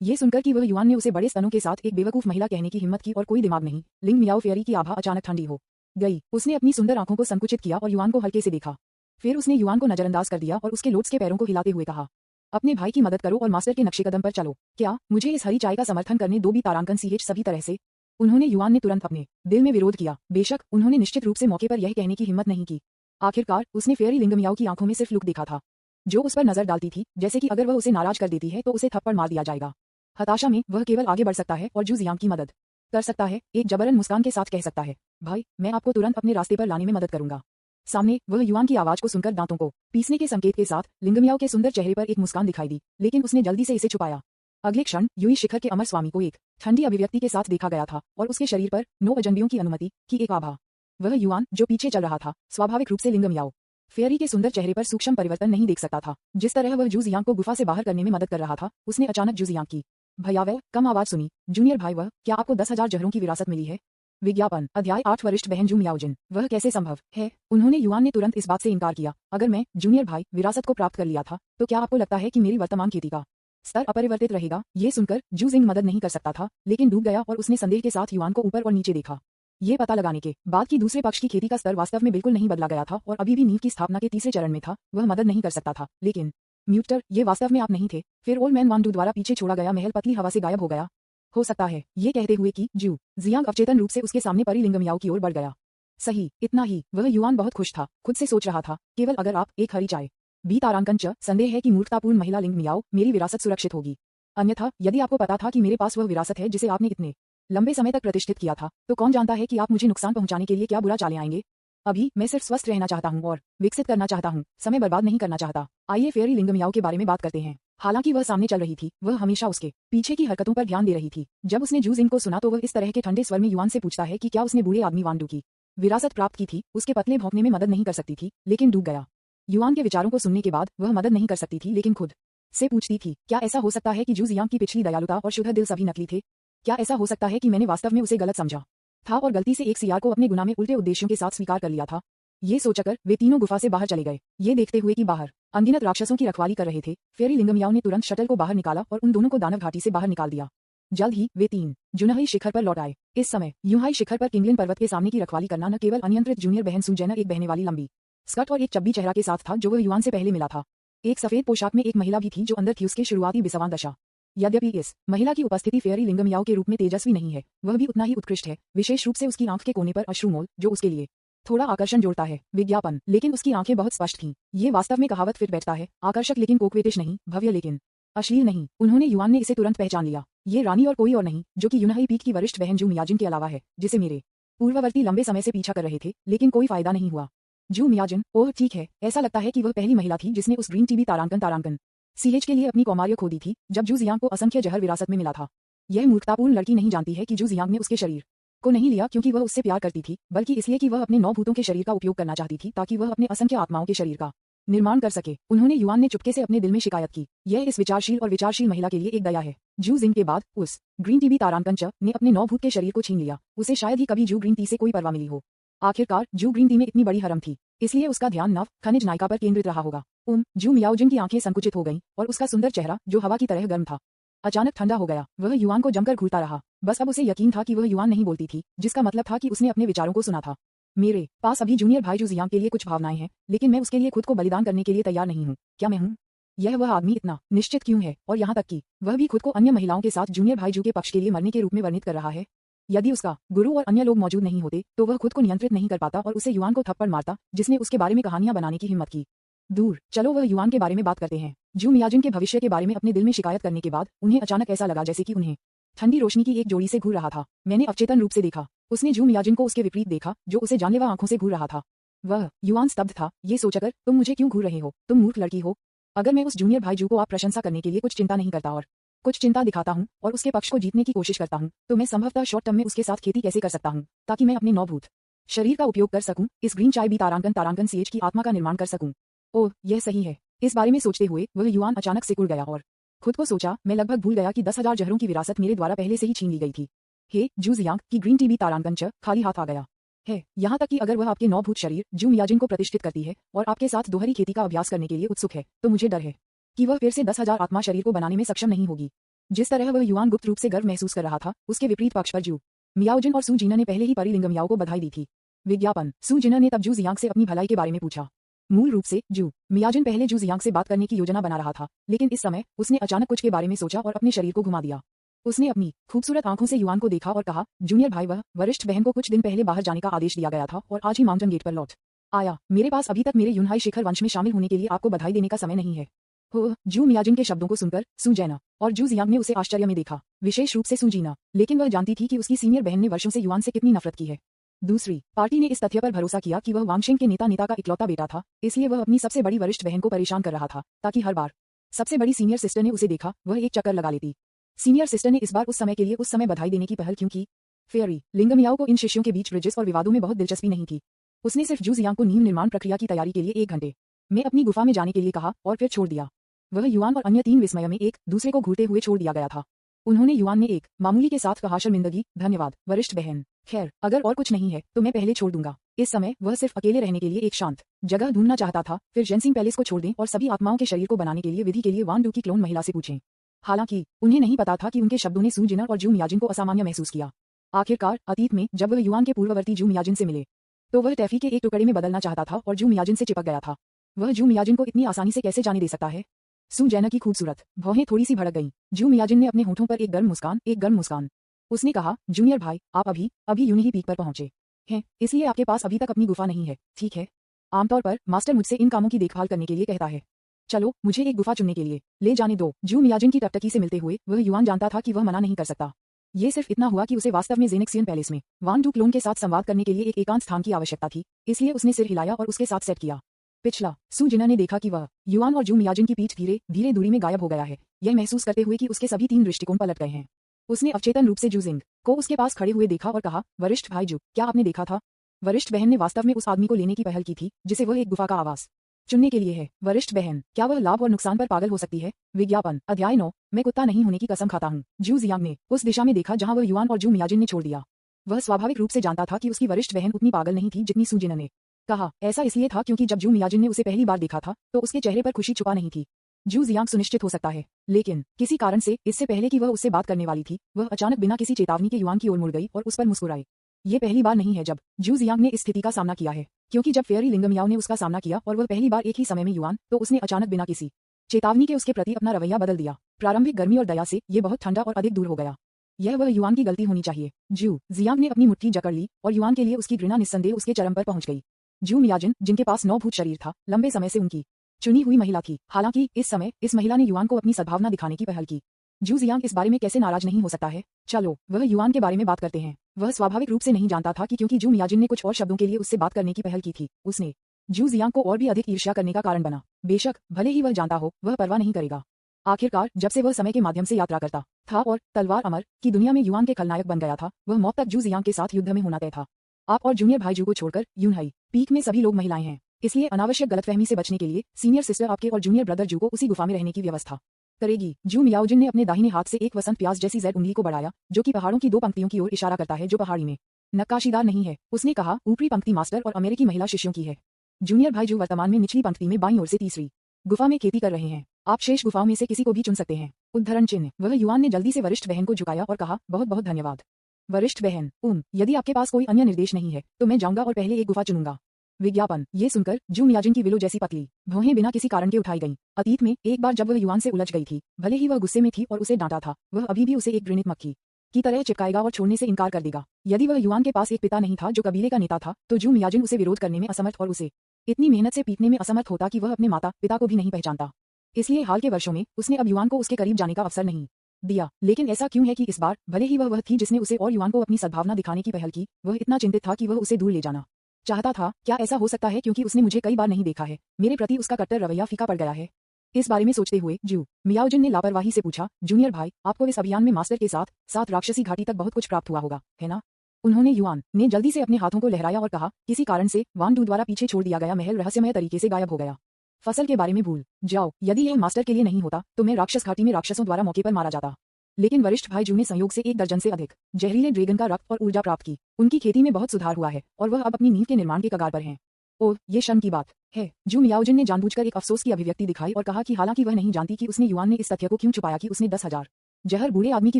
ये सुनकर कि वह युआन ने उसे बड़े स्तनों के साथ एक बेवकूफ महिला कहने की हिम्मत की और कोई दिमाग नहीं, लिंग मियाओ फेयरी की आभा अचानक ठंडी हो गई। उसने अपनी सुंदर आंखों को संकुचित किया और युआन को हल्के से देखा। फिर उसने युआन को नजरअंदाज कर दिया और उसके लोट्स के पैरों को हिलाते हुए कहा, अपने भाई की मदद करो और मास्टर के नक्शे कदम पर चलो। क्या मुझे इस हरी चाय का समर्थन करने दो? भी तारांकन CH सभी तरह से उन्होंने युआन ने तुरंत अपने दिल में विरोध किया। बेशक उन्होंने निश्चित रूप से मौके पर यह कहने की हिम्मत नहीं की। आखिरकार उसने फेयरी लिंगम याओ की आंखों में सिर्फ लुक देखा था जो उस पर नजर डालती थी, जैसे कि अगर वह उसे नाराज कर देती है तो उसे थप्पड़ मार दिया जाएगा। हताशा में वह केवल आगे बढ़ सकता है और जू जियांग की मदद कर सकता है। एक जबरन मुस्कान के साथ कह सकता है, भाई मैं आपको तुरंत अपने रास्ते पर लाने में मदद करूंगा। सामने वह युआन की आवाज को सुनकर दांतों को पीसने के संकेत के साथ लिंगम याओ के सुंदर चेहरे पर एक मुस्कान दिखाई दी, लेकिन उसने जल्दी से इसे छुपाया। अगले क्षण यूई शिखर के अमर स्वामी को एक ठंडी अभिव्यक्ति के साथ देखा गया था और उसके शरीर पर 9 अजनबियों की अनुमति की एक आभा। वह युआन जो पीछे चल रहा था, स्वाभाविक रूप से लिंगम याओ फेयरी के सुंदर चेहरे पर सूक्ष्म परिवर्तन नहीं देख सकता था। जिस तरह वह जू जियांग को गुफा से बाहर करने में मदद कर रहा था, उसने अचानक जू जियांग की भयावह कम आवाज सुनी, जूनियर भाई वह क्या आपको 10,000 जहरों की विरासत मिली है? विज्ञापन। अध्याय 8 वरिष्ठ बहन जू मियाओजिन, वह कैसे संभव है? उन्होंने युआन ने तुरंत इस बात से इनकार किया, अगर मैं जूनियर भाई विरासत को प्राप्त कर लिया था तो क्या आपको लगता है कि मेरी वर्तमान खेती का स्तर अपरिवर्तित रहेगा? ये सुनकर जू जिंग मदद नहीं कर सकता था, लेकिन डूब गया और उसने संदेह के साथ युआन को ऊपर और नीचे देखा। ये पता लगाने के बाद कि दूसरे पक्ष की खेती का स्तर वास्तव में बिल्कुल नहीं बदला गया था और अभी भी नींव की स्थापना के तीसरे चरण में था, वह मदद नहीं कर सकता था। लेकिन म्यूटर, ये वास्तव में आप नहीं थे। फिर ओल्ड मैन वांडू द्वारा पीछे छोड़ा गया महल पतली हवा से गायब हो गया। हो सकता है, ये कहते हुए कि जू जियांग अवचेतन रूप से उसके सामने परी लिंगम याओ की ओर बढ़ गया। सही, इतना ही। वह युआन बहुत खुश था, खुद से सोच रहा था, केवल अगर आप एक हरी चाय बी तारांकन च, संदेह है कि मूर्खतापूर्ण महिला लिंग मियाओ, मेरी विरासत सुरक्षित होगी। अन्यथा यदि आपको पता था कि मेरे पास वह विरासत है जिसे आपने इतने लंबे समय तक प्रतिष्ठित किया था, तो कौन जानता है कि आप मुझे नुकसान पहुंचाने के लिए क्या बुरा चाले आएंगे। अभी मैं सिर्फ स्वस्थ रहना चाहता हूं और विकसित करना चाहता हूं, समय बर्बाद नहीं करना चाहता। आइए फेयरी लिंगम याओ के बारे में बात करते हैं। हालांकि वह सामने चल रही थी, वह हमेशा उसके पीछे की हरकतों पर ध्यान दे रही थी। जब उसने जू जिंग को सुना तो वह इस तरह के ठंडे स्वर में युआन से पूछता है कि क्या उसने बूढ़े आदमी वांडू की विरासत प्राप्त की थी। उसके पतले भौंकने में मदद नहीं कर सकती थी, लेकिन डूब गया। युआन के विचारों को सुनने के बाद वह मदद नहीं कर सकती थी, लेकिन खुद से पूछती थी, क्या ऐसा हो सकता है कि जू जियांग की पिछली दयालुता और शुद्ध दिल सभी नकली थे? क्या ऐसा हो सकता है कि मैंने वास्तव में उसे गलत समझा था और गलती से एक सियार को अपने गुनाह में उल्टे उद्देश्यों के साथ स्वीकार कर लिया था? ये सोचकर वे तीनों गुफा से बाहर चले गए, ये देखते हुए कि बाहर अनगिनत राक्षसों की रखवाली कर रहे थे। फेयरी लिंगम याओ ने तुरंत शटल को बाहर निकाला और उन दोनों को दानव घाटी से बाहर निकाल दिया। जल्द ही वे 3 जुनहाई शिखर पर लौट आए। इस समय यूहाई शिखर पर किंगलिन पर्वत के सामने की रखवाली करना न केवल अनियंत्रित जूनियर बहन सू जेना एक बहने वाली लंबी स्कर्ट और एक चब्बी चेहरा के साथ था जो वह युआन से पहले मिला था। एक सफेद पोशाक में एक महिला भी थी जो अंदर थी उसके शुरुआती बिसवां दशा। यद्यपि इस महिला की उपस्थिति फेयरी लिंगम याओ के रूप में तेजस्वी नहीं है, वह भी उतना ही उत्कृष्ट है, विशेष रूप से उसकी आंख के कोने पर अश्रुमोल जो उसके लिए थोड़ा आकर्षण जोड़ता है। विज्ञापन, लेकिन उसकी आंखें बहुत स्पष्ट थीं। ये वास्तव में कहावत फिट बैठता है, आकर्षक लेकिन कोक्वेटिश नहीं, भव्य लेकिन अश्लील नहीं। उन्होंने युआन ने इसे तुरंत पहचान लिया। ये रानी और कोई और नहीं, जो कि यूनहाई पीक की वरिष्ठ बहन जू मियाजिन के अलावा है, जिसे मेरे पूर्ववर्ती लंबे समय से पीछा कर रहे थे, लेकिन कोई फायदा नहीं हुआ। जू मियाजिन, ओह ठीक है, ऐसा लगता है कि वह पहली महिला थी जिसने उस ग्रीन टीबी तारांकन सीएच के लिए अपनी कौमार्य खो दी थी, जब जू जियांग को असंख्य जहर विरासत में मिला था। यह मूर्खतापूर्ण लड़की नहीं जानती है कि जू जियांग ने उसके शरीर को नहीं लिया क्योंकि वह उससे प्यार करती थी, बल्कि इसलिए कि वह अपने 9 भूतों के शरीर का उपयोग करना चाहती थी ताकि वह अपने असंख्य आत्माओं के शरीर का निर्माण कर सके। उन्होंने युआन ने चुपके से अपने दिल में शिकायत की। यह इस विचारशील और विचारशील महिला के लिए एक दया है। जू जिंग के बाद उस ग्रीन टीबी तारांकन च ने अपने 9 भूत के शरीर को छीन लिया। उसे शायद ही कभी जू ग्रीन टी से कोई परवाह मिली हो। आखिरकार जू ग्रीन टी में इतनी बड़ी हरम थी, इसलिए उसका ध्यान नव खनिज नायिका पर केंद्रित रहा होगा। जू मियाओजिन की आंखें संकुचित हो गईं और उसका सुंदर चेहरा जो हवा की तरह गर्म था अचानक ठंडा हो गया। वह युआन को जमकर घूरता रहा। बस अब उसे यकीन था कि वह युआन नहीं बोलती थी, जिसका मतलब था कि उसने अपने विचारों को सुना था। मेरे पास अभी जूनियर भाई जू जियांग के लिए कुछ भावनाएं हैं, लेकिन मैं उसके लिए खुद को बलिदान करने के लिए तैयार नहीं हूँ। क्या मैं हूँ? यह वह आदमी इतना निश्चित क्यों है, और यहाँ तक कि वह भी खुद को अन्य महिलाओं के साथ जूनियर भाई जू के पक्ष के लिए मरने के रूप में वर्णित कर रहा है। यदि उसका गुरु और अन्य लोग मौजूद नहीं होते तो वह खुद को नियंत्रित नहीं कर पाता और उसे युआन को थप्पड़ मारता, जिसने उसके बारे में कहानियां बनाने की हिम्मत की। दूर चलो, वह युआन के बारे में बात करते हैं। जू मियाजिन के भविष्य के बारे में अपने दिल में शिकायत करने के बाद उन्हें अचानक ऐसा लगा जैसे कि उन्हें ठंडी रोशनी की एक जोड़ी से घूर रहा था। मैंने अवचेतन रूप से देखा। उसने जू मियाजिन को उसके विपरीत देखा, जो उसे जानलेवा आंखों से घूर रहा था। वह युआन स्तब्ध था, ये सोचकर तुम मुझे क्यों घूर रहे हो, तुम मूर्ख लड़की हो। अगर मैं उस जूनियर भाई जू को आप प्रशंसा करने के लिए कुछ चिंता नहीं करता और कुछ चिंता दिखाता हूँ और उसके पक्ष को जीतने की कोशिश करता हूँ, तो मैं संभवतः शॉर्ट टर्म में उसके साथ खेती कैसे कर सकता हूँ, ताकि मैं अपने 9 भूत शरीर का उपयोग कर सकूं, इस ग्रीन चाय बी तारांकन सीएच की आत्मा का निर्माण कर सकूं। ओह, यह सही है। इस बारे में सोचते हुए वह युआन अचानक सिकुड़ गया और खुद को सोचा, मैं लगभग भूल गया कि 10,000 जहरों की विरासत मेरे द्वारा पहले से ही छीन ली गई थी। हे जू जियांग की ग्रीन टी बी तारांकन च खाली हाथ आ गया है। यहाँ तक कि अगर वह आपके 9 भूत शरीर जू मियाजिन को प्रतिष्ठित करती है और आपके साथ दोहरी खेती का अभ्यास करने के लिए उत्सुक है, तो मुझे डर है कि वह फिर से 10,000 आत्मा शरीर को बनाने में सक्षम नहीं होगी। जिस तरह वह युआन गुप्त रूप से गर्व महसूस कर रहा था, उसके विपरीत पक्ष पर जू मियाओजिन और सू जीना ने पहले ही परिलिंगम याओ को बधाई दी थी। विज्ञापन, सू जिना ने तब जू जियांग से अपनी भलाई के बारे में पूछा। मूल रूप से जू मियाजिन पहले जू जियांग से बात करने की योजना बना रहा था, लेकिन इस समय उसने अचानक कुछ के बारे में सोचा और अपने शरीर को घुमा दिया। उसने अपनी खूबसूरत आंखों से युआन को देखा और कहा, जूनियर भाई, वह वरिष्ठ बहन को कुछ दिन पहले बाहर जाने का आदेश दिया गया था और आज ही माउंटेन गेट पर लौट आया। मेरे पास अभी तक मेरे यूनहाई शिखर वंश में शामिल होने के लिए आपको बधाई देने का समय नहीं है। हो, जू मियाजिन के शब्दों को सुनकर सू जैना और जू जियांग ने उसे आश्चर्य में देखा, विशेष रूप से सू जीना, लेकिन वह जानती थी कि उसकी सीनियर बहन ने वर्षों से युआन से कितनी नफरत की है। दूसरी पार्टी ने इस तथ्य पर भरोसा किया कि वह वांगशेंग के नेता का इकलौता बेटा था, इसलिए वह अपनी सबसे बड़ी वरिष्ठ बहन को परेशान कर रहा था, ताकि हर बार सबसे बड़ी सीनियर सिस्टर ने उसे देखा वह एक चक्कर लगा लेती। सीनियर सिस्टर ने इस बार उस समय के लिए उस समय बधाई देने की पहल क्यों की? फेयरी लिंगम याओ को इन शिष्यों के बीच ब्रिजेस और विवादों में बहुत दिलचस्पी नहीं थी। उसने सिर्फ जू जियांग को नींव निर्माण प्रक्रिया की तैयारी के लिए 1 घंटे में अपनी गुफा में जाने के लिए कहा और फिर छोड़ दिया। वह युआन और अन्य 3 विस्मय में एक दूसरे को घूरते हुए छोड़ दिया गया था। उन्होंने युआन ने एक मामूली के साथ कहा, शर्मिंदगी, धन्यवाद वरिष्ठ बहन। खैर, अगर और कुछ नहीं है तो मैं पहले छोड़ दूंगा। इस समय वह सिर्फ अकेले रहने के लिए एक शांत जगह ढूंढना चाहता था। फिर जेनसिंग पैलेस को छोड़ दें और सभी आत्माओं के शरीर को बनाने के लिए विधि के लिए वान डू की क्लोन महिला से पूछें। हालांकि उन्हें नहीं पता था कि उनके शब्दों ने सू जिना और जू मियाजिन को असामान्य महसूस किया। आखिरकार अतीत में जब वह युआन के पूर्ववर्ती जू मियाजिन से मिले तो वह टैफी के एक टुकड़े में बदलना चाहता था और जू मियाजिन से चिपक गया था। वह जू मियाजिन को इतनी आसानी से कैसे जाने दे सकता है? सू जैना की खूबसूरत भौहें थोड़ी सी भड़क गईं। जू मियाजिन ने अपने होठों पर एक गर्म मुस्कान। उसने कहा, जूनियर भाई, आप अभी यूनिही पीक पर पहुंचे हैं, इसलिए आपके पास अभी तक अपनी गुफा नहीं है, ठीक है? आमतौर पर मास्टर मुझसे इन कामों की देखभाल करने के लिए कहता है। चलो, मुझे एक गुफा चुनने के लिए ले जाने दो। जू मियाजिन की टकटकी से मिलते हुए वह युआन जानता था कि वह मना नहीं कर सकता। ये सिर्फ इतना हुआ कि उसे वास्तव में जेनेक्सियन पैलेस में वान डू क्लोन के साथ संवाद करने के लिए एक एकांत स्थान की आवश्यकता थी, इसलिए उसने सिर हिलाया और उसके साथ सेट किया। पिछला सू जिना ने देखा कि वह युआन और जू मियाजिन की पीठ धीरे धीरे दूरी में गायब हो गया है, यह महसूस करते हुए कि उसके सभी 3 दृष्टिकोण पलट गए हैं। उसने अवचेतन रूप से जू जिंग को उसके पास खड़े हुए देखा और कहा, वरिष्ठ भाई जू, क्या आपने देखा था? वरिष्ठ बहन ने वास्तव में उस आदमी को लेने की पहल की थी जिसे वह एक गुफा का आवास चुनने के लिए है। वरिष्ठ बहन, क्या वह लाभ और नुकसान पर पागल हो सकती है? विज्ञापन, अध्याय 9, मैं कुत्ता नहीं होने की कसम खाता हूँ। जू जियांग ने उस दिशा में देखा जहाँ वह युआन और जू मियाजिन ने छोड़ दिया। वह स्वाभाविक रूप से जानता था कि उसकी वरिष्ठ बहन उतनी पागल नहीं थी जितनी सू जिना ने कहा। ऐसा इसलिए था क्योंकि जब जू मियाजिन ने उसे पहली बार देखा था तो उसके चेहरे पर खुशी छुपा नहीं थी। जू जियांग सुनिश्चित हो सकता है, लेकिन किसी कारण से इससे पहले कि वह उससे बात करने वाली थी, वह अचानक बिना किसी चेतावनी के युआन की ओर मुड़ गई और उस पर मुस्कुराई। ये पहली बार नहीं है जब जू जियांग ने इस स्थिति का सामना किया है, क्योंकि जब फेयरी लिंगम याओ ने उसका सामना किया और वह पहली बार एक ही समय में युआन, तो उसने अचानक बिना किसी चेतावनी के उसके प्रति अपना रवैया बदल दिया। प्रारंभिक गर्मी और दया से ये बहुत ठंडा और अधिक दूर हो गया। यह वह युआन की गलती होनी चाहिए। जू जियांग ने अपनी मुट्ठी जकड़ ली और युआन के लिए उसकी घृणा निस्संदेह उसके चरम पर पहुंच गई। जू मियाजिन, जिनके पास 9 भूत शरीर था, लंबे समय से उनकी चुनी हुई महिला थी। हालांकि इस समय इस महिला ने युआन को अपनी सद्भावना दिखाने की पहल की। जू जियांग इस बारे में कैसे नाराज नहीं हो सकता है। चलो वह युआन के बारे में बात करते हैं। वह स्वाभाविक रूप से नहीं जानता था कि क्योंकि जू मियाजिन ने कुछ और शब्दों के लिए उससे बात करने की पहल की थी, उसने जू जियांग को और भी अधिक ईर्ष्या करने का कारण बना। बेशक भले ही वह जानता हो, वह परवाह नहीं करेगा। आखिरकार जब से वह समय के माध्यम से यात्रा करता था और तलवार अमर की दुनिया में युआन के खलनायक बन गया था, वह मौत तक जू जियांग के साथ युद्ध में होना तय था। आप और जूनियर भाई जू को छोड़कर यूनहाई पीक में सभी लोग महिलाएं हैं, इसलिए अनावश्यक गलतफहमी से बचने के लिए सीनियर सिस्टर आपके और जूनियर ब्रदर जू को उसी गुफा में रहने की व्यवस्था करेगी। जू मियाओजिन ने अपने दाहिने हाथ से एक वसंत प्याज जैसी जेड उंगली को बढ़ाया, जो कि पहाड़ों की 2 पंक्तियों की ओर इशारा करता है जो पहाड़ी में नक्काशीदार नहीं है। उसने कहा, ऊपरी पंक्ति मास्टर और अमेरिकी महिला शिष्यों की है। जूनियर भाई जू वर्तमान में निचली पंक्ति में बाईं ओर से तीसरी गुफा में खेती कर रहे हैं। आप शेष गुफाओं में से किसी को भी चुन सकते हैं। उद्धरण चिन्ह। वह युआन ने जल्दी से वरिष्ठ बहन को झुकाया और कहा, बहुत बहुत धन्यवाद वरिष्ठ बहन। यदि आपके पास कोई अन्य निर्देश नहीं है तो मैं जाऊंगा और पहले एक गुफा चुनूंगा। विज्ञापन। ये सुनकर जू मियाजिन की विलो जैसी पतली भौहें बिना किसी कारण के उठाई गईं। अतीत में एक बार जब वह युआन से उलझ गई थी, भले ही वह गुस्से में थी और उसे डांटा था, वह अभी भी उसे एक घृणित मक्खी की तरह चिपकाएगा और छोड़ने से इनकार कर देगा। यदि वह युआन के पास एक पिता नहीं था जो कबीले का नेता था, तो जू मियाजिन उसे विरोध करने में असमर्थ और उसे इतनी मेहनत से पीटने में असमर्थ होता कि वह अपने माता पिता को भी नहीं पहचानता। इसलिए हाल के वर्षों में उसने अब युआन को उसके करीब जाने का अवसर नहीं दिया। लेकिन ऐसा क्यों है कि इस बार भले ही वह थी जिसने उसे और युआन को अपनी सद्भावना दिखाने की पहल की, वह इतना चिंतित था कि वह उसे दूर ले जाना चाहता था। क्या ऐसा हो सकता है क्योंकि उसने मुझे कई बार नहीं देखा है, मेरे प्रति उसका कट्टर रवैया फीका पड़ गया है। इस बारे में सोचते हुए जू मियाओजिन ने लापरवाही से पूछा, जूनियर भाई, आपको इस अभियान में मास्टर के साथ राक्षसी घाटी तक बहुत कुछ प्राप्त हुआ होगा, है ना? उन्होंने युआन ने जल्दी से अपने हाथों को लहराया और कहा, किसी कारण से वान डू द्वारा पीछे छोड़ दिया गया महल रहस्यमय तरीके से गायब हो गया। फसल के बारे में भूल जाओ। यदि यह मास्टर के लिए नहीं होता तो मैं राक्षस घाटी में राक्षसों द्वारा मौके पर मारा जाता। लेकिन वरिष्ठ भाई जू ने संयोग से 1 दर्जन से अधिक जहरीले ड्रैगन का रक्त और ऊर्जा प्राप्त की। उनकी खेती में बहुत सुधार हुआ है और वह अब अपनी नींव के निर्माण के कगार पर हैं। ओह, ये शर्म की बात है। जू मियाओजिन ने जानबूझकर एक अफसोस की अभिव्यक्ति दिखाई और कहा कि हालांकि वह नहीं जानती कि उसने युआन ने इस तथ्य को क्यों छुपाया कि उसने 10,000 जहर बूढ़े आदमी की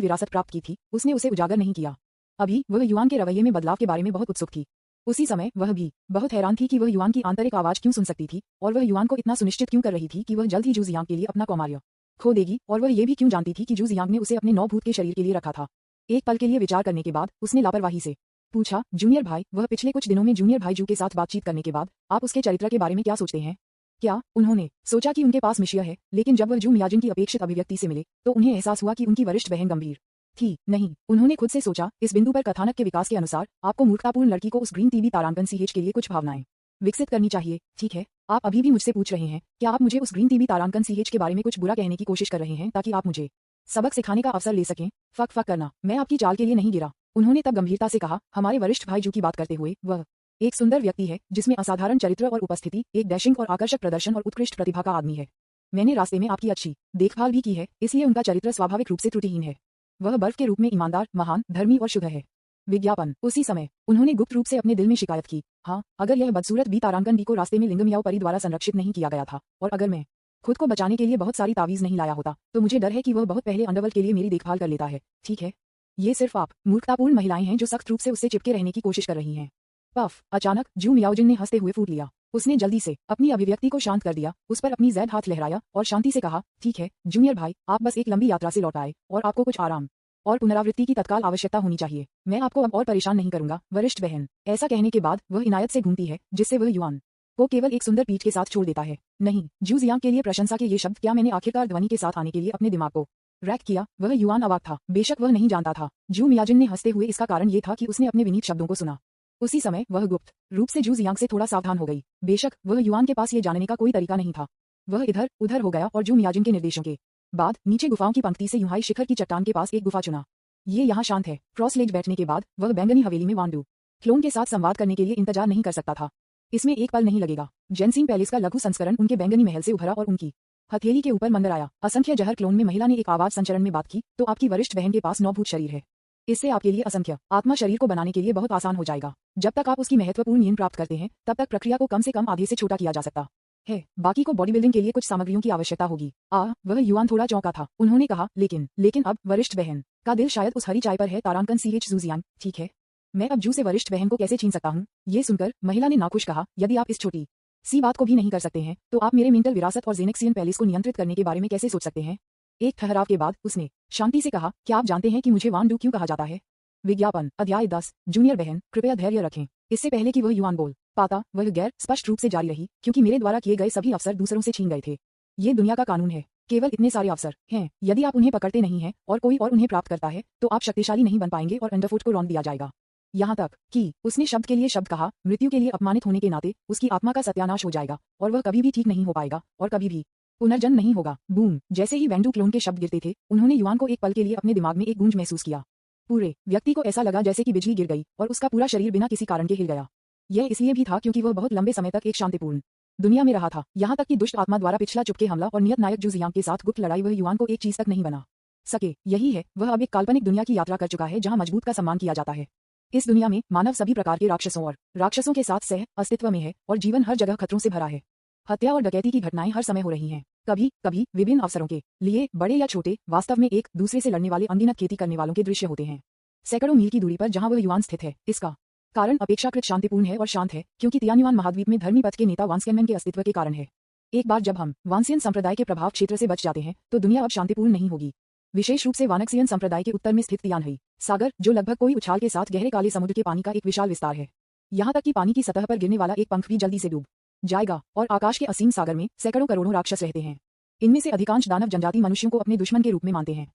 विरासत प्राप्त की थी, उसने उसे उजागर नहीं किया। अभी वह युआन के रवैये में बदलाव के बारे में बहुत उत्सुक थी। उसी समय वह भी बहुत हैरान थी कि वह युआन की आंतरिक आवाज क्यों सुन सकती थी और वह युआन को इतना सुनिश्चित क्यों कर रही थी कि वह जल्द ही जू जियांग के लिए अपना कौमार्य खो देगी, और वह ये भी क्यों जानती थी कि जू जियांग ने उसे अपने 9 भूत के शरीर के लिए रखा था। एक पल के लिए विचार करने के बाद उसने लापरवाही से पूछा, जूनियर भाई, वह पिछले कुछ दिनों में जूनियर भाई जू के साथ बातचीत करने के बाद आप उसके चरित्र के बारे में क्या सोचते हैं? क्या उन्होंने सोचा कि उनके पास मिशिया है? लेकिन जब वह जू मियाजिन की अपेक्षित अभिव्यक्ति से मिले तो उन्हें एहसास हुआ कि उनकी वरिष्ठ बहन गंभीर थी। नहीं, उन्होंने खुद से सोचा, इस बिंदु पर कथानक के विकास के अनुसार आपको मूर्खतापूर्ण लड़की को उस ग्रीन टीवी तारांकन सीएच के लिए कुछ भावनाएं विकसित करनी चाहिए। ठीक है, आप अभी भी मुझसे पूछ रहे हैं, क्या आप मुझे उस ग्रीन टीवी तारांकन सीएच के बारे में कुछ बुरा कहने की कोशिश कर रहे हैं ताकि आप मुझे सबक सिखाने का अवसर ले सकें? फक करना, मैं आपकी चाल के लिए नहीं गिरा। उन्होंने तब गंभीरता से कहा, हमारे वरिष्ठ भाई जू की बात करते हुए, वह एक सुंदर व्यक्ति है जिसमें असाधारण चरित्र और उपस्थिति, एक डैशिंग और आकर्षक प्रदर्शन और उत्कृष्ट प्रतिभा का आदमी है। मैंने रास्ते में आपकी अच्छी देखभाल भी की है, इसलिए उनका चरित्र स्वाभाविक रूप से त्रुटिहीन है। वह बर्फ के रूप में ईमानदार, महान, धर्मी और शुद्ध है। विज्ञापन। उसी समय उन्होंने गुप्त रूप से अपने दिल में शिकायत की, हाँ, अगर यह बदसूरत बी तारांकन बी को रास्ते में लिंगम याओ परी द्वारा संरक्षित नहीं किया गया था, और अगर मैं खुद को बचाने के लिए बहुत सारी तावीज नहीं लाया होता, तो मुझे डर है कि वह बहुत पहले अंडरवर्ल्ड के लिए मेरी देखभाल कर लेता है। ठीक है, ये सिर्फ आप मूर्खतापूर्ण महिलाएं हैं जो सख्त रूप से उससे चिपके रहने की कोशिश कर रही हैं। पफ। अचानक जू मियाओजिन ने हंसते हुए फूट लिया। उसने जल्दी से अपनी अभिव्यक्ति को शांत कर दिया, उस पर अपनी ज़ैद हाथ लहराया और शांति से कहा, ठीक है जूनियर भाई, आप बस एक लंबी यात्रा से लौट आए और आपको कुछ आराम और पुनरावृत्ति की तत्काल आवश्यकता होनी चाहिए। मैं आपको अब और परेशान नहीं करूंगा, वरिष्ठ बहन। ऐसा कहने के बाद वह इनायत से घूमती है, जिससे वह युआन को केवल एक सुंदर पीठ के साथ छोड़ देता है। नहीं, जू जियांग के लिए प्रशंसा के ये शब्द, क्या मैंने आखिरकार ध्वनि के साथ आने के लिए अपने दिमाग को रैक किया? वह युआन अवाक था, बेशक वह नहीं जानता था। जू मियाजिन ने हंसते हुए इसका कारण ये था कि उसने अपने विनीत शब्दों को सुना। उसी समय वह गुप्त रूप से जू जियांग से थोड़ा सावधान हो गई। बेशक वह युआन के पास ये जानने का कोई तरीका नहीं था। वह इधर उधर हो गया और जू मियाजिन के निर्देशों के बाद नीचे गुफाओं की पंक्ति से यूहाई शिखर की चट्टान के पास एक गुफा चुना। ये यहाँ शांत है। क्रॉस लेग बैठने के बाद वह बैंगनी हवेली में वांडू क्लोन के साथ संवाद करने के लिए इंतजार नहीं कर सकता था। इसमें एक पल नहीं लगेगा। जेनसिंग पैलेस का लघु संस्करण उनके बैंगनी महल से उभरा और उनकी हथेली के ऊपर मंडराया। असंख्य जहर क्लोन में महिला ने एक आवाज संचरण में बात की, तो आपकी वरिष्ठ बहन के पास 9 भूत शरीर है। इससे आपके लिए असंख्य आत्मा शरीर को बनाने के लिए बहुत आसान हो जाएगा। जब तक आप उसकी महत्वपूर्ण नींद प्राप्त करते हैं, तब तक प्रक्रिया को कम से कम आधे से छोटा किया जा सकता है, बाकी को बॉडी बिल्डिंग के लिए कुछ सामग्रियों की आवश्यकता होगी। वह युवान थोड़ा चौंका था। उन्होंने कहा, लेकिन अब वरिष्ठ बहन का दिल शायद उस हरी चाय पर है। तारांकन CH जूजियांग, ठीक है, मैं अब जू से वरिष्ठ बहन को कैसे छीन सकता हूँ? ये सुनकर महिला ने नाखुश कहा, यदि आप इस छोटी सी बात को भी नहीं कर सकते हैं तो आप मेरे मेंटल विरासत और जेनेक्सियन पैलेस को नियंत्रित करने के बारे में कैसे सोच सकते हैं? एक ठहराव के बाद उसने शांति से कहा, क्या आप जानते हैं कि मुझे वान डू क्यों कहा जाता है? विज्ञापन अध्याय 10। जूनियर बहन, कृपया धैर्य रखें। इससे पहले कि वह युवान बोल पाता, वह गैर स्पष्ट रूप से जारी रही, क्योंकि मेरे द्वारा किए गए सभी अवसर दूसरों से छीन गए थे। ये दुनिया का कानून है। केवल इतने सारे अवसर हैं, यदि आप उन्हें पकड़ते नहीं हैं और कोई और उन्हें प्राप्त करता है तो आप शक्तिशाली नहीं बन पाएंगे और अंडरफुट को रौंद दिया जाएगा। यहाँ तक कि उसने शब्द के लिए शब्द कहा, मृत्यु के लिए अपमानित होने के नाते उसकी आत्मा का सत्यानाश हो जाएगा और वह कभी भी ठीक नहीं हो पाएगा और कभी भी पुनर्जन्म नहीं होगा। बूम! जैसे ही वेंडू क्लोन के शब्द गिरते थे, उन्होंने युवान को एक पल के लिए अपने दिमाग में एक गूंज महसूस किया। पूरे व्यक्ति को ऐसा लगा जैसे कि बिजली गिर गई और उसका पूरा शरीर बिना किसी कारण के हिल गया। यह इसलिए भी था क्योंकि वह बहुत लंबे समय तक एक शांतिपूर्ण दुनिया में रहा था, यहाँ तक कि दुष्ट आत्मा द्वारा पिछला चुपके हमला और नियत नायक जूजियांग के साथ गुप्त लड़ाई वह युवान को एक चीज तक नहीं बना सके। यही है, वह अब एक काल्पनिक दुनिया की यात्रा कर चुका है जहाँ मजबूत का सम्मान किया जाता है। इस दुनिया में मानव सभी प्रकार के राक्षसों के साथ सह अस्तित्व में है और जीवन हर जगह खतरों से भरा है। हत्या और डकैती की घटनाएं हर समय हो रही हैं। कभी कभी विभिन्न अवसरों के लिए बड़े या छोटे, वास्तव में एक दूसरे से लड़ने वाले अनगिनत खेती करने वालों के दृश्य होते हैं। सैकड़ों मील की दूरी पर जहां वह युवान स्थित है, इसका कारण अपेक्षाकृत शांतिपूर्ण है और शांत है, क्योंकि तियान्युआन महाद्वीप में धर्मी पथ के नेता वांस्केनमैन के अस्तित्व के कारण है। एक बार जब हम वांसियन संप्रदाय के प्रभाव क्षेत्र से बच जाते हैं तो दुनिया अब शांतिपूर्ण नहीं होगी। विशेष रूप से वानक्सियन संप्रदाय के उत्तर में स्थित तियानहई सागर, जो लगभग कोई उछाल के साथ गहरे काले समुद्र के पानी का एक विशाल विस्तार है। यहाँ तक कि पानी की सतह पर गिरने वाला एक पंख भी जल्दी से डूब जाएगा। और आकाश के असीम सागर में सैकड़ों करोड़ों राक्षस रहते हैं। इनमें से अधिकांश दानव जनजाति मनुष्यों को अपने दुश्मन के रूप में मानते हैं,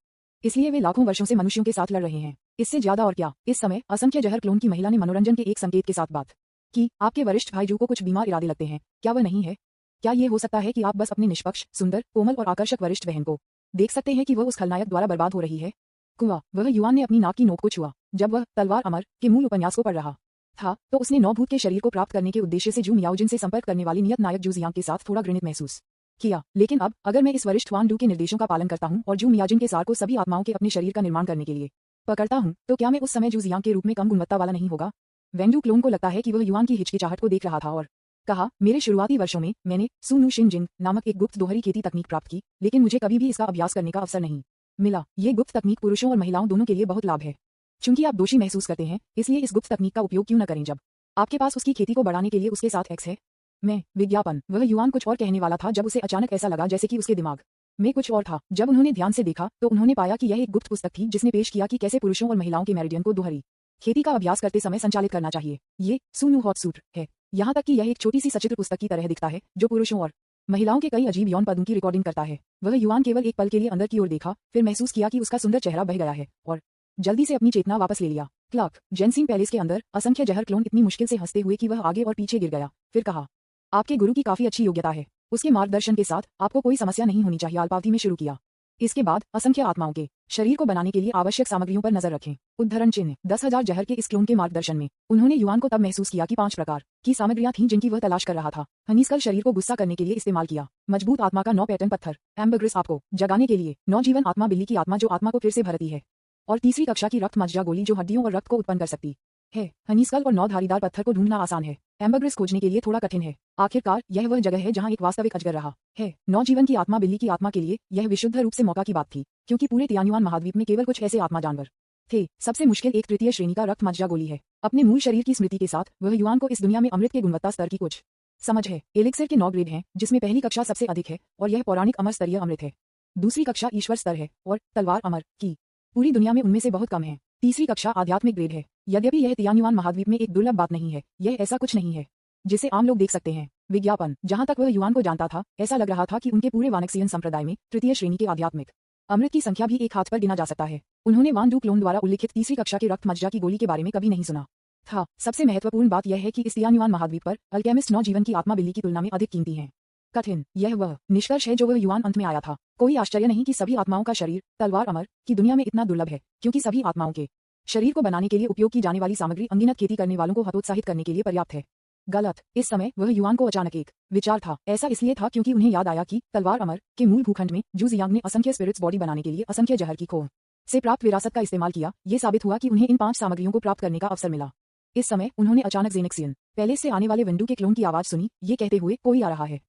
इसलिए वे लाखों वर्षों से मनुष्यों के साथ लड़ रहे हैं। इससे ज्यादा और क्या। इस समय असंख्य जहर क्लोन की महिला ने मनोरंजन के एक संकेत के साथ बात की, आपके वरिष्ठ भाई जू को कुछ बीमार इरादे लगते हैं, क्या वह नहीं है? क्या ये हो सकता है कि आप बस अपने निष्पक्ष, सुंदर, कोमल और आकर्षक वरिष्ठ बहन को देख सकते हैं कि वह उस खलनायक द्वारा बर्बाद हो रही है? कुआ, वह युवान ने अपनी नाक की नोक को छुआ। जब वह तलवार अमर के मूल उपन्यास को पढ़ रहा था तो उसने 9 भूत के शरीर को प्राप्त करने के उद्देश्य से जू मियाओजिन से संपर्क करने वाली नियत नायक जूजियांग के साथ थोड़ा घृणित महसूस किया। लेकिन अब अगर मैं इस वरिष्ठ वान डू के निर्देशों का पालन करता हूं और जू मियाजिन के सार को सभी आत्माओं के अपने शरीर का निर्माण करने के लिए पकड़ता हूं, तो क्या मैं उस समय जूजियांग के रूप में कम गुणवत्ता वाला नहीं होगा? वेंडू क्लोन को लगता है कि वह युवान की हिचकिचाहट को देख रहा था और कहा, मेरे शुरुआती वर्षों में मैंने सुनु शिनजिंग नामक एक गुप्त दोहरी खेती तकनीक प्राप्त की, लेकिन मुझे कभी भी इसका अभ्यास करने का अवसर नहीं मिला। ये गुप्त तकनीक पुरुषों और महिलाओं दोनों के लिए बहुत लाभ है। चूंकि आप दोषी महसूस करते हैं, इसलिए इस गुप्त तकनीक का उपयोग क्यों न करें जब आपके पास उसकी खेती को बढ़ाने के लिए उसके साथ एक्स है। मैं विज्ञापन। वह युवान कुछ और कहने वाला था जब उसे अचानक ऐसा लगा जैसे कि उसके दिमाग में कुछ और था। जब उन्होंने ध्यान से देखा तो उन्होंने पाया कि यह एक गुप्त पुस्तक थी जिसने पेश किया कि कैसे पुरुषों और महिलाओं के मेरिडियन को दोहरी खेती का अभ्यास करते समय संचालित करना चाहिए। ये सुनु हॉट सूट है। यहाँ तक कि यह एक छोटी सी सचित्र पुस्तक की तरह दिखता है जो पुरुषों और महिलाओं के कई अजीब यौन पदों की रिकॉर्डिंग करता है। वह युवान केवल एक पल के लिए अंदर की ओर देखा, फिर महसूस किया कि उसका सुंदर चेहरा बह गया है और जल्दी से अपनी चेतना वापस ले लिया। क्लार्क जेनसिन पैलेस के अंदर असंख्य जहर क्लोन इतनी मुश्किल से हंसते हुए कि वह आगे और पीछे गिर गया। फिर कहा, आपके गुरु की काफी अच्छी योग्यता है। उसके मार्गदर्शन के साथ आपको कोई समस्या नहीं होनी चाहिए। अल्पावधि में शुरू किया। इसके बाद असंख्य आत्माओं के शरीर को बनाने के लिए आवश्यक सामग्रियों पर नजर रखें। उद्धरण चिन्ह 10,000 जहर के इस क्लोन के मार्गदर्शन में उन्होंने युवान को तब महसूस किया कि 5 प्रकार की सामग्रियां थीं जिनकी वह तलाश कर रहा था। हनीस्कल शरीर को गुस्सा करने के लिए इस्तेमाल किया। मजबूत आत्मा का 9 पैटर्न पत्थर। एम्बरग्रिस आपको जगाने के लिए। 9 जीवन आत्मा बिल्ली की आत्मा जो आत्मा को फिर से भरती है। और तीसरी कक्षा की रक्त मज्जा गोली जो हड्डियों और रक्त को उत्पन्न कर सकती है। हनीस्कल और 9 धारीदार पत्थर को ढूंढना आसान है, एम्बरग्रिस खोजने के लिए थोड़ा कठिन है। आखिरकार यह वह जगह है जहां एक वास्तविक अजगर रहा है। 9 जीवन की आत्मा बिल्ली की आत्मा के लिए यह विशुद्ध रूप से मौका की बात थी, क्योंकि पूरे तियान्युआन महाद्वीप में केवल कुछ ऐसे आत्मा जानवर थे। सबसे मुश्किल एक तृतीय श्रेणी का रक्त मज्जा गोली है। अपने मूल शरीर की स्मृति के साथ वह युवान को इस दुनिया में अमृत के गुणवत्ता स्तर की कुछ समझ है। एलिक्सिर के 9 ग्रेड हैं, जिसमें पहली कक्षा सबसे अधिक है और यह पौराणिक अमर स्तरीय अमृत है। दूसरी कक्षा ईश्वर स्तर है और तलवार अमर की पूरी दुनिया में उनमें से बहुत कम है। तीसरी कक्षा आध्यात्मिक ग्रेड है। यद्यपि यह तियान्युआन महाद्वीप में एक दुर्लभ बात नहीं है, यह ऐसा कुछ नहीं है जिसे आम लोग देख सकते हैं। विज्ञापन। जहां तक वह युवान को जानता था, ऐसा लग रहा था कि उनके पूरे वानक्सियन संप्रदाय में तृतीय श्रेणी के आध्यात्मिक अमृत की संख्या भी एक हाथ पर गिना जा सकता है। उन्होंने वान डू क्लोन द्वारा उल्लिखित तीसरी कक्षा के रक्त मज्जा की गोली के बारे में कभी नहीं सुना था। सबसे महत्वपूर्ण बात यह है कि इस तियान्युआन महाद्वीप पर अल्केमिस्ट 9 जीवन की आत्मा बिल्ली की तुलना में अधिक कीमती है। कठिन। यह वह निष्कर्ष है जो वह युवान अंत में आया था। कोई आश्चर्य नहीं कि सभी आत्माओं का शरीर तलवार अमर की दुनिया में इतना दुर्लभ है, क्योंकि सभी आत्माओं के शरीर को बनाने के लिए उपयोग की जाने वाली सामग्री अनगिनत खेती करने वालों को हतोत्साहित करने के लिए पर्याप्त है। गलत। इस समय वह युवान को अचानक एक विचार था। ऐसा इसलिए था क्योंकि उन्हें याद आया कि तलवार अमर के मूल भूखंड में जूजियांग ने असंख्य स्पिरिट्स बॉडी बनाने के लिए असंख्य जहर की खोह से प्राप्त विरासत का इस्तेमाल किया। ये साबित हुआ कि उन्हें इन 5 सामग्रियों को प्राप्त करने का अवसर मिला। इस समय उन्होंने अचानक जेनेक्सियन पैलेस से आने वाले वेंडू के क्लोन की आवाज सुनी, ये कहते हुए, कोई आ रहा है।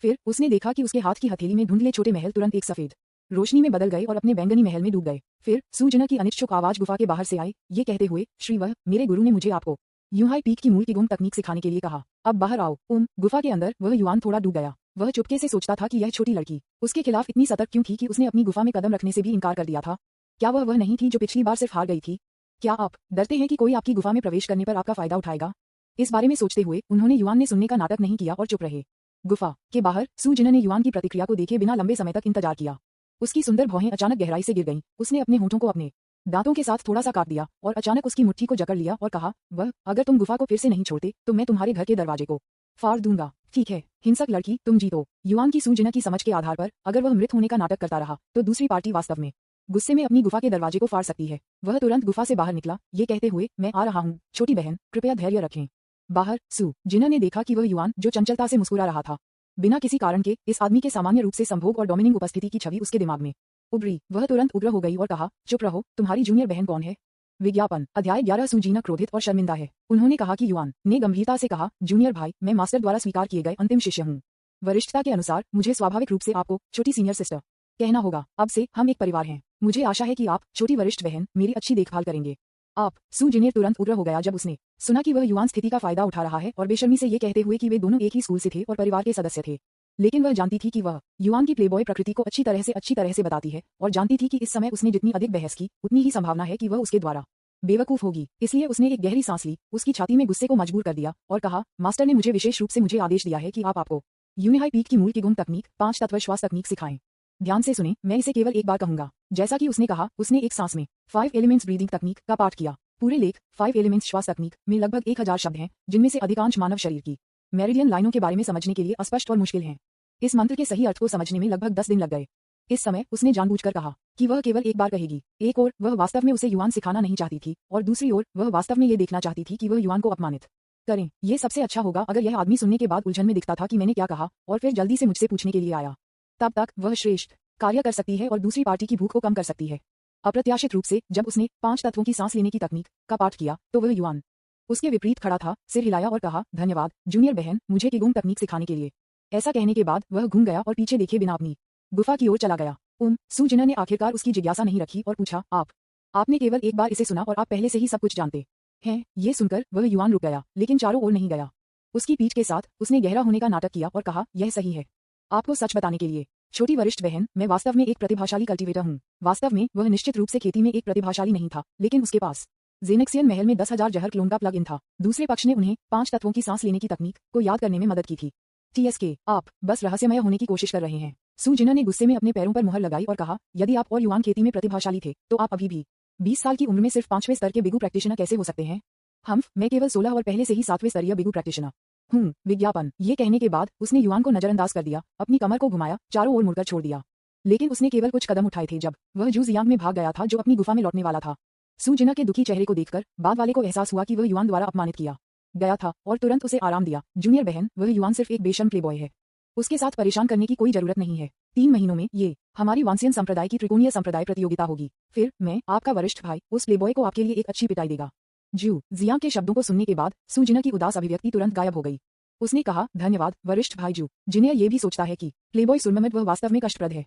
फिर उसने देखा कि उसके हाथ की हथेली में धुंधले छोटे महल तुरंत एक सफेद रोशनी में बदल गए और अपने बैंगनी महल में डूब गए। फिर सूजना की अनिच्छुक आवाज गुफा के बाहर से आई, ये कहते हुए, श्री वह मेरे गुरु ने मुझे आपको यूहाई पीक की मूल की गुम तकनीक सिखाने के लिए कहा। अब बाहर आओ। गुफा के अंदर वह युआन थोड़ा डूब गया। वह चुपके से सोचता था कि यह छोटी लड़की उसके खिलाफ इतनी सतर्क क्यों थी कि उसने अपनी गुफा में कदम रखने से भी इनकार कर दिया था। क्या वह नहीं थी जो पिछली बार सिर्फ हार गई थी? क्या आप डरते हैं कि कोई आपकी गुफा में प्रवेश करने पर आपका फायदा उठाएगा? इस बारे में सोचते हुए उन्होंने युआन ने सुनने का नाटक नहीं किया और चुप रहे। गुफा के बाहर सूजिना ने युआन की प्रतिक्रिया को देखे बिना लंबे समय तक इंतजार किया। उसकी सुंदर भौहें अचानक गहराई से गिर गईं। उसने अपने होंठों को अपने दांतों के साथ थोड़ा सा काट दिया और अचानक उसकी मुट्ठी को जकड़ लिया और कहा, वह अगर तुम गुफा को फिर से नहीं छोड़ते तो मैं तुम्हारे घर के दरवाजे को फाड़ दूंगा। ठीक है हिंसक लड़की, तुम जीतो। युआन की सूजिना की समझ के आधार पर अगर वह मृत होने का नाटक करता रहा तो दूसरी पार्टी वास्तव में गुस्से में अपनी गुफा के दरवाजे को फाड़ सकती है। वह तुरंत गुफा से बाहर निकला, ये कहते हुए, मैं आ रहा हूँ छोटी बहन, कृपया धैर्य रखें। बाहर सूजिना ने देखा कि वह युआन जो चंचलता से मुस्कुरा रहा था, बिना किसी कारण के इस आदमी के सामान्य रूप से संभोग और डोमिनिंग उपस्थिति की छवि उसके दिमाग में उभरी। वह तुरंत उग्र हो गई और कहा, चुप रहो, तुम्हारी जूनियर बहन कौन है? विज्ञापन अध्याय 11 सूजीना क्रोधित और शर्मिंदा है। उन्होंने कहा कि युआन ने गंभीरता से कहा, जूनियर भाई, मैं मास्टर द्वारा स्वीकार किए गए अंतिम शिष्य हूँ। वरिष्ठता के अनुसार मुझे स्वाभाविक रूप से आपको छोटी सीनियर सिस्टर कहना होगा। अब से हम एक परिवार हैं। मुझे आशा है कि आप छोटी वरिष्ठ बहन मेरी अच्छी देखभाल करेंगे। आप सूजिनियर तुरंत उग्र हो गया जब उसने सुना कि वह युआन स्थिति का फायदा उठा रहा है और बेशर्मी से ये कहते हुए कि वे दोनों एक ही स्कूल से थे और परिवार के सदस्य थे। लेकिन वह जानती थी कि वह युआन की प्लेबॉय प्रकृति को अच्छी तरह से बताती है और जानती थी कि इस समय उसने जितनी अधिक बहस की उतनी ही संभावना है कि वह उसके द्वारा बेवकूफ होगी। इसलिए उसने एक गहरी सांस ली, उसकी छाती में गुस्से को मजबूर कर दिया और कहा, मास्टर ने मुझे विशेष रूप से मुझे आदेश दिया है कि आपको यूनिहाई पीक की मूल की गुम तकनीक 5 तत्व श्वास तकनीक सिखाएं। ध्यान से सुने, मैं इसे केवल एक बार कहूंगा। जैसा कि उसने कहा, उसने एक सांस में 5 एलिमेंट्स ब्रीदिंग तकनीक का पाठ किया। पूरे लेख 5 एलिमेंट्स श्वास तकनीक में लगभग 1000 शब्द हैं, जिनमें से अधिकांश मानव शरीर की मेरिडियन लाइनों के बारे में समझने के लिए अस्पष्ट और मुश्किल हैं। इस मंत्र के सही अर्थ को समझने में लगभग 10 दिन लग गए। इस समय उसने जानबूझकर कहा कि वह केवल एक बार कहेगी। एक ओर वह वास्तव में उसे युआन सिखाना नहीं चाहती थी और दूसरी ओर वह वास्तव में ये देखना चाहती थी कि वह युआन को अपमानित करें। ये सबसे अच्छा होगा अगर यह आदमी सुनने के बाद उलझन में दिखता था कि मैंने क्या कहा और फिर जल्दी से मुझसे पूछने के लिए आया। तब तक वह श्रेष्ठ कार्य कर सकती है और दूसरी पार्टी की भूख को कम कर सकती है। अप्रत्याशित रूप से जब उसने 5 तत्वों की सांस लेने की तकनीक का पाठ किया तो वह युआन उसके विपरीत खड़ा था, सिर हिलाया और कहा, धन्यवाद जूनियर बहन मुझे की गुम तकनीक सिखाने के लिए। ऐसा कहने के बाद वह घूम गया और पीछे देखे बिना अपनी गुफा की ओर चला गया। सूजिना ने आखिरकार उसकी जिज्ञासा नहीं रखी और पूछा, आपने केवल एक बार इसे सुना और आप पहले से ही सब कुछ जानते हैं? ये सुनकर वह युआन रुक गया, लेकिन चारों ओर नहीं गया। उसकी पीठ के साथ उसने गहरा होने का नाटक किया और कहा, यह सही है। आपको सच बताने के लिए, छोटी वरिष्ठ बहन, मैं वास्तव में एक प्रतिभाशाली कल्टीवेटर हूँ। वास्तव में वह निश्चित रूप से खेती में एक प्रतिभाशाली नहीं था, लेकिन उसके पास जेनेक्सियन महल में 10,000 जहर क्लोन का प्लग इन था। दूसरे पक्ष ने उन्हें 5 तत्वों की सांस लेने की तकनीक को याद करने में मदद की थी। TSK, आप बस रहस्यमय होने की कोशिश कर रहे हैं। सूजिना ने गुस्से में अपने पैरों पर मुहर लगाई और कहा, यदि आप और युआन खेती में प्रतिभाशाली थे तो आप अभी भी 20 साल की उम्र में सिर्फ 5वें स्तर के बिगु प्रैक्टिशनर कैसे हो सकते हैं? मैं केवल 16 और पहले से ही 7वें स्तरीय बिगु प्रैक्टिशनर हूँ। विज्ञापन। ये कहने के बाद उसने युआन को नजरअंदाज कर दिया, अपनी कमर को घुमाया, चारों ओर मुड़कर छोड़ दिया। लेकिन उसने केवल कुछ कदम उठाए थे जब वह जूजियांग में भाग गया था, जो अपनी गुफा में लौटने वाला था। सूजिना के दुखी चेहरे को देखकर बाद वाले को एहसास हुआ कि वह युआन द्वारा अपमानित किया गया था और तुरंत उसे आराम दिया। जूनियर बहन, वह युआन सिर्फ एक बेशर्म प्लेबॉय है। उसके साथ परेशान करने की कोई जरूरत नहीं है। 3 महीनों में ये हमारी वांसियन संप्रदाय की त्रिकोणीय संप्रदाय प्रतियोगिता होगी। फिर मैं, आपका वरिष्ठ भाई, उस प्लेबॉय को आपके लिए एक अच्छी पिटाई देगा। जियांग के शब्दों को सुनने के बाद सूजिना की उदास अभिव्यक्ति तुरंत गायब हो गई। उसने कहा, धन्यवाद वरिष्ठ भाई जिन्हें ये भी सोचता है कि प्लेबॉय सुरममद वह वास्तव में कष्टप्रद है।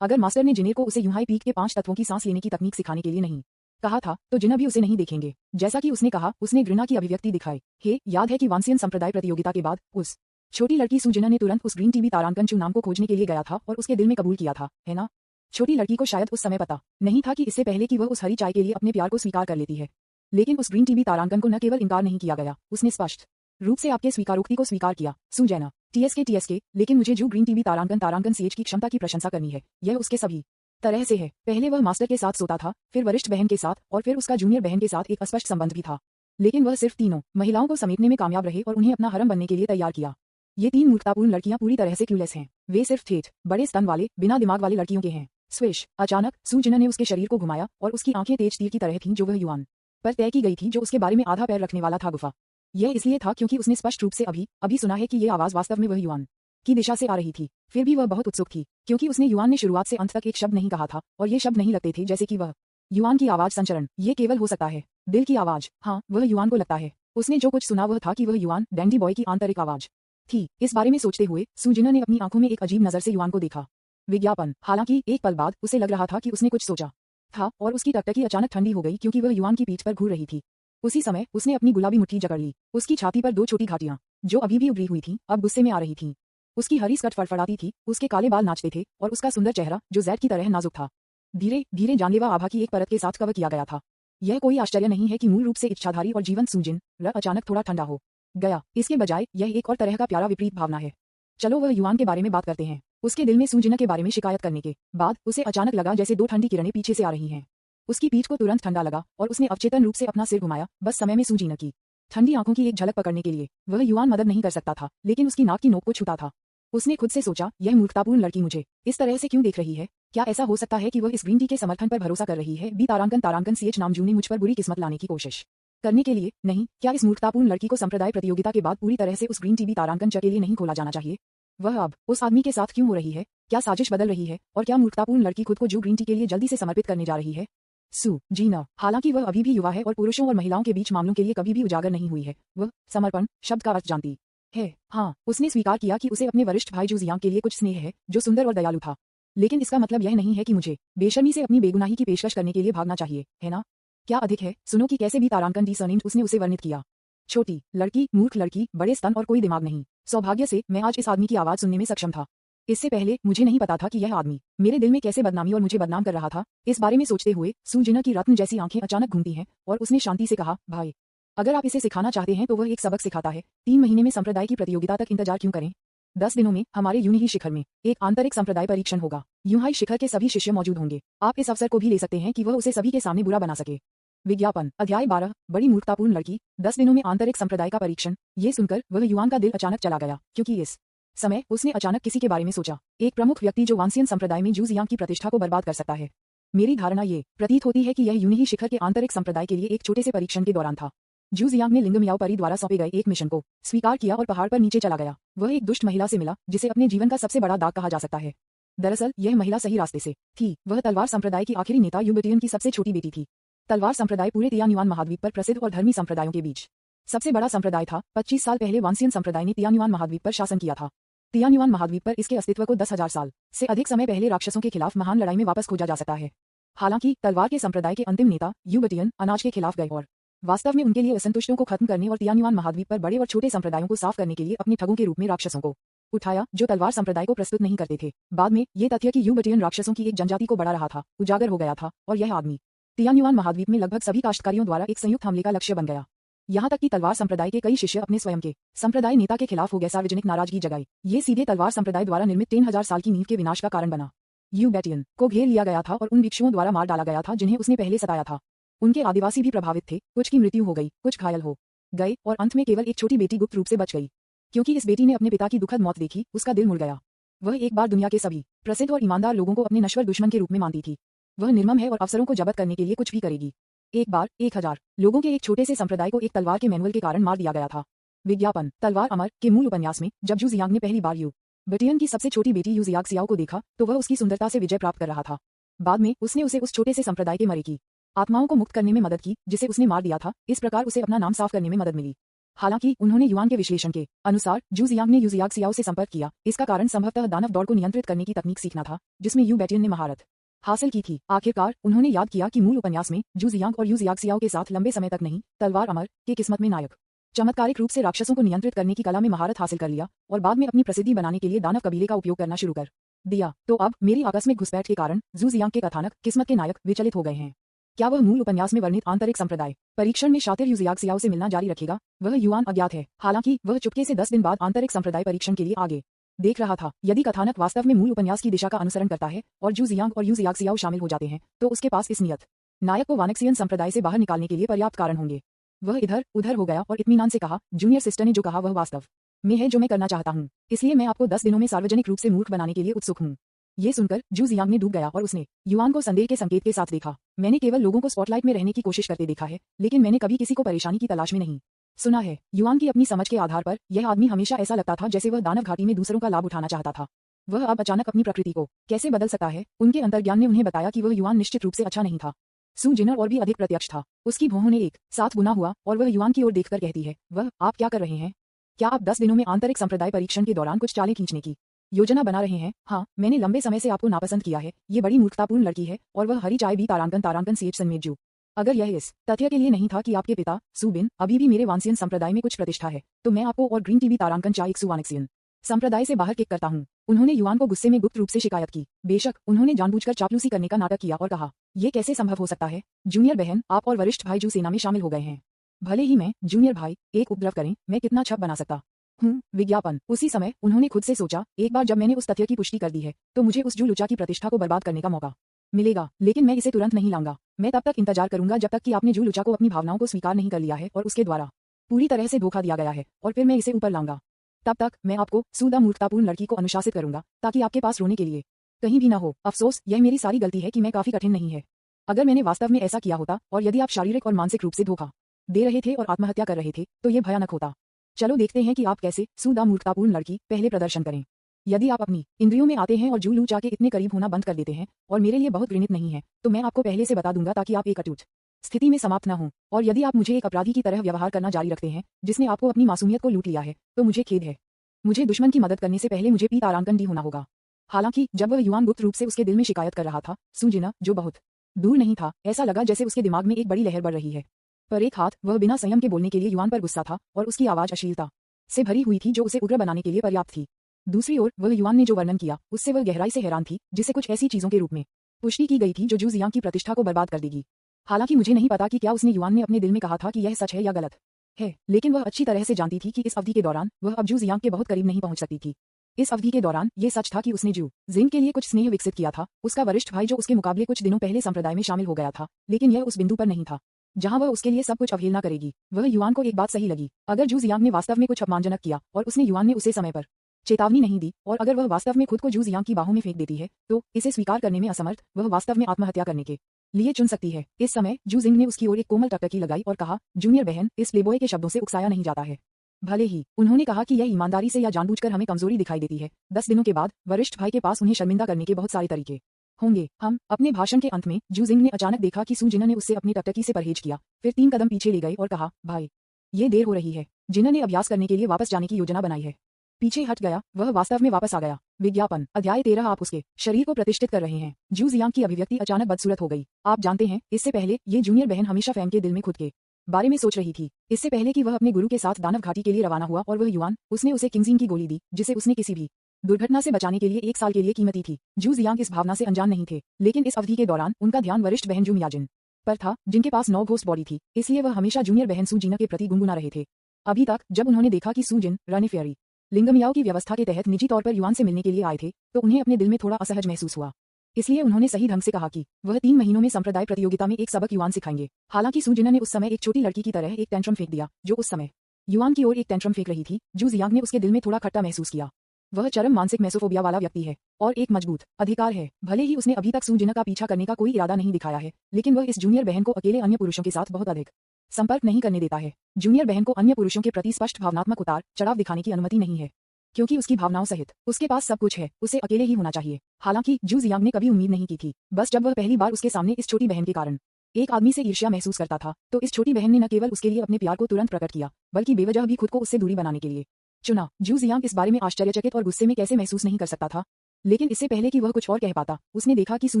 अगर मास्टर ने जिनेर को उसे यूहाई पीक के 5 तत्वों की सांस लेने की तकनीक सिखाने के लिए नहीं कहा था तो जिना भी उसे नहीं देखेंगे। जैसा कि उसने कहा, उसने घृणा की अभिव्यक्ति दिखाई। याद है कि वांसियन संप्रदाय प्रतियोगिता के बाद उस छोटी लड़की सूजिना ने तुरंत उस ग्रीन टीवी तारांकन चू नाम को खोजने के लिए गया था और उसके दिल में कबूल किया था, है ना? छोटी लड़की को शायद उस समय पता नहीं था कि इससे पहले कि वह उस हरी चाय के लिए अपने प्यार को स्वीकार कर लेती है। लेकिन उस ग्रीन टीवी तारांकन को न केवल इनकार नहीं किया गया, उसने स्पष्ट रूप से आपके स्वीकारोक्ति को स्वीकार किया। सुजैना, TSK, लेकिन मुझे जो ग्रीन टीवी तारांकन CH की क्षमता की प्रशंसा करनी है, यह उसके सभी तरह से है। पहले वह मास्टर के साथ सोता था, फिर वरिष्ठ बहन के साथ और फिर उसका जूनियर बहन के साथ एक अस्पष्ट संबंध भी था। लेकिन वह सिर्फ तीनों महिलाओं को समेटने में कामयाब रहे और उन्हें अपना हरम बनने के लिए तैयार किया। ये 3 मूर्खतापूर्ण लड़कियां पूरी तरह से क्यूलेस हैं। वे सिर्फ ठेठ बड़े स्तन वाले बिना दिमाग वाले लड़कियों के हैं। स्विश, अचानक सूजिना ने उसके शरीर को घुमाया और उसकी आंखें तेज तीर की तरह थीं जो वह युआन पर तय की गई थी, जो उसके बारे में आधा पैर रखने वाला था। गुफा यह इसलिए था क्योंकि उसने स्पष्ट रूप से अभी सुना है कि ये आवाज वास्तव में वह युआन की दिशा से आ रही थी। फिर भी वह बहुत उत्सुक थी क्योंकि उसने युआन ने शुरुआत से अंत तक एक शब्द नहीं कहा था और ये शब्द नहीं लगते थे जैसे कि वह युआन की आवाज संचरण। ये केवल हो सकता है दिल की आवाज। हाँ, वह युआन को लगता है उसने जो कुछ सुना वह था कि वह युआन डैंडी बॉय की आंतरिक आवाज थी। इस बारे में सोचते हुए सू जिना ने अपनी आंखों में एक अजीब नजर से युआन को देखा। विज्ञापन। हालांकि एक पल बाद उसे लग रहा था कि उसने कुछ सोचा था और उसकी टकटकी अचानक ठंडी हो गई क्योंकि वह युआन की पीठ पर घूर रही थी। उसी समय उसने अपनी गुलाबी मुट्ठी जकड़ ली। उसकी छाती पर दो छोटी घाटियां, जो अभी भी उभरी हुई थीं, अब गुस्से में आ रही थीं। उसकी हरी स्कर्ट फड़फड़ाती थी, उसके काले बाल नाचते थे और उसका सुंदर चेहरा, जो जैद की तरह नाजुक था, धीरे धीरे जानलेवा आभा की एक परत के साथ कवर किया गया था। यह कोई आश्चर्य नहीं है कि मूल रूप से इच्छाधारी और जीवंत सूजिन अचानक थोड़ा ठंडा हो गया। इसके बजाय यह एक और तरह का प्यारा विपरीत भावना है। चलो वह युआन के बारे में बात करते हैं। उसके दिल में सूजिना के बारे में शिकायत करने के बाद उसे अचानक लगा जैसे दो ठंडी किरणें पीछे से आ रही हैं। उसकी पीठ को तुरंत ठंडा लगा और उसने अवचेतन रूप से अपना सिर घुमाया, बस समय में सूजिना की ठंडी आंखों की एक झलक पकड़ने के लिए। वह युआन मदद नहीं कर सकता था, लेकिन उसकी नाक की नोक को छूता था। उसने खुद से सोचा, यह मूर्खतापूर्ण लड़की मुझे इस तरह से क्यों देख रही है? क्या ऐसा हो सकता है कि वह इस ग्रीन टी के समर्थन पर भरोसा कर रही है? बी तारांकन CH नामजू ने मुझ पर बुरी किस्मत लाने की कोशिश करने के लिए? नहीं, क्या इस मूर्खतापूर्ण लड़की को संप्रदाय प्रतियोगिता के बाद पूरी तरह से उस ग्रीन टी बी तारांकन के लिए नहीं खोला जाना चाहिए? वह अब उस आदमी के साथ क्यों हो रही है? क्या साजिश बदल रही है? और क्या मूर्खतापूर्ण लड़की खुद को जो ग्रीन टी के लिए जल्दी से समर्पित करने जा रही है? सू जीना। हालांकि वह अभी भी युवा है और पुरुषों और महिलाओं के बीच मामलों के लिए कभी भी उजागर नहीं हुई है, वह समर्पण शब्द का अर्थ जानती है। हाँ, उसने स्वीकार किया कि उसे अपने वरिष्ठ भाई जू जियांग के लिए कुछ स्नेह है, जो सुंदर और दयालु था। लेकिन इसका मतलब यह नहीं है कि मुझे बेशर्मी से अपनी बेगुनाही की पेशकश करने के लिए भागना चाहिए, है ना? क्या अधिक है? सुनो कि कैसे भी तारांकन डी सरनेम्ड उसने उसे वर्णित किया। छोटी लड़की, मूर्ख लड़की, बड़े स्तन और कोई दिमाग नहीं। सौभाग्य से मैं आज इस आदमी की आवाज सुनने में सक्षम था। इससे पहले मुझे नहीं पता था कि यह आदमी मेरे दिल में कैसे बदनामी और मुझे बदनाम कर रहा था। इस बारे में सोचते हुए सू जिना की रत्न जैसी आंखें अचानक घूमती हैं और उसने शांति से कहा, भाई, अगर आप इसे सिखाना चाहते हैं तो वह एक सबक सिखाता है। 3 महीने में संप्रदाय की प्रतियोगिता तक इंतजार क्यों करें? 10 दिनों में हमारे यूनिही शिखर में एक आंतरिक संप्रदाय परीक्षण होगा। यूहाई शिखर के सभी शिष्य मौजूद होंगे। आप इस अवसर को भी ले सकते हैं कि वह उसे सभी के सामने बुरा बना सके। विज्ञापन। अध्याय 12। बड़ी मूर्खतापूर्ण लड़की। 10 दिनों में आंतरिक संप्रदाय का परीक्षण। ये सुनकर वह युआन का दिल अचानक चला गया, क्योंकि इस समय उसने अचानक किसी के बारे में सोचा, एक प्रमुख व्यक्ति जो वांसियन संप्रदाय में जू जियांग की प्रतिष्ठा को बर्बाद कर सकता है। मेरी धारणा ये प्रतीत होती है कि यह यूनिही शिखर के आंतरिक संप्रदाय के लिए एक छोटे से परीक्षण के दौरान था। जू जियांग ने लिंग मियाओ परी द्वारा सौंपे गए एक मिशन को स्वीकार किया और पहाड़ पर नीचे चला गया। वह एक दुष्ट महिला से मिला, जिसे अपने जीवन का सबसे बड़ा दाग कहा जा सकता है। दरअसल यह महिला सही रास्ते से थी। वह तलवार संप्रदाय की आखिरी नेता यूबेटियन की सबसे छोटी बेटी थी। तलवार संप्रदाय पूरे तियान्युआन महाद्वीप पर प्रसिद्ध और धर्मी संप्रदायों के बीच सबसे बड़ा संप्रदाय था। 25 साल पहले वांसियन संप्रदाय ने तियान्युआन महाद्वीप पर शासन किया था। तियान्युआन महाद्वीप पर इसके अस्तित्व को 10,000 साल से अधिक समय पहले राक्षसों के खिलाफ महान लड़ाई में वापस खोजा जा सकता है। हालांकि तलवार के संप्रदाय के अंतिम नेता यूबेटियन अनाज के खिलाफ गए और वास्तव में उनके लिए असंतुष्टों को खत्म करने और तियान्युआन महाद्वीप पर बड़े और छोटे संप्रदायों को साफ करने के लिए अपने ठगों के रूप में राक्षसों को उठाया, जो तलवार संप्रदाय को प्रस्तुत नहीं करते थे। बाद में ये तथ्य कि यूबेटियन राक्षसों की एक जनजाति को बढ़ा रहा था, उजागर हो गया था और यह आदमी तियान्युआन महाद्वीप में लगभग सभी काश्तकारियों द्वारा एक संयुक्त हमले का लक्ष्य बन गया। यहाँ तक कि तलवार संप्रदाय के कई शिष्य अपने स्वयं के संप्रदाय नेता के खिलाफ हो गए सार्वजनिक नाराजगी जगाई। ये सीधे तलवार संप्रदाय द्वारा निर्मित 3000 साल की नींव के विनाश का कारण बना। यूबेटियन को घेर लिया गया था और उन भिक्षुओं द्वारा मार डाला गया था जिन्हें उसने पहले सताया था। उनके आदिवासी भी प्रभावित थे, कुछ की मृत्यु हो गई, कुछ घायल हो गए और अंत में केवल एक छोटी बेटी गुप्त रूप से बच गई। क्योंकि इस बेटी ने अपने पिता की दुखद मौत देखी, उसका दिल मुड़ गया। वह एक बार दुनिया के सभी प्रसिद्ध और ईमानदार लोगों को अपने नश्वर दुश्मन के रूप में मानती थी। वह निर्मम है और अवसरों को जब्त करने के लिए कुछ भी करेगी। एक बार 1000 लोगों के एक छोटे से संप्रदाय को एक तलवार के मैनुअल के कारण मार दिया गया था। विज्ञापन। तलवार अमर के मूल उपन्यास में जब जू जियांग ने पहली बार यूबेटियन की सबसे छोटी बेटी यू जियांग सियाओ को देखा तो वह उसकी सुंदरता से विजय प्राप्त कर रहा था। बाद में उसने उसे उस छोटे से संप्रदाय के मरे की आत्माओं को मुक्त करने में मदद की जिसे उसने मार दिया था। इस प्रकार उसे अपना नाम साफ करने में मदद मिली। हालांकि उन्होंने युआन के विश्लेषण के अनुसार जू जियांग ने यू जियांग सियाओ से संपर्क किया। इसका कारण संभवतः दानव दौड़ को नियंत्रित करने की तकनीक सीखना था, जिसमें यूबेटियन ने महारत हासिल की थी। आखिरकार उन्होंने याद किया कि मूल उपन्यास में जू जियांग और यू जियांग सियाओ के साथ लंबे समय तक नहीं, तलवार अमर के किस्मत में नायक चमत्कारिक रूप से राक्षसों को नियंत्रित करने की कला में महारत हासिल कर लिया और बाद में अपनी प्रसिद्धि बनाने के लिए दानव कबीले का उपयोग करना शुरू कर दिया। तो अब मेरी आकस्मिक घुसपैठ के कारण जू जियांग के कथानक किस्मत के नायक विचलित हो गए हैं। क्या वह मूल उपन्यास में वर्णित आंतरिक संप्रदाय परीक्षण में शातिर यू जियांग सियाओ से मिलना जारी रखेगा? वह युआन अज्ञात है। हालांकि वह चुपके से 10 दिन बाद आंतरिक संप्रदाय परीक्षण के लिए आगे देख रहा था। यदि कथानक वास्तव में मूल उपन्यास की दिशा का अनुसरण करता है और जू जियांग और यू जियांग सियाओ शामिल हो जाते हैं, तो उसके पास इस नियत नायक को वानक्सियन संप्रदाय से बाहर निकालने के लिए पर्याप्त कारण होंगे। वह इधर उधर हो गया और इत्मीनान से कहा, जूनियर सिस्टर ने जो कहा वह वास्तव में है जो मैं करना चाहता हूँ। इसलिए मैं आपको 10 दिनों में सार्वजनिक रूप से मूर्ख बनाने के लिए उत्सुक हूँ। ये सुनकर जू जियांग ने डूब गया और उसने युआन को संदेह के संकेत के साथ देखा। मैंने केवल लोगों को स्पॉटलाइट में रहने की कोशिश करते देखा है, लेकिन मैंने कभी किसी को परेशानी की तलाश में नहीं सुना है। युआन की अपनी समझ के आधार पर यह आदमी हमेशा ऐसा लगता था जैसे वह दानव घाटी में दूसरों का लाभ उठाना चाहता था। वह अब अचानक अपनी प्रकृति को कैसे बदल सकता है? उनके अंतर्ज्ञान ने उन्हें बताया कि वह युआन निश्चित रूप से अच्छा नहीं था। सू जिनर और भी अधिक प्रत्यक्ष था। उसकी भौहों ने एक साथ गुना हुआ और वह युआन की ओर देखकर कहती है, वह आप क्या कर रहे हैं? क्या आप 10 दिनों में आंतरिक संप्रदाय परीक्षण के दौरान कुछ चालें खींचने की योजना बना रहे हैं? हाँ, मैंने लंबे समय से आपको नापसंद किया है। ये बड़ी मूर्खतापूर्ण लड़की है और वह हरी चाय भी तारांकन तारांकन सीएच सनमेत जू। अगर यह इस तथ्य के लिए नहीं था कि आपके पिता सुबिन अभी भी मेरे वांसियन संप्रदाय में कुछ प्रतिष्ठा है, तो मैं आपको और ग्रीन टीवी तारांकन चाय एक सुवानक्सियन संप्रदाय से बाहर किक करता हूँ। उन्होंने युआन को गुस्से में गुप्त रूप से शिकायत की। बेशक उन्होंने जानबूझकर चापलूसी करने का नाटक किया और कहा, ये कैसे संभव हो सकता है? जूनियर बहन, आप और वरिष्ठ भाई जू सेना में शामिल हो गए हैं। भले ही मैं जूनियर भाई एक उपद्रव करें, मैं कितना छप बना सकता हूँ। विज्ञापन। उसी समय उन्होंने खुद से सोचा, एक बार जब मैंने उस तथ्य की पुष्टि कर दी है तो मुझे उस जू लुचा की प्रतिष्ठा को बर्बाद करने का मौका मिलेगा, लेकिन मैं इसे तुरंत नहीं लाऊंगा। मैं तब तक इंतजार करूंगा जब तक कि आपने जू लुचा को अपनी भावनाओं को स्वीकार नहीं कर लिया है और उसके द्वारा पूरी तरह से धोखा दिया गया है, और फिर मैं इसे ऊपर लाऊंगा। तब तक मैं आपको सूदा मूर्खतापूर्ण लड़की को अनुशासित करूंगा ताकि आपके पास रोने के लिए कहीं भी ना हो। अफसोस, यह मेरी सारी गलती है कि मैं काफी कठिन नहीं है। अगर मैंने वास्तव में ऐसा किया होता और यदि आप शारीरिक और मानसिक रूप से धोखा दे रहे थे और आत्महत्या कर रहे थे तो ये भयानक होता। चलो देखते हैं कि आप कैसे सूदा मूर्खतापूर्ण लड़की पहले प्रदर्शन करें। यदि आप अपनी इंद्रियों में आते हैं और जू लूचा के इतने करीब होना बंद कर देते हैं और मेरे लिए बहुत घृणित नहीं है, तो मैं आपको पहले से बता दूंगा ताकि आप एक अटूट स्थिति में समाप्त न हों। और यदि आप मुझे एक अपराधी की तरह व्यवहार करना जारी रखते हैं जिसने आपको अपनी मासूमियत को लूट लिया है, तो मुझे खेद है। मुझे दुश्मन की मदद करने से पहले मुझे पी तारांकन डी होना होगा। हालांकि जब वह युआन गुप्त रूप से उसके दिल में शिकायत कर रहा था, सुजिना, जो बहुत दूर नहीं था, ऐसा लगा जैसे उसके दिमाग में एक बड़ी लहर बढ़ रही है। पर एक हाथ वह बिना संयम के बोलने के लिए युआन पर गुस्सा था और उसकी आवाज अश्लीलता से भरी हुई थी जो उसे उग्र बनाने के लिए पर्याप्त थी। दूसरी ओर वह युआन ने जो वर्णन किया उससे वह गहराई से हैरान थी, जिसे कुछ ऐसी चीजों के रूप में पुष्टि की गई थी जो जू जियांग की प्रतिष्ठा को बर्बाद कर देगी। हालांकि मुझे नहीं पता कि क्या उसने युआन ने अपने दिल में कहा था कि यह सच है या गलत है, लेकिन वह अच्छी तरह से जानती थी कि इस अवधि के दौरान वह अब जू जियांग के बहुत करीब नहीं पहुंच सकती थी। इस अवधि के दौरान ये सच था कि उसने जू जिंग के लिए कुछ स्नेह विकसित किया था। उसका वरिष्ठ भाई जो उसके मुकाबले कुछ दिनों पहले संप्रदाय में शामिल हो गया था, लेकिन यह उस बिंदु पर नहीं था जहां वह उसके लिए सब कुछ अवहेलना करेगी। वह युआन को एक बात सही लगी, अगर जू जियांग ने वास्तव में कुछ अपमानजनक किया और उसने युआन ने उसे समय पर चेतावनी नहीं दी, और अगर वह वास्तव में खुद को जू जियांग की बाहों में फेंक देती है, तो इसे स्वीकार करने में असमर्थ वह वास्तव में आत्महत्या करने के लिए चुन सकती है। इस समय जू जिंग ने उसकी ओर एक कोमल टकटकी लगाई और कहा, जूनियर बहन, इस प्लेबॉय के शब्दों से उकसाया नहीं जाता है। भले ही उन्होंने कहा कि यह ईमानदारी से या जानबूझकर हमें कमजोरी दिखाई देती है, 10 दिनों के बाद वरिष्ठ भाई के पास उन्हें शर्मिंदा करने के बहुत सारे तरीके होंगे। हम अपने भाषण के अंत में जू जिंग ने अचानक देखा कि सू जिना ने उससे अपनी टकटकी से परहेज किया, फिर 3 कदम पीछे ले गई और कहा, भाई, ये देर हो रही है। जिना ने अभ्यास करने के लिए वापस जाने की योजना बनाई है। पीछे हट गया, वह वास्तव में वापस आ गया। विज्ञापन। अध्याय 13। आप उसके शरीर को प्रतिष्ठित कर रहे हैं। जू जियांग की अभिव्यक्ति अचानक बदसूरत हो गई। आप जानते हैं, इससे पहले ये जूनियर बहन हमेशा फैंग के दिल में खुद के बारे में सोच रही थी। इससे पहले कि वह अपने गुरु के साथ दानव घाटी के लिए रवाना हुआ और वह युआन, उसने उसे किंगजिंग की गोली दी जिसे उसने किसी भी दुर्घटना से बचाने के लिए 1 साल के लिए कीमती थी। जू जियांग इस भावना से अनजान नहीं थे, लेकिन इस अवधि के दौरान उनका ध्यान वरिष्ठ बहन जू मियाजिन पर था, जिनके पास 9 घोस्ट बॉडी थी। इसलिए वह हमेशा जूनियर बहन सू जिना के प्रति गुनगुना रहे थे। अभी तक जब उन्होंने देखा कि सू जिन रन फेयरी लिंगमियाओ की व्यवस्था के तहत निजी तौर पर युआन से मिलने के लिए आए थे, तो उन्हें अपने दिल में थोड़ा असहज महसूस हुआ। इसलिए उन्होंने सही ढंग से कहा कि वह 3 महीनों में संप्रदाय प्रतियोगिता में एक सबक युआन सिखाएंगे। हालांकि सू जिना ने उस समय एक छोटी लड़की की तरह एक टेंट्रम फेंक दिया, जो उस समय युआन की ओर एक टेंट्रम फेंक रही थी। जू जियांग ने उसके दिल में थोड़ा खट्टा महसूस किया। वह चरम मानसिक मेसोफोबिया वाला व्यक्ति है और एक मजबूत अधिकार है। भले ही उसने अभी तक सू जिना का पीछा करने का कोई इरादा नहीं दिखाया है, लेकिन वह इस जूनियर बहन को अकेले अन्य पुरुषों के साथ बहुत अधिक संपर्क नहीं करने देता है। जूनियर बहन को अन्य पुरुषों के प्रति स्पष्ट भावनात्मक उतार चढ़ाव दिखाने की अनुमति नहीं है, क्योंकि उसकी भावनाओं सहित उसके पास सब कुछ है। उसे अकेले ही होना चाहिए। हालांकि जू जियांग ने कभी उम्मीद नहीं की थी। बस जब वह पहली बार उसके सामने इस छोटी बहन के कारण एक आदमी से ईर्ष्या महसूस करता था, तो इस छोटी बहन ने न केवल उसके लिए अपने प्यार को तुरंत प्रकट किया, बल्कि बेवजह भी खुद को उससे दूरी बनाने के लिए चुना। जू जियांग इस बारे में आश्चर्यचकित और गुस्से में कैसे महसूस नहीं कर सकता था, लेकिन इससे पहले कि वह कुछ और कह पाता, उसने देखा कि सू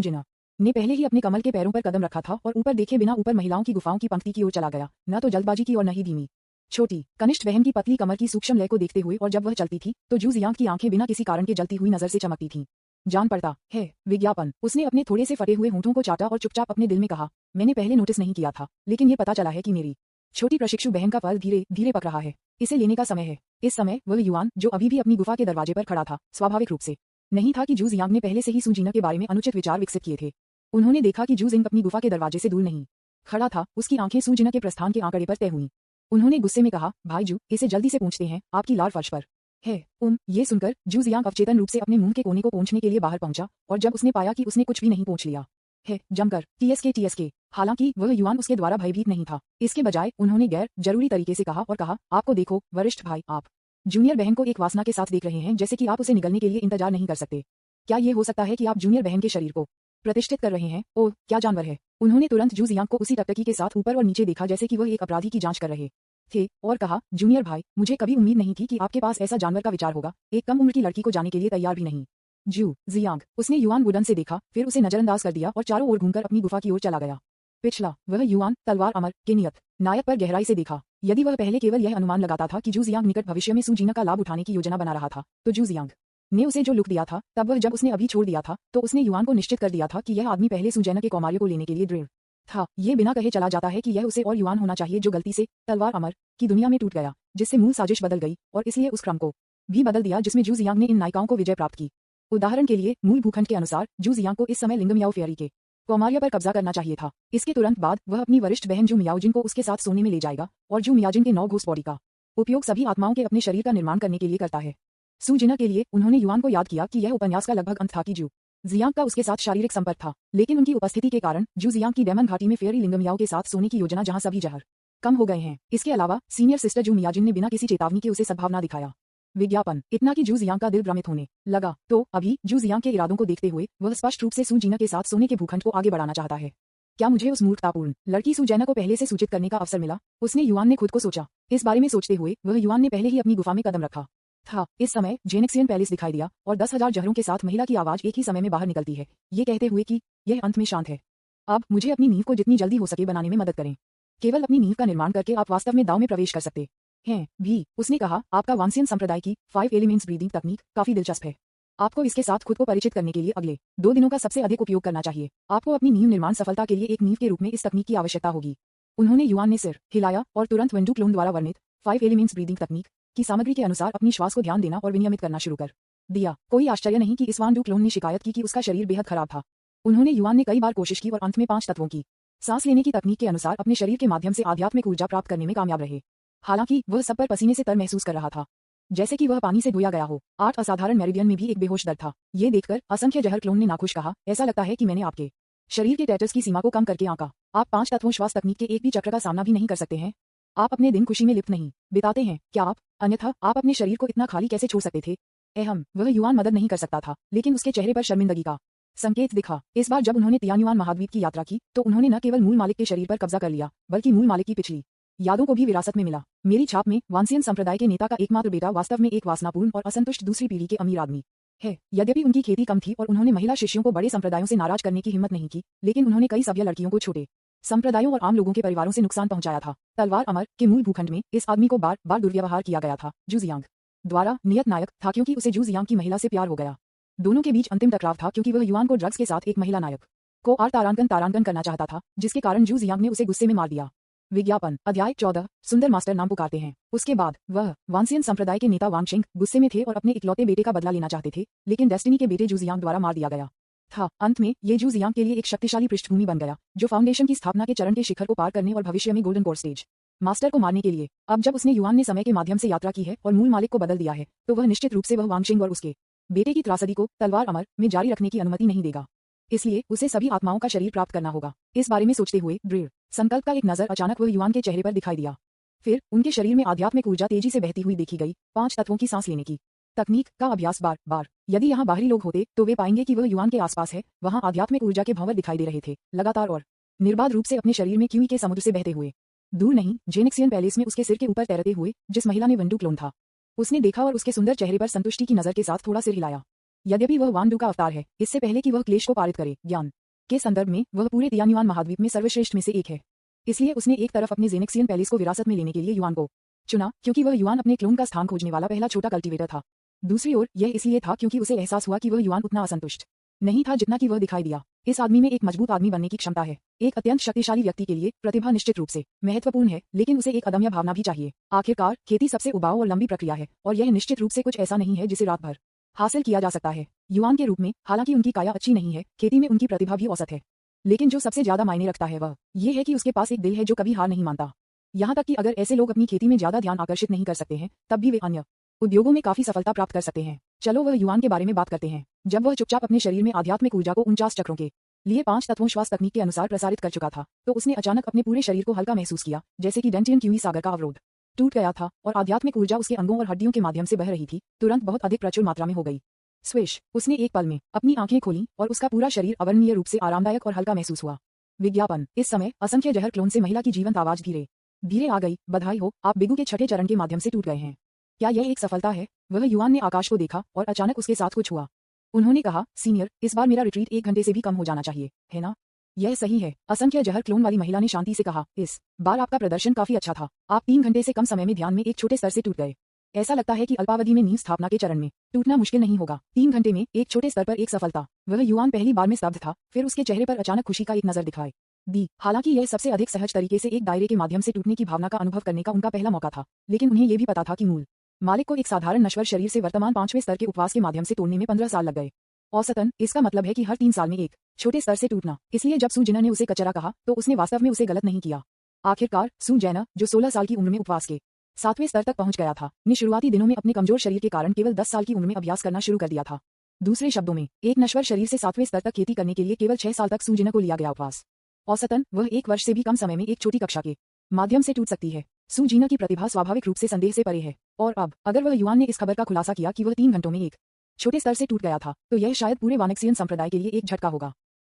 जिना ने पहले ही अपने कमल के पैरों पर कदम रखा था और ऊपर देखे बिना ऊपर महिलाओं की गुफाओं की पंक्ति की ओर चला गया, न तो जल्दबाजी की और न ही धीमी छोटी कनिष्ठ बहन की पतली कमर की सूक्ष्म लय को देखते हुए, और जब वह चलती थी तो जू जियांग की आंखें बिना किसी कारण के जलती हुई नजर से चमकती थीं। जान पड़ता है। विज्ञापन। उसने अपने थोड़े से फटे हुए होंठों को चाटा और चुपचाप अपने दिल में कहा, मैंने पहले नोटिस नहीं किया था, लेकिन ये पता चला है कि मेरी छोटी प्रशिक्षु बहन का फल धीरे धीरे पक रहा है। इसे लेने का समय है। इस समय वह युआन, जो अभी भी अपनी गुफा के दरवाजे पर खड़ा था, स्वाभाविक रूप से नहीं था कि जू जियांग ने पहले से ही सू जिना के बारे में अनुचित विचार विकसित किए थे। उन्होंने देखा कि जू जिंग अपनी गुफा के दरवाजे से दूर नहीं खड़ा था। उसकी आंखें सू जिना के प्रस्थान के आंकड़े पर तय हुई। उन्होंने गुस्से में कहा, भाई जू, इसे जल्दी से पूछते हैं, आपकी लार फर्श पर है। ये सुनकर जू जियांग अवचेतन रूप से अपने मुंह के कोने को पोंछने के लिए बाहर पहुंचा, और जब उसने पाया कि उसने कुछ भी नहीं पोंछ लिया है, जमकर टीएसके। हालांकि वह युआन उसके द्वारा भयभीत नहीं था। इसके बजाय उन्होंने गैर जरूरी तरीके से कहा और कहा, आपको देखो वरिष्ठ भाई, आप जूनियर बहन को एक वासना के साथ देख रहे हैं, जैसे कि आप उसे निगलने के लिए इंतजार नहीं कर सकते। क्या ये हो सकता है कि आप जूनियर बहन के शरीर को प्रतिष्ठित कर रहे हैं? ओह, क्या जानवर है। उन्होंने तुरंत जू जियांग को उसी टकटकी के साथ ऊपर और नीचे देखा, जैसे कि वह एक अपराधी की जांच कर रहे थे और कहा, जूनियर भाई, मुझे कभी उम्मीद नहीं थी कि आपके पास ऐसा जानवर का विचार होगा, एक कम उम्र की लड़की को जाने के लिए तैयार भी नहीं। जू जियांग, उसने युआन वुडन से देखा, फिर उसे नजरअंदाज कर दिया और चारों ओर घूमकर अपनी गुफा की ओर चला गया। पिछला, वह युआन तलवार अमर के नियत नायक पर गहराई से देखा। यदि वह पहले केवल यह अनुमान लगाता था कि जू जियांग निकट भविष्य में सू जीना का लाभ उठाने की योजना बना रहा था, तो जू जियांग ने उसे जो लुक दिया था, तब वह जब उसने अभी छोड़ दिया था, तो उसने युआन को निश्चित कर दिया था कि यह आदमी पहले सुजैना के कौमार्य को लेने के लिए दृढ़ था। ये बिना कहे चला जाता है कि यह उसे और युआन होना चाहिए जो गलती से तलवार अमर की दुनिया में टूट गया, जिससे मूल साजिश बदल गई और इसलिए उस क्रम को भी बदल दिया जिसमें जू जियांग ने इन नायिकाओं को विजय प्राप्त की। उदाहरण के लिए, मूल भूखंड के अनुसार जू जियांग को इस समय लिंगम याओ फेयरी के कौमार्य पर कब्जा करना चाहिए था। इसके तुरंत बाद वह अपनी वरिष्ठ बहन जू मियाओजिन को उसके साथ सोने में ले जाएगा और जू मियाजिन के 9 घोस्ट बॉडी का उपयोग सभी आत्माओं के अपने शरीर का निर्माण करने के लिए करता है। सू जिना के लिए उन्होंने युआन को याद किया कि यह उपन्यास का लगभग अंत था कि जू जियांग का उसके साथ शारीरिक संपर्क था, लेकिन उनकी उपस्थिति के कारण जू जियांग की डेमन घाटी में फेयरी लिंगम याओ के साथ सोने की योजना जहां सभी जहर कम हो गए हैं। इसके अलावा सीनियर सिस्टर जू मियाजिन ने बिना किसी चेतावनी के उसे सद्भावना दिखाया। विज्ञापन, इतना कि जू जियांग का दिल भ्रमित होने लगा। तो अभी जू जियांग के इरादों को देखते हुए वह स्पष्ट रूप से सू जीना के साथ सोने के भूखंड को आगे बढ़ाना चाहता है। क्या मुझे उस मूर्खतापूर्ण लड़की सू जैना को पहले से सूचित करने का अवसर मिला? उसने युआन ने खुद को सोचा। इस बारे में सोचते हुए वह युआन ने पहले ही अपनी गुफा में कदम रखा था। इस समय जेनेक्सियन पैलेस दिखाई दिया और 10,000 जहरों के साथ महिला की आवाज एक ही समय में बाहर निकलती है, ये कहते हुए कि यह अंत में शांत है। अब मुझे अपनी नींव को जितनी जल्दी हो सके बनाने में मदद करें। केवल अपनी नींव का निर्माण करके आप वास्तव में दांव में प्रवेश कर सकते हैं भी। उसने कहा, आपका वांसियन संप्रदाय की 5 एलिमेंट्स ब्रीदिंग तकनीक काफी दिलचस्प है। आपको इसके साथ खुद को परिचित करने के लिए अगले 2 दिनों का सबसे अधिक उपयोग करना चाहिए। आपको अपनी नींव निर्माण सफलता के लिए एक नींव के रूप में इस तकनीक की आवश्यकता होगी। उन्होंने युआन ने सिर हिलाया और तुरंत वेंडू क्लोन द्वारा वर्णित 5 एलिमेंट्स ब्रीदिंग तकनीक की सामग्री के अनुसार अपनी श्वास को ध्यान देना और विनियमित करना शुरू कर दिया। कोई आश्चर्य नहीं कि इस वांडू क्लोन ने शिकायत की कि उसका शरीर बेहद खराब था। उन्होंने युआन ने कई बार कोशिश की और अंत में 5 तत्वों की सांस लेने की तकनीक के अनुसार अपने शरीर के माध्यम से आध्यात्मिक ऊर्जा प्राप्त करने में कामयाब रहे। हालांकि वह सब पर पसीने से तर महसूस कर रहा था, जैसे कि वह पानी से धोया गया हो। 8 असाधारण मेरिडियन में भी एक बेहोश दर्द था। ये देखकर असंख्य जहर क्लोन ने नाखुश कहा, ऐसा लगता है कि मैंने आपके शरीर के टैटर्स की सीमा को कम करके आंका। आप 5 तत्वों श्वास तकनीक के एक भी चक्र का सामना भी नहीं कर सकते हैं। आप अपने दिन खुशी में लिप्त नहीं बिताते हैं क्या आप? अन्यथा आप अपने शरीर को इतना खाली कैसे छोड़ सकते थे? वह युआन मदद नहीं कर सकता था, लेकिन उसके चेहरे पर शर्मिंदगी का संकेत दिखा। इस बार जब उन्होंने तियानुआन महाद्वीप की यात्रा की, तो उन्होंने न केवल मूल मालिक के शरीर पर कब्जा कर लिया, बल्कि मूल मालिक की पिछली यादों को भी विरासत में मिला। मेरी छाप में वांसियन संप्रदाय के नेता का एकमात्र बेटा वास्तव में एक वासनापूर्ण और असंतुष्ट दूसरी पीढ़ी के अमीर आदमी है। यद्यपि उनकी खेती कम थी और उन्होंने महिला शिष्यों को बड़े संप्रदायों से नाराज करने की हिम्मत नहीं की, लेकिन उन्होंने कई सभ्य लड़कियों को छोटे संप्रदायों और आम लोगों के परिवारों से नुकसान पहुंचाया था। तलवार अमर के मूल भूखंड में इस आदमी को बार बार दुर्व्यवहार किया गया था। जू जियांग द्वारा नियत नायक था क्योंकि उसे जू जियांग की महिला से प्यार हो गया। दोनों के बीच अंतिम टकराव था क्योंकि वह युआन को ड्रग्स के साथ एक महिला नायक को तारांकन करना चाहता था, जिसके कारण जू जियांग ने उसे गुस्से में मार दिया। विज्ञापन, अध्याय 14, सुंदर मास्टर नाम पुकारते हैं। उसके बाद वह वांसियन संप्रदाय के नेता वांगशिंग गुस्से में थे और अपने इकलौते बेटे का बदला लेना चाहते थे, लेकिन डेस्टिनी के बेटे जू जियांग द्वारा मार दिया गया था। अंत में ये जू जियांग के लिए एक शक्तिशाली पृष्ठभूमि बन गया, जो फाउंडेशन की स्थापना के चरण के शिखर को पार करने और भविष्य में गोल्डन कोर स्टेज मास्टर को मारने के लिए। अब जब उसने युआन ने समय के माध्यम से यात्रा की है और मूल मालिक को बदल दिया है, तो वह निश्चित रूप से वह वांगशिंग और उसके बेटे की त्रासदी को तलवार अमर में जारी रखने की अनुमति नहीं देगा। इसलिए उसे सभी आत्माओं का शरीर प्राप्त करना होगा। इस बारे में सोचते हुए दृढ़ संकल्प का एक नजर अचानक वह युआन के चेहरे पर दिखाई दिया। फिर उनके शरीर में आध्यात्मिक ऊर्जा तेजी से बहती हुई देखी गई। 5 तत्वों की सांस लेने की तकनीक का अभ्यास बार बार। यदि यहाँ बाहरी लोग होते तो वे पाएंगे कि वह युआन के आसपास है। वहाँ आध्यात्मिक ऊर्जा के भंवर दिखाई दे रहे थे, लगातार और निर्बाध रूप से अपने शरीर में क्यूई के समुद्र से बहते हुए। दूर नहीं, जेनेक्सियन पैलेस में उसके सिर के ऊपर तैरते हुए जिस महिला ने वेंडू क्लोन था, उसने देखा और उसके सुंदर चेहरे पर संतुष्टि की नजर के साथ थोड़ा सिर हिलाया। यद्यपि वह वांडू का अवतार है, इससे पहले कि वह क्लेश को पारित करे, ज्ञान के संदर्भ में वह पूरे तियानुआन महाद्वीप में सर्वश्रेष्ठ में से एक है। इसलिए उसने एक तरफ अपने जेनेक्सियन पैलेस को विरासत में लेने के लिए युआन को चुना, क्योंकि वह युआन अपने क्लोन का स्थान खोजने वाला पहला छोटा कल्टीवेटर था। दूसरी ओर यह इसलिए था क्योंकि उसे एहसास हुआ कि वह युआन उतना असंतुष्ट नहीं था जितना कि वह दिखाई दिया। इस आदमी में एक मजबूत आदमी बनने की क्षमता है। एक अत्यंत शक्तिशाली व्यक्ति के लिए प्रतिभा निश्चित रूप से महत्वपूर्ण है, लेकिन उसे एक अदम्य भावना भी चाहिए। आखिरकार खेती सबसे उबाऊ और लंबी प्रक्रिया है, और यह निश्चित रूप से कुछ ऐसा नहीं है जिसे रात भर हासिल किया जा सकता है। युआन के रूप में हालांकि उनकी काया अच्छी नहीं है, खेती में उनकी प्रतिभा भी औसत है, लेकिन जो सबसे ज्यादा मायने रखता है वह ये है कि उसके पास एक दिल है जो कभी हार नहीं मानता। यहाँ तक कि अगर ऐसे लोग अपनी खेती में ज्यादा ध्यान आकर्षित नहीं कर सकते हैं, तब भी वे अन्य उद्योगों में काफी सफलता प्राप्त कर सकते हैं। चलो वह युआन के बारे में बात करते हैं। जब वह चुपचाप अपने शरीर में आध्यात्मिक ऊर्जा को 49 चक्रों के लिए 5 तत्वों श्वास तकनीक के अनुसार प्रसारित कर चुका था, तो उसने अचानक अपने पूरे शरीर को हल्का महसूस किया, जैसे कि डेंटियन क्यूई सागर का अवरोध टूट गया था और आध्यात्मिक ऊर्जा उसके अंगों और हड्डियों के माध्यम से बह रही थी, तुरंत बहुत अधिक प्रचुर मात्रा में हो गई। स्विश, उसने एक पल में अपनी आंखें खोली और उसका पूरा शरीर अवर्णनीय रूप से आरामदायक और हल्का महसूस हुआ। विज्ञापन, इस समय असंख्य जहर क्लोन से महिला की जीवंत आवाज धीरे धीरे आ गई, बधाई हो, आप बिगु के छठे चरण के माध्यम से टूट गए हैं। क्या यह एक सफलता है? वह युवान ने आकाश को देखा और अचानक उसके साथ कुछ हुआ। उन्होंने कहा, सीनियर, इस बार मेरा रिट्रीट 1 घंटे से भी कम हो जाना चाहिए, है ना? यह सही है, असंख्य जहर क्लोन वाली महिला ने शांति से कहा। इस बार आपका प्रदर्शन काफी अच्छा था। आप 3 घंटे से कम समय में ध्यान में एक छोटे स्तर से टूट गए। ऐसा लगता है कि अल्पावधि में नींव स्थापना के चरण में टूटना मुश्किल नहीं होगा। 3 घंटे में एक छोटे स्तर पर एक सफलता। वह युवान पहली बार में स्तब्ध था, फिर उसके चेहरे पर अचानक खुशी का एक नजर दिखाई दी। हालांकि यह सबसे अधिक सहज तरीके से एक दायरे के माध्यम से टूटने की भावना का अनुभव करने का उनका पहला मौका था, लेकिन उन्हें यह भी पता था कि मूल मालिक को एक साधारण नश्वर शरीर से वर्तमान 5वें स्तर के उपवास के माध्यम से तोड़ने में 15 साल लग गए। औसतन इसका मतलब है कि हर 3 साल में एक छोटे स्तर से टूटना। इसलिए जब सू जिना ने उसे कचरा कहा तो उसने वास्तव में उसे गलत नहीं किया। आखिरकार सू जैना, जो 16 साल की उम्र में उपवास के 7वें स्तर तक पहुंच गया था, ने शुरुआती दिनों में अपने कमजोर शरीर के कारण केवल 10 साल की उम्र में अभ्यास करना शुरू कर दिया था। दूसरे शब्दों में, एक नश्वर शरीर से 7वें स्तर तक खेती करने के लिए केवल 6 साल तक सू जिना को लिया गया उपवास। औसतन वह 1 वर्ष से भी कम समय में एक छोटी कक्षा के माध्यम से टूट सकती है। सू जीना की प्रतिभा स्वाभाविक रूप से संदेह से परे है, और अब अगर वह युवान ने इस खबर का खुलासा किया कि वह 3 घंटों में एक छोटे स्तर से टूट गया था, तो यह शायद पूरे वानक्सियन संप्रदाय के लिए एक झटका होगा।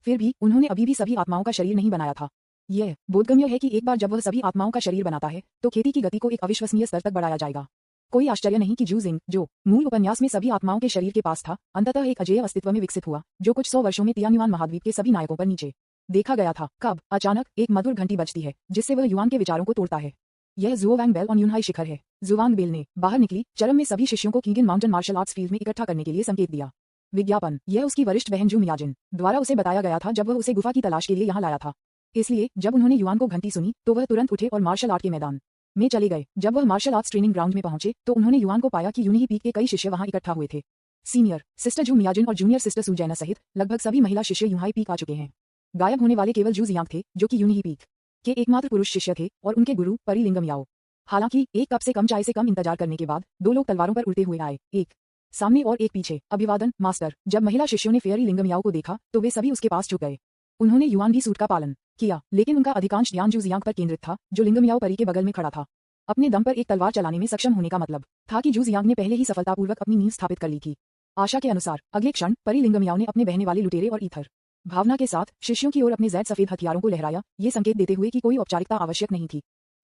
फिर भी उन्होंने अभी भी सभी आत्माओं का शरीर नहीं बनाया था। यह बोधगम्य है कि एक बार जब वह सभी आत्माओं का शरीर बनाता है, तो खेती की गति को एक अविश्वसनीय स्तर तक बढ़ाया जाएगा। कोई आश्चर्य नहीं कि जू जिंग, जो मूल उपन्यास में सभी आत्माओं के शरीर के पास था, अंततः एक अजेय अस्तित्व में विकसित हुआ, जो कुछ 100 वर्षों में तियान्युआन महाद्वीप के सभी नायकों पर नीचे देखा गया था। कब अचानक एक मधुर घंटी बजती है, जिससे वह युवान के विचारों को तोड़ता है। यह जुओवांग बेल ऑन यूनहाई शिखर है। जुवांग बेल ने बाहर निकली चरम में सभी शिष्यों को Keegan mountain martial arts field में इकट्ठा करने के लिए संकेत दिया। विज्ञापन, यह उसकी वरिष्ठ बहन जू मियाजिन द्वारा उसे बताया गया था जब वह उसे गुफा की तलाश के लिए यहाँ लाया था। इसलिए जब उन्होंने युवान को घंटी सुनी तो वह तुरंत उठे और मार्शल आर्ट के मैदान में चले गए। जब वह मार्शल आर्ट्स ट्रेनिंग ग्राउंड में पहुंचे तो उन्होंने युवान को पाया कि यूनिही पीक के कई शिष्य वहां इकट्ठा हुए थे। सीनियर सिस्टर जू मियाजिन और जूनियर सिस्टर सू जैना सहित लगभग सभी महिला शिष्य यूनिही पीक आ चुके हैं। गायब होने वाले केवल जू जियांग थे, जो कि यूनिही पीक के एकमात्र पुरुष शिष्य थे, और उनके गुरु परी लिंगम याओ। हालांकि 1 कप से कम चाय से कम इंतजार करने के बाद 2 लोग तलवारों पर उड़ते हुए आए, एक सामने और एक पीछे। अभिवादन मास्टर। जब महिला शिष्यों ने फेयरी लिंगम याओ को देखा तो वे सभी उसके पास झुक गए। उन्होंने युआन की सूट का पालन किया, लेकिन उनका अधिकांश ध्यान जू जियांग पर केंद्रित था, जो लिंगम याओ परी के बगल में खड़ा था। अपने दम पर एक तलवार चलाने में सक्षम होने का मतलब था कि जू जियांग ने पहले ही सफलतापूर्वक अपनी नींव स्थापित कर ली थी। आशा के अनुसार अगले क्षण परी लिंगम याओ ने अपने बहने वाले लुटेरे और ईथर भावना के साथ शिष्यों की ओर अपने जैद सफेद हथियारों को लहराया, ये संकेत देते हुए कि कोई औपचारिकता आवश्यक नहीं थी।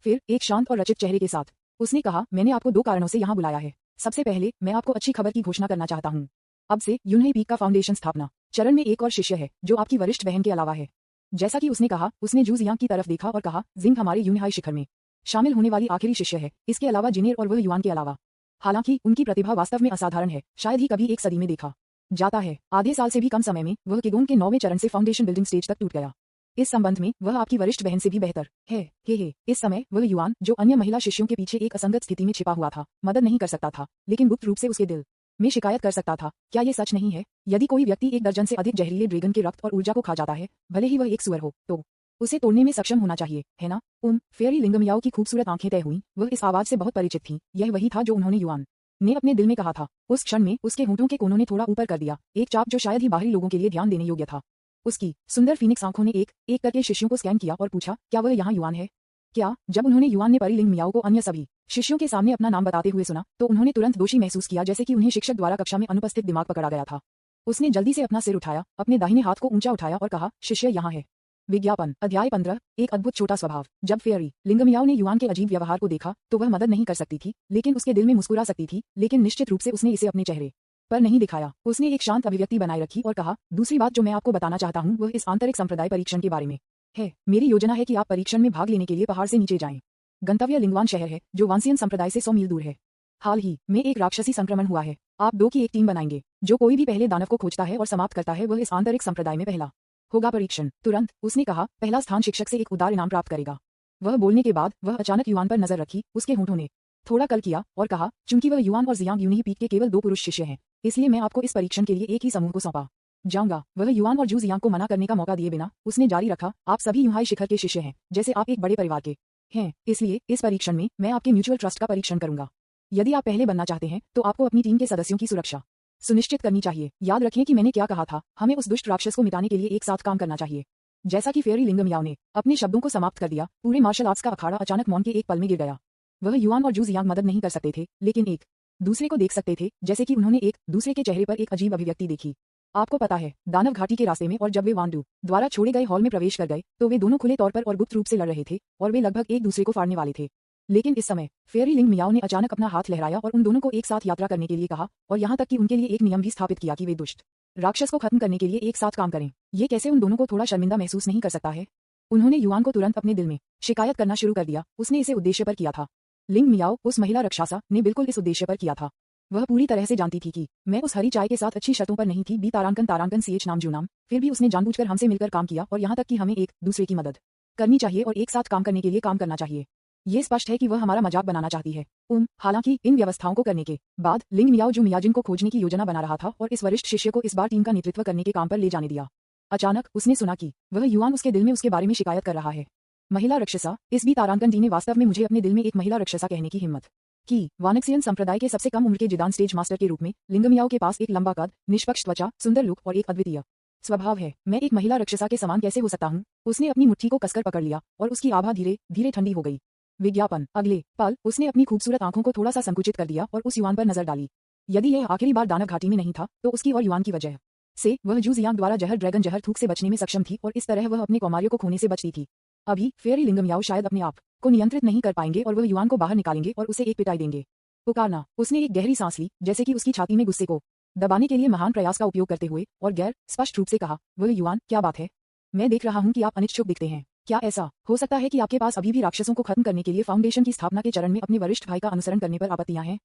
फिर एक शांत और रचित चेहरे के साथ उसने कहा, मैंने आपको 2 कारणों से यहाँ बुलाया है। सबसे पहले मैं आपको अच्छी खबर की घोषणा करना चाहता हूँ। अब से यूनही पीक का फाउंडेशन स्थापना चरण में एक और शिष्य है, जो आपकी वरिष्ठ बहन के अलावा है। जैसा कि उसने कहा, उसने जू जियांग की तरफ देखा और कहा, जिंग हमारे यूनहाई शिखर में शामिल होने वाली आखिरी शिष्य है, इसके अलावा जिनेर और वह युआन के अलावा। हालांकि उनकी प्रतिभा वास्तव में असाधारण है, शायद ही कभी एक सदी में देखा जाता है। आधे साल से भी कम समय में वह किगोन के 9वें चरण से फाउंडेशन बिल्डिंग स्टेज तक टूट गया। इस संबंध में वह आपकी वरिष्ठ बहन से भी बेहतर है। हे इस समय वह युआन, जो अन्य महिला शिष्यों के पीछे एक असंगत स्थिति में छिपा हुआ था, मदद नहीं कर सकता था, लेकिन गुप्त रूप से उसके दिल में शिकायत कर सकता था। क्या ये सच नहीं है? यदि कोई व्यक्ति 1 दर्जन से अधिक जहरीले ड्रैगन के रक्त और ऊर्जा को खा जाता है, भले ही वह एक सुअर हो, तो उसे तोड़ने में सक्षम होना चाहिए, है ना? फेयरी लिंगम याओ की खूबसूरत आंखें तय हुई। वह इस आवाज से बहुत परिचित थी। यह वही था जो उन्होंने युआन ने अपने दिल में कहा था। उस क्षण में उसके होंठों के कोनों ने थोड़ा ऊपर कर दिया, एक चाप जो शायद ही बाहरी लोगों के लिए ध्यान देने योग्य था। उसकी सुंदर फीनिक्स आंखों ने एक एक करके शिष्यों को स्कैन किया और पूछा, क्या वह यहाँ युआन है? क्या? जब उन्होंने युआन ने परी लिंग मियाओ को अन्य सभी शिष्यों के सामने अपना नाम बताते हुए सुना, तो उन्होंने तुरंत दोषी महसूस किया, जैसे कि उन्हें शिक्षक द्वारा कक्षा में अनुपस्थित दिमाग पकड़ा गया था। उसने जल्दी से अपना सिर उठाया, अपने दाहिने हाथ को ऊंचा उठाया और कहा, शिष्य यहाँ है। विज्ञापन, अध्याय 15, एक अद्भुत छोटा स्वभाव। जब फेयरी लिंगम याओ ने युआन के अजीब व्यवहार को देखा तो वह मदद नहीं कर सकती थी, लेकिन उसके दिल में मुस्कुरा सकती थी, लेकिन निश्चित रूप से उसने इसे अपने चेहरे पर नहीं दिखाया। उसने एक शांत अभिव्यक्ति बनाए रखी और कहा, दूसरी बात जो मैं आपको बताना चाहता हूँ वह इस आंतरिक संप्रदाय परीक्षण के बारे में है। मेरी योजना है कि आप परीक्षण में भाग लेने के लिए पहाड़ से नीचे जाएं। गंतव्य लिंगवान शहर है, जो वांसियन संप्रदाय से 100 मील दूर है। हाल ही में एक राक्षसी संक्रमण हुआ है। आप 2 की एक टीम बनाएंगे। जो कोई भी पहले दानव को खोजता है और समाप्त करता है, वह इस आंतरिक संप्रदाय में पहला होगा। परीक्षण तुरंत, उसने कहा, पहला स्थान शिक्षक से एक उदार इनाम प्राप्त करेगा। वह बोलने के बाद वह अचानक युआन पर नजर रखी। उसके होंठों ने थोड़ा कल किया और कहा, चूंकि वह युआन और जियांग यूनिही पीक के केवल 2 पुरुष शिष्य हैं, इसलिए मैं आपको इस परीक्षण के लिए एक ही समूह को सौंपा जाऊंगा। वह युआन और जू जियांग को मना करने का मौका दिए बिना उसने जारी रखा, आप सभी यूनहाई शिखर के शिष्य हैं, जैसे आप एक बड़े परिवार के हैं, इसलिए इस परीक्षण में मैं आपके म्यूचुअल ट्रस्ट का परीक्षण करूंगा। यदि आप पहले बनना चाहते हैं तो आपको अपनी टीम के सदस्यों की सुरक्षा सुनिश्चित करनी चाहिए। याद रखें कि मैंने क्या कहा था, हमें उस दुष्ट राक्षस को मिटाने के लिए एक साथ काम करना चाहिए। जैसा कि फेयरी लिंगम याओ ने अपने शब्दों को समाप्त कर दिया, पूरे मार्शल आर्ट्स का अखाड़ा अचानक मौन के एक पल में गिर गया। वह युआन और जू जियांग मदद नहीं कर सकते थे, लेकिन एक दूसरे को देख सकते थे, जैसे कि उन्होंने एक दूसरे के चेहरे पर एक अजीब अभिव्यक्ति देखी। आपको पता है, दानव घाटी के रास्ते में और जब वे वांडू द्वारा छोड़े गए हॉल में प्रवेश कर गए तो वे दोनों खुले तौर पर और गुप्त रूप से लड़ रहे थे और वे लगभग एक दूसरे को फाड़ने वाले थे। लेकिन इस समय फेयरी लिंग मियाओ ने अचानक अपना हाथ लहराया और उन दोनों को एक साथ यात्रा करने के लिए कहा और यहाँ तक कि उनके लिए एक नियम भी स्थापित किया कि वे दुष्ट राक्षस को खत्म करने के लिए एक साथ काम करें। ये कैसे उन दोनों को थोड़ा शर्मिंदा महसूस नहीं कर सकता है? उन्होंने युआन को तुरंत अपने दिल में शिकायत करना शुरू कर दिया। उसने इसे उद्देश्य पर किया था। लिंग मियाओ, उस महिला राक्षसा ने बिल्कुल इस उद्देश्य पर किया था। वह पूरी तरह से जानती थी कि मैं उस हरी चाय के साथ अच्छी शर्तों पर नहीं थी। बी तारांकन तारांकन CH नाम जू नाम। फिर भी उसने जानबूझकर हमसे मिलकर काम किया और यहाँ तक कि हमें एक दूसरे की मदद करनी चाहिए और एक साथ काम करने के लिए काम करना चाहिए। ये स्पष्ट है कि वह हमारा मजाक बनाना चाहती है। हालांकि इन व्यवस्थाओं को करने के बाद लिंग मियाओ जू मियाजिन को खोजने की योजना बना रहा था और इस वरिष्ठ शिष्य को इस बार टीम का नेतृत्व करने के काम पर ले जाने दिया। अचानक उसने सुना कि वह युआन उसके दिल में उसके बारे में शिकायत कर रहा है। महिला राक्षसा, इस बी तारांकन डी ने वास्तव में मुझे अपने दिल में एक महिला राक्षसा कहने की हिम्मत की। वानक्सियन संप्रदाय के सबसे कम उम्र के जिदान स्टेज मास्टर के रूप में लिंग मियाओ के पास एक लंबा कद, निष्पक्ष त्वचा, सुंदर लुक और एक अद्वितीय स्वभाव है। मैं एक महिला राक्षसा के समान कैसे हो सकता हूँ? उसने अपनी मुट्ठी को कसकर पकड़ लिया और उसकी आभा धीरे धीरे ठंडी हो गई। विज्ञापन। अगले पल उसने अपनी खूबसूरत आंखों को थोड़ा सा संकुचित कर दिया और उस युआन पर नजर डाली। यदि यह आखिरी बार दानव घाटी में नहीं था तो उसकी और युआन की वजह से वह जू जियांग द्वारा जहर ड्रैगन जहर थूक से बचने में सक्षम थी और इस तरह वह अपने कौमार्यों को खोने से बचती थी। अभी फेयरी लिंग मियाओ शायद अपने आप को नियंत्रित नहीं कर पाएंगे और वह युआन को बाहर निकालेंगे और उसे एक पिटाई देंगे। पुकारना। उसने एक गहरी सांस ली, जैसे कि उसकी छाती में गुस्से को दबाने के लिए महान प्रयास का उपयोग करते हुए, और गैर स्पष्ट रूप से कहा, वह युआन, क्या बात है? मैं देख रहा हूं कि आप अनिच्छुक दिखते हैं। क्या ऐसा हो सकता है कि आपके पास अभी भी राक्षसों को खत्म करने के लिए फाउंडेशन की स्थापना के चरण में अपने वरिष्ठ भाई का अनुसरण करने पर आपत्तियां हैं?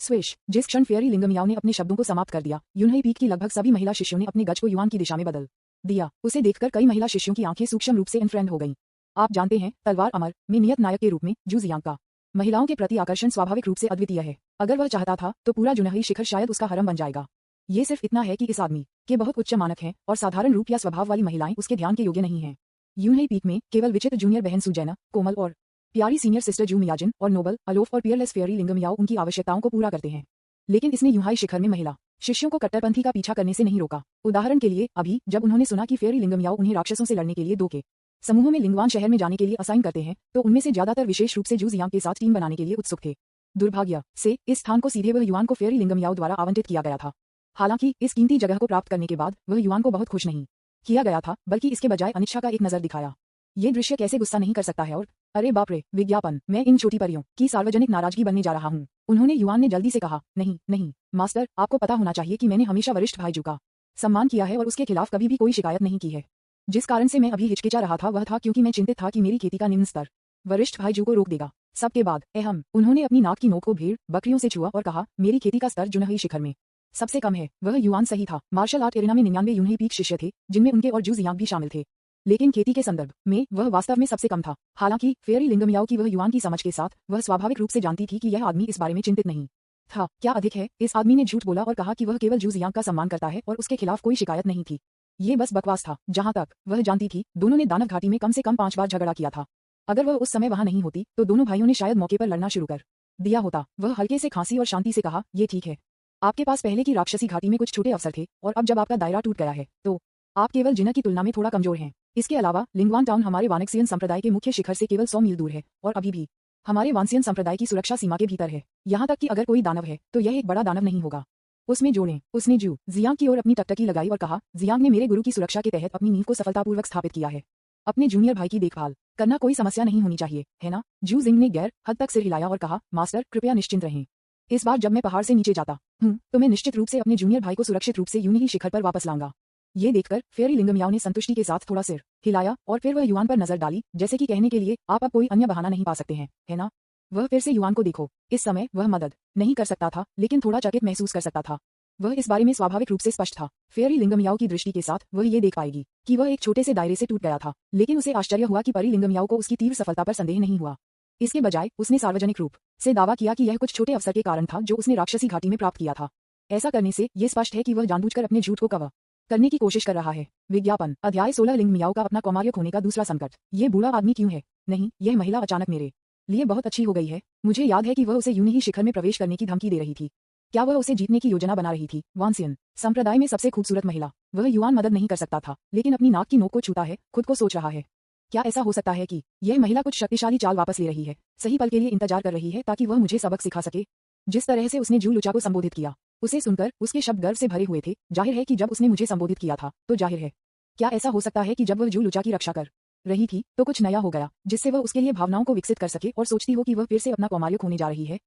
स्विश। जिस क्षण फेयरी लिंग मियाओ ने अपने शब्दों को समाप्त कर दिया, यूनही पीक की लगभग सभी महिला शिष्यों ने अपने गज को युआन की दिशा में बदल दिया। उसे देखकर कई महिला शिष्यों की आंखें सूक्ष्म रूप से इनफ्रेंड हो गईं। आप जानते हैं, तलवार अमर में नियत नायक के रूप में जू जियांग का महिलाओं के प्रति आकर्षण स्वाभाविक रूप से अद्वितीय है। अगर वह चाहता था तो पूरा जुनही शिखर शायद उसका हरम बन जाएगा। ये सिर्फ इतना है कि इस आदमी के बहुत उच्च मानक हैं और साधारण रूप या स्वभाव वाली महिलाएं उसके ध्यान के योग्य नहीं हैं। यूनही पीक में केवल विचित्र जूनियर बहन सुजैना, कोमल और प्यारी सीनियर सिस्टर जू मियाजिन और नोबल, अलोफ और पियरलेस फेयरी लिंग मियाओ उनकी आवश्यकताओं को पूरा करते हैं। लेकिन इसने यूनही शिखर में महिला शिष्यों को कट्टरपंथी का पीछा करने से नहीं रोका। उदाहरण के लिए, अभी जब उन्होंने सुना कि फेयरी लिंग मियाओ उन्हें राक्षसों से लड़ने के लिए दो के समूहों में लिंगवान शहर में जाने के लिए असाइन करते हैं, तो उनमें से ज्यादातर विशेष रूप से जू जियांग के साथ टीम बनाने के लिए उत्सुक थे। दुर्भाग्य से इस स्थान को सीधे वह युआन को फेयरी लिंग मियाओ द्वारा आवंटित किया गया था। हालांकि इस कीमती जगह को प्राप्त करने के बाद वह युआन को बहुत खुश नहीं किया गया था, बल्कि इसके बजाय अनिच्छा का एक नजर दिखाया। ये दृश्य कैसे गुस्सा नहीं कर सकता है? और अरे बाप रे, विज्ञापन। मैं इन छोटी परियों की सार्वजनिक नाराजगी बनने जा रहा हूँ। उन्होंने युआन ने जल्दी से कहा, नहीं नहीं मास्टर, आपको पता होना चाहिए कि मैंने हमेशा वरिष्ठ भाईजू का सम्मान किया है और उसके खिलाफ कभी भी कोई शिकायत नहीं की है। जिस कारण से मैं अभी हिचकिचा रहा था वह था क्योंकि मैं चिंतित था कि मेरी खेती का निम्न स्तर वरिष्ठ भाईजू को रोक देगा। सबके बाद अहम, उन्होंने अपनी नाक की नोक को भेड़ बकरियों से छुआ और कहा, मेरी खेती का स्तर जुनही शिखर में सबसे कम है। वह युआन सही था। मार्शल आर्ट एरिना में 99 यूनही पीक शिष्य थे, जिनमें उनके और जू जियांग भी शामिल थे, लेकिन खेती के संदर्भ में वह वास्तव में सबसे कम था। हालांकि फेयरी लिंग मियाओ की वह युआन की समझ के साथ वह स्वाभाविक रूप से जानती थी कि यह आदमी इस बारे में चिंतित नहीं था। क्या अधिक है, इस आदमी ने झूठ बोला और कहा कि वह केवल जू जियांग का सम्मान करता है और उसके खिलाफ कोई शिकायत नहीं थी। ये बस बकवास था। जहां तक वह जानती थी, दोनों ने दानव घाटी में कम से कम 5 बार झगड़ा किया था। अगर वह उस समय वहां नहीं होती तो दोनों भाइयों ने शायद मौके पर लड़ना शुरू कर दिया होता। वह हल्के से खांसी और शांति से कहा, ये ठीक है। आपके पास पहले की राक्षसी घाटी में कुछ छोटे अवसर थे और अब जब आपका दायरा टूट गया है तो आप केवल जिना की तुलना में थोड़ा कमजोर हैं। इसके अलावा लिंगवान टाउन हमारे वानक्सियन संप्रदाय के मुख्य शिखर से केवल 100 मील दूर है और अभी भी हमारे वानसियन संप्रदाय की सुरक्षा सीमा के भीतर है। यहाँ तक कि अगर कोई दानव है तो यह एक बड़ा दानव नहीं होगा। उसमें जोड़ें। उसने जू जियांग की ओर अपनी टकटकी लगाई और कहा, जियांग ने मेरे गुरु की सुरक्षा के तहत अपनी नींव को सफलतापूर्वक स्थापित किया है। अपने जूनियर भाई की देखभाल करना कोई समस्या नहीं होनी चाहिए, है ना? जू जिंग ने गैर हद तक सिर हिलाया और कहा, मास्टर कृपया निश्चिंत रहें। इस बार जब मैं पहाड़ से नीचे जाता हूँ तो मैं निश्चित रूप से अपने जूनियर भाई को सुरक्षित रूप से यूनही शिखर पर वापस लाऊंगा। ये देखकर फेयरी लिंग मियाओ ने संतुष्टि के साथ थोड़ा सिर हिलाया और फिर वह युआन पर नजर डाली, जैसे कि कहने के लिए, आप अब कोई अन्य बहाना नहीं पा सकते हैं, है ना? वह फिर से युआन को देखो। इस समय वह मदद नहीं कर सकता था, लेकिन थोड़ा चकित महसूस कर सकता था। वह इस बारे में स्वाभाविक रूप से स्पष्ट था। फेयरी लिंग मियाओ की दृष्टि के साथ वह ये देख पाएगी कि वह एक छोटे से दायरे से टूट गया था, लेकिन उसे आश्चर्य हुआ कि परी लिंग मियाओ को उसकी तीव्र सफलता पर संदेह नहीं हुआ। इसके बजाय उसने सार्वजनिक रूप से दावा किया कि यह कुछ छोटे अवसर के कारण था जो उसने राक्षसी घाटी में प्राप्त किया था। ऐसा करने से ये स्पष्ट है कि वह जानबूझकर अपने झूठ को कवर करने की कोशिश कर रहा है। विज्ञापन। अध्याय 16 लिंग मियाओ का अपना कौमार्य खोने का दूसरा संकट। ये बूढ़ा आदमी क्यों है? नहीं, यह महिला अचानक मेरे लिए बहुत अच्छी हो गई है। मुझे याद है कि वह उसे यूनही शिखर में प्रवेश करने की धमकी दे रही थी। क्या वह उसे जीतने की योजना बना रही थी? वानसियन संप्रदाय में सबसे खूबसूरत महिला। वह युआन मदद नहीं कर सकता था, लेकिन अपनी नाक की नोक को छूता है, खुद को सोच रहा है, क्या ऐसा हो सकता है कि यह महिला कुछ शक्तिशाली चाल वापस ले रही है, सही पल के लिए इंतजार कर रही है ताकि वह मुझे सबक सिखा सके? जिस तरह से उसने जू लुचा को संबोधित किया, उसे सुनकर उसके शब्द गर्व से भरे हुए थे। जाहिर है कि जब उसने मुझे संबोधित किया था तो जाहिर है, क्या ऐसा हो सकता है कि जब वह जू लुचा की रक्षा कर रही थी तो कुछ नया हो गया जिससे वह उसके लिए भावनाओं को विकसित कर सके और सोचती हो कि वह फिर से अपना कौमार्य खोने जा रही है।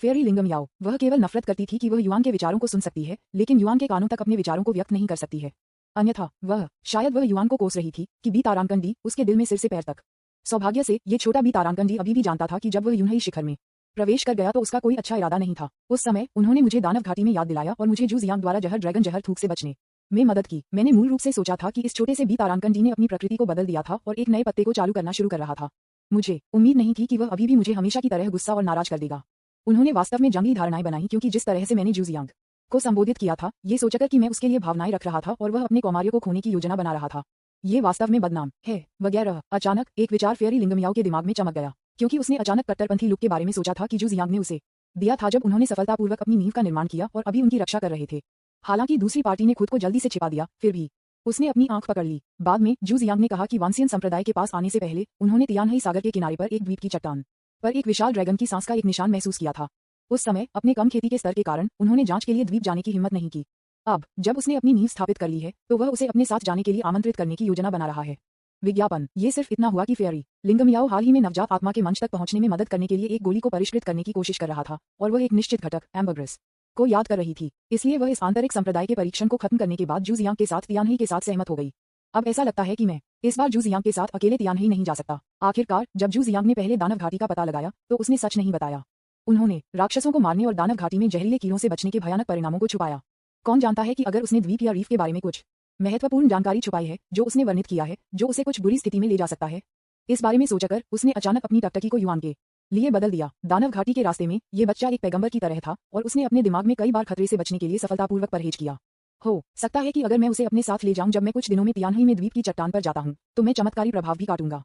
फेयरी लिंगम याओ, वह केवल नफरत करती थी कि वह युआन के विचारों को सुन सकती है लेकिन युआन के कानों तक अपने विचारों को व्यक्त नहीं कर सकती है। अन्यथा शायद वह युआन को कोस रही थी कि बी तारांकन उसके दिल में सिर से पैर तक। सौभाग्य से ये छोटा बी तारांकन अभी भी जानता था कि जब वह यूनही शिखर में प्रवेश कर गया तो उसका कोई अच्छा इरादा नहीं था। उस समय उन्होंने मुझे दानव घाटी में याद दिलाया और मुझे जू जियांग द्वारा जहर ड्रैगन जहर थूक से बचने में मदद की। मैंने मूल रूप से सोचा था कि इस छोटे से बी तारांकन ने अपनी प्रकृति को बदल दिया था और एक नए पत्ते को चालू करना शुरू कर रहा था। मुझे उम्मीद नहीं थी कि वह अभी भी मुझे हमेशा की तरह गुस्सा और नाराज कर देगा। उन्होंने वास्तव में जंगली धारणाएं बनाई क्योंकि जिस तरह से मैंने जू जियांग को संबोधित किया था ये सोचकर कि मैं उसके लिए भावनाएं रख रहा था और वह अपने कौमार्य को खोने की योजना बना रहा था, ये वास्तव में बदनाम है वगैरह। अचानक एक विचार फेयरी लिंगम याओ के दिमाग में चमक गया क्योंकि उसने अचानक कट्टरपंथी लुक के बारे में सोचा था कि जू जियांग ने उसे दिया था जब उन्होंने सफलतापूर्वक अपनी नींव का निर्माण किया और अभी उनकी रक्षा कर रहे थे। हालांकि दूसरी पार्टी ने खुद को जल्दी से छिपा दिया, फिर भी उसने अपनी आंख पकड़ ली। बाद में जू जियांग ने कहा कि वांसियन संप्रदाय के पास आने से पहले उन्होंने तियानही सागर के किनारे पर एक द्वीप की चट्टान पर एक विशाल ड्रैगन की सांस का एक निशान महसूस किया था। उस समय अपने कम खेती के स्तर के कारण उन्होंने जांच के लिए द्वीप जाने की हिम्मत नहीं की। अब जब उसने अपनी नींव स्थापित कर ली है तो वह उसे अपने साथ जाने के लिए आमंत्रित करने की योजना बना रहा है। विज्ञापन, ये सिर्फ इतना हुआ कि फेयरी लिंगम याओ हाल ही में नवजात आत्मा के मंच तक पहुंचने में मदद करने के लिए एक गोली को परिष्कृत करने की कोशिश कर रहा था और वह एक निश्चित घटक एम्बरग्रेस को याद कर रही थी। इसलिए वह इस आंतरिक संप्रदाय के परीक्षण को खत्म करने के बाद जू जियांग के साथ तियानही के साथ सहमत हो गई। अब ऐसा लगता है कि मैं इस बार जू जियांग के साथ अकेले तियानही नहीं जा सकता। आखिरकार जब जू जियांग ने पहले दानव घाटी का पता लगाया तो उसने सच नहीं बताया। उन्होंने राक्षसों को मारने और दानव घाटी में जहरीले कीड़ों से बचने के भयानक परिणामों को छुपाया। कौन जानता है कि अगर उसने द्वीप या रीफ के बारे में कुछ महत्वपूर्ण जानकारी छुपाई है जो उसने वर्णित किया है जो उसे कुछ बुरी स्थिति में ले जा सकता है। इस बारे में सोचकर उसने अचानक अपनी टकटकी को युआन के लिए बदल दिया। दानव घाटी के रास्ते में ये बच्चा एक पैगंबर की तरह था और उसने अपने दिमाग में कई बार खतरे से बचने के लिए सफलतापूर्वक परहेज किया। हो सकता है कि अगर मैं उसे अपने साथ ले जाऊं जब मैं कुछ दिनों में तियानही में द्वीप की चट्टान पर जाता हूं तो मैं चमत्कारी प्रभाव भी काटूंगा।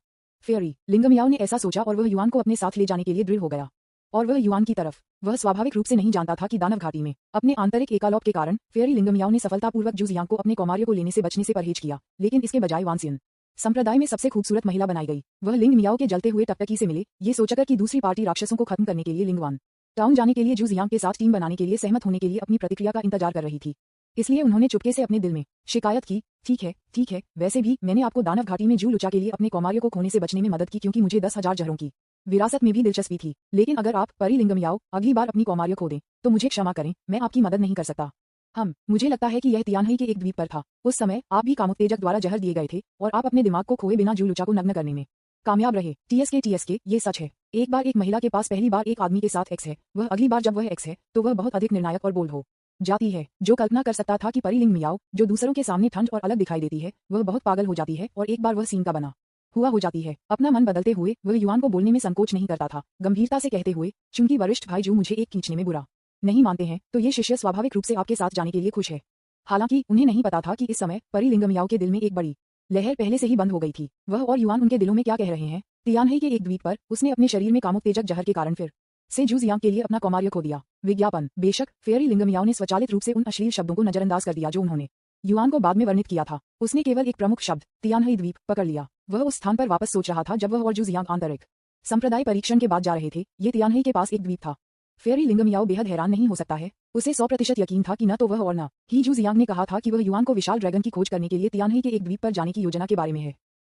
फेयरी लिंगम याओ ने ऐसा सोचा और वह युआन को अपने साथ ले जाने के लिए दृढ़ हो गया। और वह युआन की तरफ वह स्वाभाविक रूप से नहीं जानता था कि दानव घाटी में अपने आंतरिक एकालोप के कारण फेयरी लिंगम याओ ने सफलतापूर्वक जू जियांग को अपने कौमार्य को लेने से बचने से परहेज किया, लेकिन इसके बजाय वांसियन संप्रदाय में सबसे खूबसूरत महिला बनाई गई। वह लिंग मियाओ के जलते हुए टकटकी से मिले, ये सोचकर कि दूसरी पार्टी राक्षसों को खत्म करने के लिए लिंगवान टाउन जाने के लिए जू जियांग के साथ टीम बनाने के लिए सहमत होने के लिए अपनी प्रतिक्रिया का इंतजार कर रही थी। इसलिए उन्होंने चुपके से अपने दिल में शिकायत की, ठीक है, वैसे भी मैंने आपको दानव घाटी में जू लुचा के लिए अपने कौमार्य को खोने से बचने में मदद की क्योंकि मुझे 10,000 जहरों की विरासत में भी दिलचस्पी थी। लेकिन अगर आप परी लिंगम याओ अगली बार अपनी कौमार्य खो दें तो मुझे क्षमा करें, मैं आपकी मदद नहीं कर सकता। मुझे लगता है कि यह तियानही के एक द्वीप पर था। उस समय आप भी कामुत्तेजक द्वारा जहर दिए गए थे और आप अपने दिमाग को खोए बिना जू लुचा को नग्न करने में कामयाब रहे। टीएसके ये सच है। एक बार एक महिला के पास पहली बार एक आदमी के साथ एक्स है, वह अगली बार जब वह एक्स है तो वह बहुत अधिक निर्णायक और बोल्ड हो जाती है। जो कल्पना कर सकता था कि परी लिंग मियाओ जो दूसरों के सामने ठंड और अलग दिखाई देती है वह बहुत पागल हो जाती है और एक बार वह सीन का बना हुआ हो जाती है। अपना मन बदलते हुए वह युआन को बोलने में संकोच नहीं करता था, गंभीरता से कहते हुए, चूंकि वरिष्ठ भाई जो मुझे एक खींचने में बुरा नहीं मानते हैं तो ये शिष्य स्वाभाविक रूप से आपके साथ जाने के लिए खुश है। हालांकि उन्हें नहीं पता था कि इस समय परी लिंगम याओ के दिल में एक बड़ी लहर पहले से ही बंद हो गई थी। वह और युआन उनके दिलों में क्या कह रहे हैं। तियानही के एक द्वीप पर उसने अपने शरीर में कामुत्तेजक जहर के कारण फिर से जू जियांग के लिए अपना कौमार्य खो दिया। विज्ञापन, बेशक फेयरी लिंगम याओ ने स्वचालित रूप से उन अश्लील शब्दों को नजरअंदाज कर दिया जो उन्होंने युआन को बाद में वर्णित किया था। उसने केवल एक प्रमुख शब्द तियानही द्वीप पकड़ लिया। वह उस स्थान पर वापस सोच रहा था जब वह और जू जियांग आंतरिक संप्रदाय परीक्षण के बाद जा रहे थे। ये तियानही के पास एक द्वीप था। फेयरी लिंगम याओ बेहद हैरान नहीं हो सकता है। उसे 100% यकीन था कि न तो वह और न ही जू जियांग ने कहा था कि वह युआन को विशाल ड्रैगन की खोज करने के लिए तियानही के एक द्वीप पर जाने की योजना के बारे में है।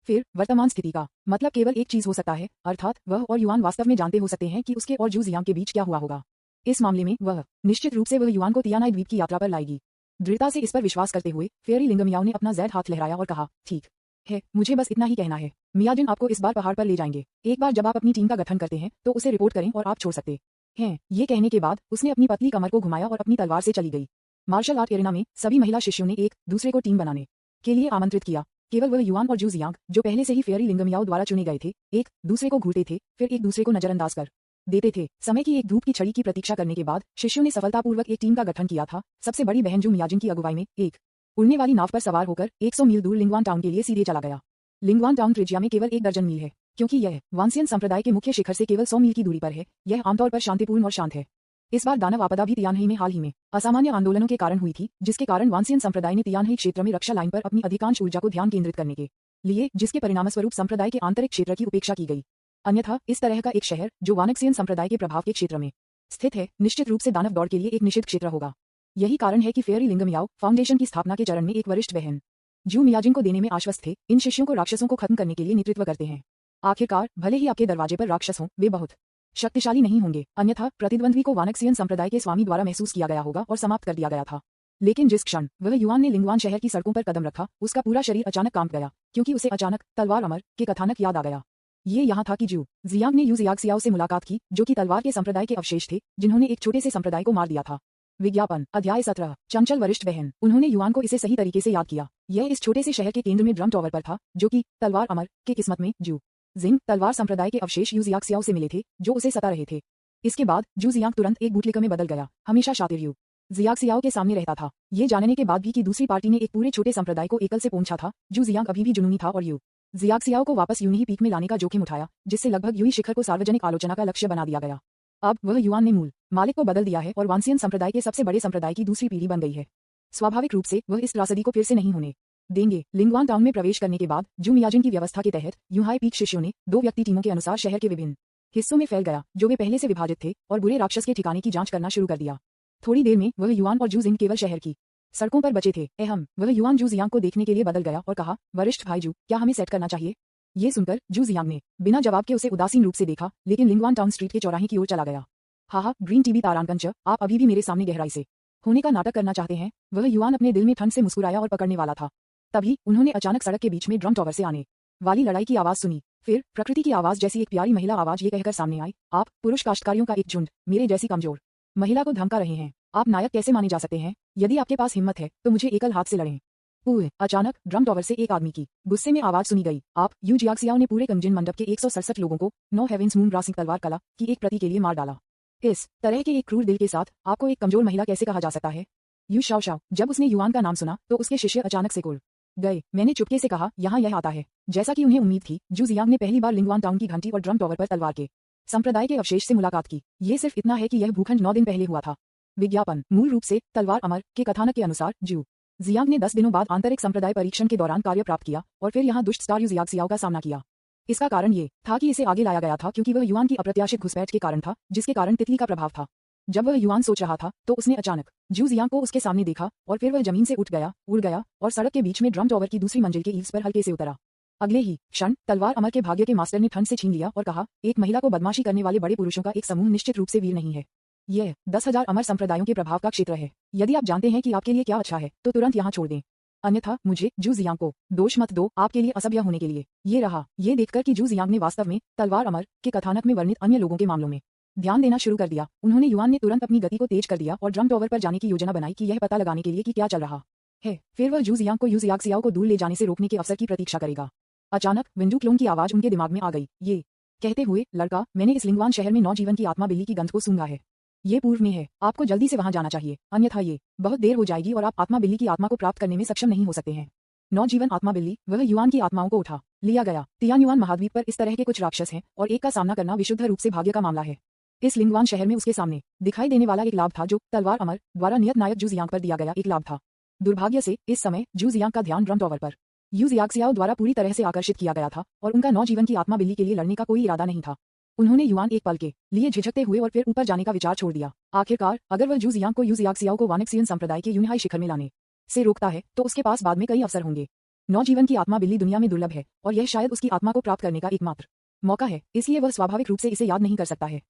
फिर वर्तमान स्थिति का मतलब केवल एक चीज हो सकता है, अर्थात वह और युआन वास्तव में जानते हो सकते हैं कि उसके और जू जियांग के बीच क्या हुआ होगा। इस मामले में वह निश्चित रूप से वह युआन को तियानही द्वीप की यात्रा पर लाएगी। दृढ़ता से इस पर विश्वास करते हुए फेयरी लिंगम याओ ने अपना जैद हाथ लहराया और कहा, ठीक है, मुझे बस इतना ही कहना है। मियाजिन आपको इस बार पहाड़ पर ले जाएंगे। एक बार जब आप अपनी टीम का गठन करते हैं तो उसे रिपोर्ट करें और आप छोड़ सकते हैं। ये कहने के बाद उसने अपनी पतली कमर को घुमाया और अपनी तलवार से चली गई। मार्शल आर्ट एरेना में सभी महिला शिष्यों ने एक दूसरे को टीम बनाने के लिए आमंत्रित किया। केवल वह युआन और जू जियांग जो पहले से ही फेयरी लिंगम याओ द्वारा चुने गए थे, एक दूसरे को घूरते थे, फिर एक दूसरे को नजरअंदाज कर देते थे। समय की एक धूप की छड़ी की प्रतीक्षा करने के बाद शिष्यों ने सफलतापूर्वक एक टीम का गठन किया था। सबसे बड़ी बहन जू मियाजिन की अगुवाई में एक उड़ने वाली नाव पर सवार होकर 100 मील दूर लिंगवान टाउन के लिए सीधे चला गया। लिंगवान टाउन त्रिज्या में केवल 1 दर्जन मील है। क्योंकि यह वांसियन संप्रदाय के मुख्य शिखर से केवल 100 मील की दूरी पर है, यह आमतौर पर शांतिपूर्ण और शांत है। इस बार दानव आपदा भी तियानही में हाल ही में असामान्य आंदोलनों के कारण हुई थी, जिसके कारण वांसियन संप्रदाय ने तियानही क्षेत्र में रक्षा लाइन पर अपनी अधिकांश ऊर्जा को ध्यान केंद्रित करने के लिए, जिसके परिणामस्वरूप संप्रदाय के आंतरिक क्षेत्र की उपेक्षा की गई। अन्यथा इस तरह का एक शहर जो वानक्सियन संप्रदाय के प्रभाव के क्षेत्र में स्थित है, निश्चित रूप से दानव दौड़ के लिए एक निषिद्ध क्षेत्र होगा। यही कारण है कि फेयरी लिंगम याओ फाउंडेशन की स्थापना के चरण में एक वरिष्ठ बहन जू मियाजिन को देने में आश्वस्त थे। इन शिष्यों को राक्षसों को खत्म करने के लिए नेतृत्व करते हैं। आखिरकार भले ही आपके दरवाजे पर राक्षस हों, वे बहुत शक्तिशाली नहीं होंगे, अन्यथा प्रतिद्वंद्वी को वानक्सियन संप्रदाय के स्वामी द्वारा महसूस किया गया होगा और समाप्त कर दिया गया था। लेकिन जिस क्षण वह युआन ने लिंगवान शहर की सड़कों पर कदम रखा, उसका पूरा शरीर अचानक कांप गया, क्योंकि उसे अचानक तलवार अमर के कथानक याद आ गया। ये यहाँ था कि जू जियांग ने यू जियाक्सियाओ से मुलाकात की, जो कि तलवार के संप्रदाय के अवशेष थे जिन्होंने एक छोटे से संप्रदाय को मार दिया था। विज्ञापन अध्याय 17 चंचल वरिष्ठ बहन। उन्होंने युआन को इसे सही तरीके से याद किया। यह इस छोटे से शहर के केंद्र में ड्रम टॉवर पर था, जो कि तलवार अमर के किस्मत में जू जिंग तलवार संप्रदाय के अवशेष यू जियाक्सियाओ से मिले थे, जो उसे सता रहे थे। इसके बाद जू जियांग तुरंत एक बूटलिका में बदल गया, हमेशा शातिर यू जियाक्सियाओ के सामने रहता था। ये जानने के बाद भी कि दूसरी पार्टी ने एक पूरे छोटे संप्रदाय को एकल से पहुंचा था, जू जियांग अभी भी जुनूनी था और यू जियाक्सियाओ को वापस यूं ही पीक में लाने का जोखिम उठाया, जिससे लगभग यूं ही शिखर को सार्वजनिक आलोचना का लक्ष्य बना दिया गया। अब वह युआन ने मूल मालिक को बदल दिया है और वानसियन संप्रदाय के सबसे बड़े संप्रदाय की दूसरी पीढ़ी बन गई है। स्वाभाविक रूप से वह इस त्रासदी को फिर से नहीं होने देंगे। लिंगवान टाउन में प्रवेश करने के बाद जू मियाजिन की व्यवस्था के तहत यूहाई पीक शिष्यों ने 2 व्यक्ति टीमों के अनुसार शहर के विभिन्न हिस्सों में फैल गया, जो वे पहले से विभाजित थे, और बुरे राक्षस के ठिकाने की जांच करना शुरू कर दिया। थोड़ी देर में वह युआन और जू जिंग केवल शहर की सड़कों पर बचे थे। वह युआन जू जियांग को देखने के लिए बदल गया और कहा, वरिष्ठ भाई जू, क्या हमें सेट करना चाहिए? ये सुनकर जू जियांग ने बिना जवाब के उसे उदासीन रूप से देखा, लेकिन लिंगवान टाउन स्ट्रीट के चौराहे की ओर चला गया। हाहा, ग्रीन टीवी तारांकन, आप अभी भी मेरे सामने गहराई से होने का नाटक करना चाहते हैं? वह युआन अपने दिल में ठंड से मुस्कुराया और पकड़ने वाला था। तभी उन्होंने अचानक सड़क के बीच में ड्रम टॉवर से आने वाली लड़ाई की आवाज सुनी। फिर प्रकृति की आवाज जैसी एक प्यारी महिला आवाज ये कहकर सामने आई, आप पुरुष काश्तकारियों का एक झुंड मेरे जैसी कमजोर महिला को धमका रहे हैं। आप नायक कैसे माने जा सकते हैं? यदि आपके पास हिम्मत है तो मुझे एकल हाथ से लड़ें। अचानक ड्रम टॉवर से एक आदमी की गुस्से में आवाज सुनी गई, आप यू जियाक्सियाओ ने पूरे कंजिन मंडप के 167 लोगों को 9 हेवेंस मून रासिंग तलवार कला की एक प्रति के लिए मार डाला। इस तरह के एक क्रूर दिल के साथ आपको एक कमजोर महिला कैसे कहा जा सकता है? You Shao Shao. जब उसने युआन का नाम सुना तो उसके शिष्य अचानक से कुल गए। मैंने चुपके से कहा, यहाँ यह आता है। जैसा कि उन्हें उम्मीद थी, जू जियांग ने पहली बार लिंगवान टाउन की घंटी और ड्रम टॉवर पर तलवार के संप्रदाय के अवशेष से मुलाकात की। ये सिर्फ इतना है कि यह भूखंड 9 दिन पहले हुआ था। विज्ञापन मूल रूप से तलवार अमर के कथानक के अनुसार जू जियांग ने 10 दिनों बाद आंतरिक संप्रदाय परीक्षण के दौरान कार्य प्राप्त किया और फिर यहाँ दुष्ट स्टार यू जियाक्सियाओ का सामना किया। इसका कारण ये था कि इसे आगे लाया गया था क्योंकि वह युआन की अप्रत्याशित घुसपैठ के कारण था, जिसके कारण तितली का प्रभाव था। जब वह युआन सोच रहा था तो उसने अचानक जू जियांग को उसके सामने देखा और फिर वह जमीन से उड़ गया और सड़क के बीच में ड्रम टॉवर की दूसरी मंजिल के ईव्स पर हल्के से उतरा। अगले ही क्षण तलवार अमर के भाग्य के मास्टर ने ठंड से छीन लिया और कहा, एक महिला को बदमाशी करने वाले बड़े पुरुषों का एक समूह निश्चित रूप से वीर नहीं है। यह 10,000 अमर संप्रदायों के प्रभाव का क्षेत्र है। यदि आप जानते हैं कि आपके लिए क्या अच्छा है तो तुरंत यहाँ छोड़ दें, अन्यथा मुझे जू जियांग को दोष मत दो आपके लिए असभ्य होने के लिए। ये रहा। ये देखकर कि जू जियांग ने वास्तव में तलवार अमर के कथानक में वर्णित अन्य लोगों के मामलों में ध्यान देना शुरू कर दिया। उन्होंने युआन ने तुरंत अपनी गति को तेज कर दिया और ड्रम टॉवर पर जाने की योजना बनाई कि यह पता लगाने के लिए कि क्या चल रहा है। फिर वह जू जियांग को यू जियाक्सियाओ को दूर ले जाने से रोकने के अवसर की प्रतीक्षा करेगा। अचानक विंडू क्लोन की आवाज उनके दिमाग में आ गई, ये कहते हुए, लड़का, मैंने इस लिंगवान शहर में नौजीवन की आत्मा बिल्ली की गंध को सूंघा है। ये पूर्व में है। आपको जल्दी से वहां जाना चाहिए, अन्यथा ये बहुत देर हो जाएगी और आप आत्मा बिल्ली की आत्मा को प्राप्त करने में सक्षम नहीं हो सकते हैं। नौजीवन आत्मा बिल्ली वह युआन की आत्माओं को उठा लिया गया। तियान्युआन महाद्वीप पर इस तरह के कुछ राक्षस हैं और एक का सामना करना विशुद्ध रूप से भाग्य का मामला है। इस लिंगवान शहर में उसके सामने दिखाई देने वाला एक लाभ था जो तलवार अमर द्वारा नियत नायक जू जियांग पर दिया गया एक लाभ था। दुर्भाग्य से इस समय जू जियांग का ध्यान ड्रम टॉवर पर यू जियाक्सियाओ द्वारा पूरी तरह से आकर्षित किया गया था और उनका नौजीवन की आत्मा बिल्ली के लिए लड़ने का कोई इरादा नहीं था। उन्होंने युआन एक पल के लिए झिझकते हुए और फिर ऊपर जाने का विचार छोड़ दिया। आखिरकार अगर वह जू जियांग को यू जियाक्सियाओ को वानक्सियन संप्रदाय के यूनिहाई शिखर में लाने से रोकता है तो उसके पास बाद में कई अवसर होंगे। नौजीवन की आत्मा बिल्ली दुनिया में दुर्लभ है और यह शायद उसकी आत्मा को प्राप्त करने का एकमात्र मौका है, इसलिए वह स्वाभाविक रूप से इसे याद नहीं कर सकता है।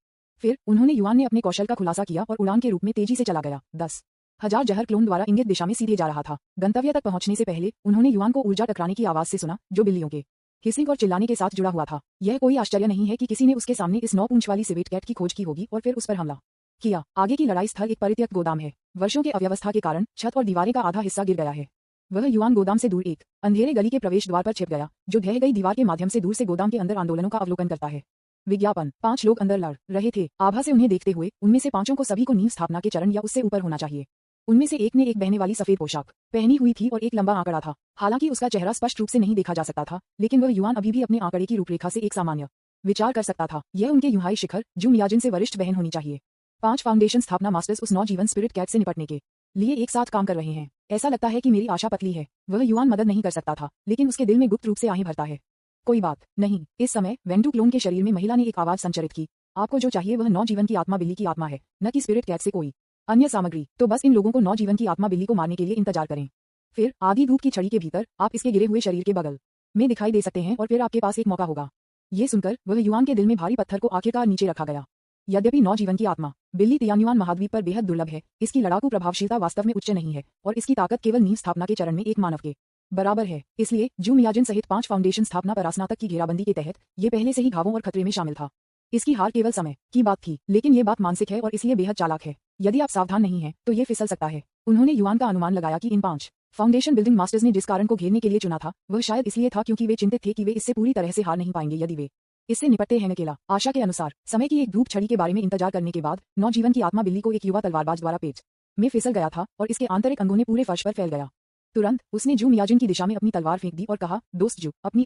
फिर उन्होंने युआन ने अपने कौशल का खुलासा किया और उड़ान के रूप में तेजी से चला गया। 10,000 जहर क्लोन द्वारा इंगित दिशा में सीधे जा रहा था। गंतव्य तक पहुंचने से पहले उन्होंने युआन को ऊर्जा टकराने की आवाज से सुना, जो बिल्लियों के हिसिंग और चिल्लाने के साथ जुड़ा हुआ था। यह कोई आश्चर्य नहीं है कि किसी ने उसके सामने इस 9 पूंछ वाली सिवेट कैट की खोज की होगी और फिर उस पर हमला किया। आगे की लड़ाई स्थल एक परित्यक्त गोदाम है। वर्षों के अव्यवस्था के कारण छत और दीवारें का आधा हिस्सा गिर गया है। वह युआन गोदाम से दूर एक अंधेरे गली के प्रवेश द्वार पर छिप गया, जो ढह गई दीवार के माध्यम से दूर से गोदाम के अंदर आंदोलनों का अवलोकन करता है। विज्ञापन 5 लोग अंदर लड़ रहे थे। आभा से उन्हें देखते हुए उनमें से 5 को सभी को नींव स्थापना के चरण या उससे ऊपर होना चाहिए। उनमें से एक ने एक बहने वाली सफेद पोशाक पहनी हुई थी और एक लंबा आंकड़ा था। हालांकि उसका चेहरा स्पष्ट रूप से नहीं देखा जा सकता था, लेकिन वह युआन अभी भी अपने आंकड़े की रूपरेखा से एक सामान्य विचार कर सकता था। यह उनके यूहाई शिखर जू मियाजिन से वरिष्ठ बहन होनी चाहिए। 5 फाउंडेशन स्थापना मास्टर्स उस नौजीवन स्पिरिट कैट से निपटने के लिए एक साथ काम कर रहे हैं। ऐसा लगता है कि मेरी आशा पतली है। वह युआन मदद नहीं कर सकता था, लेकिन उसके दिल में गुप्त रूप से आहें भरता है। कोई बात नहीं। इस समय वेंडू क्लोन के शरीर में महिला ने एक आवाज संचरित की, आपको जो चाहिए वह नौजीवन की आत्मा बिल्ली की आत्मा है, न कि स्पिरिट कैट से कोई अन्य सामग्री तो बस इन लोगों को नौजीवन की आत्मा बिल्ली को मारने के लिए इंतजार करें। फिर आधी धूप की छड़ी के भीतर आप इसके गिरे हुए शरीर के बगल में दिखाई दे सकते हैं और फिर आपके पास एक मौका होगा। ये सुनकर वह युआन के दिल में भारी पत्थर को आखिरकार नीचे रखा गया। यद्यपि नौजीवन की आत्मा बिल्ली तियान्युआन महाद्वीप पर बेहद दुर्लभ है, इसकी लड़ाकू प्रभावशीलता वास्तव में उच्च नहीं है और इसकी ताकत केवल नींव स्थापना के चरण में एक मानव के बराबर है। इसलिए जू मियाजिन सहित 5 फाउंडेशन स्थापना परास्नातक की घेराबंदी के तहत ये पहले से ही घावों और खतरे में शामिल था। इसकी हार केवल समय की बात थी, लेकिन ये बात मानसिक है और इसलिए बेहद चालाक है। यदि आप सावधान नहीं हैं, तो ये फिसल सकता है। उन्होंने युआन का अनुमान लगाया कि इन 5 फाउंडेशन बिल्डिंग मास्टर्स ने जिस कारण को घेरने के लिए चुना था वह शायद इसलिए था क्योंकि वे चिंतित थे कि वे इससे पूरी तरह से हार नहीं पाएंगे यदि वे इससे निपटते हैं अकेला। आशा के अनुसार समय की एक धूप छड़ी के बारे में इंतजार करने के बाद नौजीवन की आत्मा बिल्ली को एक युवा तलवारबाज द्वारा पेट में फिसल गया था और इसके आंतरिक अंगों ने पूरे फर्श पर फैल गया। तुरंत उसने जू मियाजिन की दिशा में अपनी तलवार फेंक दी और कहा, दोस्त जू, अपनी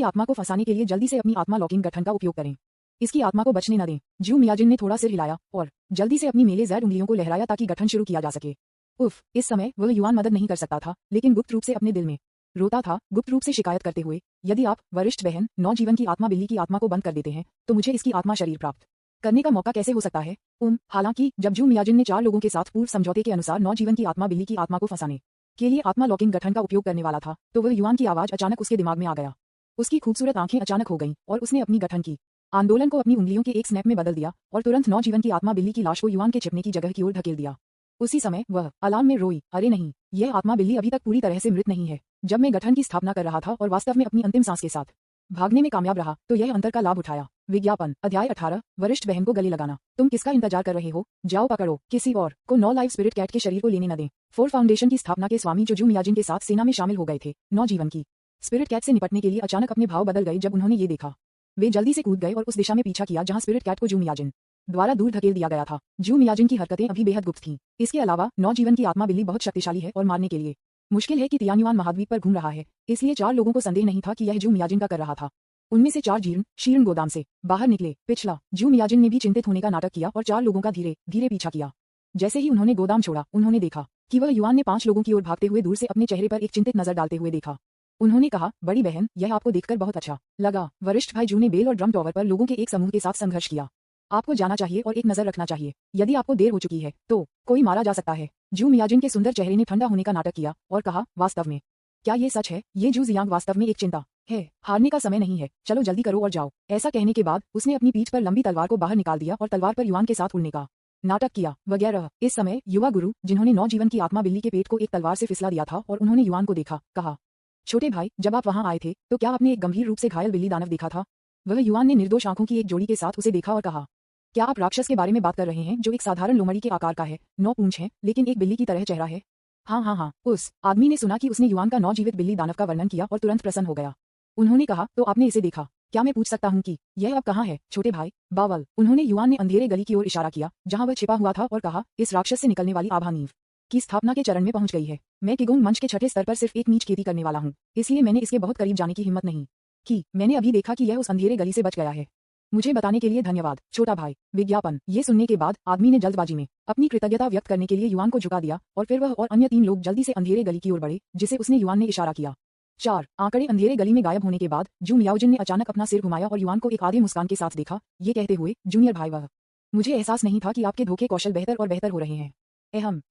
आत्मा को फंसाने के लिए जल्दी से अपनी आत्मा लॉकिंग गठन का उपयोग करें। इसकी आत्मा को बचने न दें। जू मियाजिन ने थोड़ा सिर हिलाया और जल्दी से अपनी मेले ज़ेड उंगलियों को लहराया ताकि गठन शुरू किया जा सके। उफ, इस समय वह युआन मदद नहीं कर सकता था, लेकिन गुप्त रूप से अपने दिल में रोता था, गुप्त रूप से शिकायत करते हुए, यदि आप वरिष्ठ बहन नौजीवन की आत्मा बिल्ली की आत्मा को बंद कर देते हैं तो मुझे इसकी आत्मा शरीर प्राप्त करने का मौका कैसे हो सकता है। हालांकि जब जू मियाजिन ने 4 लोगों के साथ पूर्व समझौते के अनुसार नौजीवन की आत्मा बिल्ली की आत्मा को फंसाने के लिए आत्मा लॉकिंग गठन का उपयोग करने वाला था, तो वह युआन की आवाज अचानक उसके दिमाग में आ गया। उसकी खूबसूरत आंखें अचानक हो गईं और उसने अपनी गठन की आंदोलन को अपनी उंगलियों के एक स्नैप में बदल दिया और तुरंत नौजीवन की आत्मा बिल्ली की लाश को युआन के छिपने की जगह की ओर धकेल दिया। उसी समय वह अलार्म में रोई, अरे नहीं, यह आत्मा बिल्ली अभी तक पूरी तरह से मृत नहीं है। जब मैं गठन की स्थापना कर रहा था और वास्तव में अपनी अंतिम सांस के साथ भागने में कामयाब रहा तो यह अंतर का लाभ उठाया। विज्ञापन अध्याय 18 वरिष्ठ बहन को गले लगाना। तुम किसका इंतजार कर रहे हो? जाओ पकड़ो किसी और को। 9 लाइव स्पिरिट कैट के शरीर को लेने न दें। 4 फाउंडेशन की स्थापना के स्वामी जो जू मियाजिन के साथ सेना में शामिल हो गए थे, नौजीवन की स्पिरिट कैट से निपटने के लिए अचानक अपने भाव बदल गए। जब उन्होंने ये देखा, वे जल्दी से कूद गए और उस दिशा में पीछा किया जहां स्पिरिट कैट को जू मियाजिन द्वारा दूर धकेल दिया गया था। जू मियाजिन की हरकतें अभी बेहद गुप्त थीं। इसके अलावा नौजीवन की आत्मा बिल्ली बहुत शक्तिशाली है और मारने के लिए मुश्किल है कि तियान्युआन महाद्वीप पर घूम रहा है, इसलिए 4 लोगों को संदेह नहीं था कि यह जू मियाजिन का कर रहा था। उनमें से 4 शीर्ण गोदाम से बाहर निकले। पिछला जू मियाजिन ने भी चिंतित होने का नाटक किया और 4 लोगों का धीरे धीरे पीछा किया। जैसे ही उन्होंने गोदाम छोड़ा, उन्होंने देखा कि वह युआन ने 5 लोगों की ओर भागते हुए दूर से अपने चेहरे पर एक चिंतित नजर डालते हुए देखा। उन्होंने कहा, बड़ी बहन, यह आपको देखकर बहुत अच्छा लगा। वरिष्ठ भाई जू ने बेल और ड्रम टॉवर पर लोगों के एक समूह के साथ संघर्ष किया। आपको जाना चाहिए और एक नजर रखना चाहिए। यदि आपको देर हो चुकी है तो कोई मारा जा सकता है। जू मियाजिन के सुंदर चेहरे ने ठंडा होने का नाटक किया और कहा, वास्तव में क्या ये सच है? ये जू जियांग वास्तव में एक चिंता है। हारने का समय नहीं है, चलो जल्दी करो और जाओ। ऐसा कहने के बाद उसने अपनी पीठ पर लंबी तलवार को बाहर निकाल दिया और तलवार पर युआन के साथ उड़ने का नाटक किया वगैरह। इस समय युवा गुरु, जिन्होंने नौजीवन की आत्मा बिल्ली के पेट को एक तलवार से फिसला दिया था और उन्होंने युआन को देखा, कहा, छोटे भाई, जब आप वहां आए थे तो क्या आपने एक गंभीर रूप से घायल बिल्ली दानव देखा था? वह युआन ने निर्दोष आंखों की एक जोड़ी के साथ उसे देखा और कहा, क्या आप राक्षस के बारे में बात कर रहे हैं जो एक साधारण लोमड़ी के आकार का है, 9 पूंछ है, लेकिन एक बिल्ली की तरह चेहरा है? हाँ। उस आदमी ने सुना कि उसने युआन का नवजीवित बिल्ली दानव का वर्णन किया और तुरंत प्रसन्न हो गया। उन्होंने कहा, तो आपने इसे देखा? क्या मैं पूछ सकता हूँ कि यह अब कहाँ है, छोटे भाई? बावल। उन्होंने युआन ने अंधेरे गली की ओर इशारा किया जहाँ वह छिपा हुआ था और कहा, इस राक्षस से निकलने वाली आभा नींव की स्थापना के चरण में पहुंच गई है। मैं किगोंग मंच के 6ठे स्तर पर सिर्फ एक नीच खेती करने वाला हूँ, इसलिए मैंने इसके बहुत करीब जाने की हिम्मत नहीं की। मैंने अभी देखा कि यह उस अंधेरे गली से बच गया है। मुझे बताने के लिए धन्यवाद, छोटा भाई। विज्ञापन। ये सुनने के बाद आदमी ने जल्दबाजी में अपनी कृतज्ञता व्यक्त करने के लिए युआन को झुका दिया और फिर वह और अन्य 3 लोग जल्दी से अंधेरे गली की ओर बढ़े जिसे उसने युआन ने इशारा किया। 4 आंकड़े अंधेरे गली में गायब होने के बाद जू मियाओजिन ने अचानक अपना सिर घुमाया और युआन को एक आधे मुस्कान के साथ देखा, ये कहते हुए, जूनियर भाई, वह मुझे एहसास नहीं था कि आपके धोखे कौशल बेहतर और बेहतर हो रहे हैं।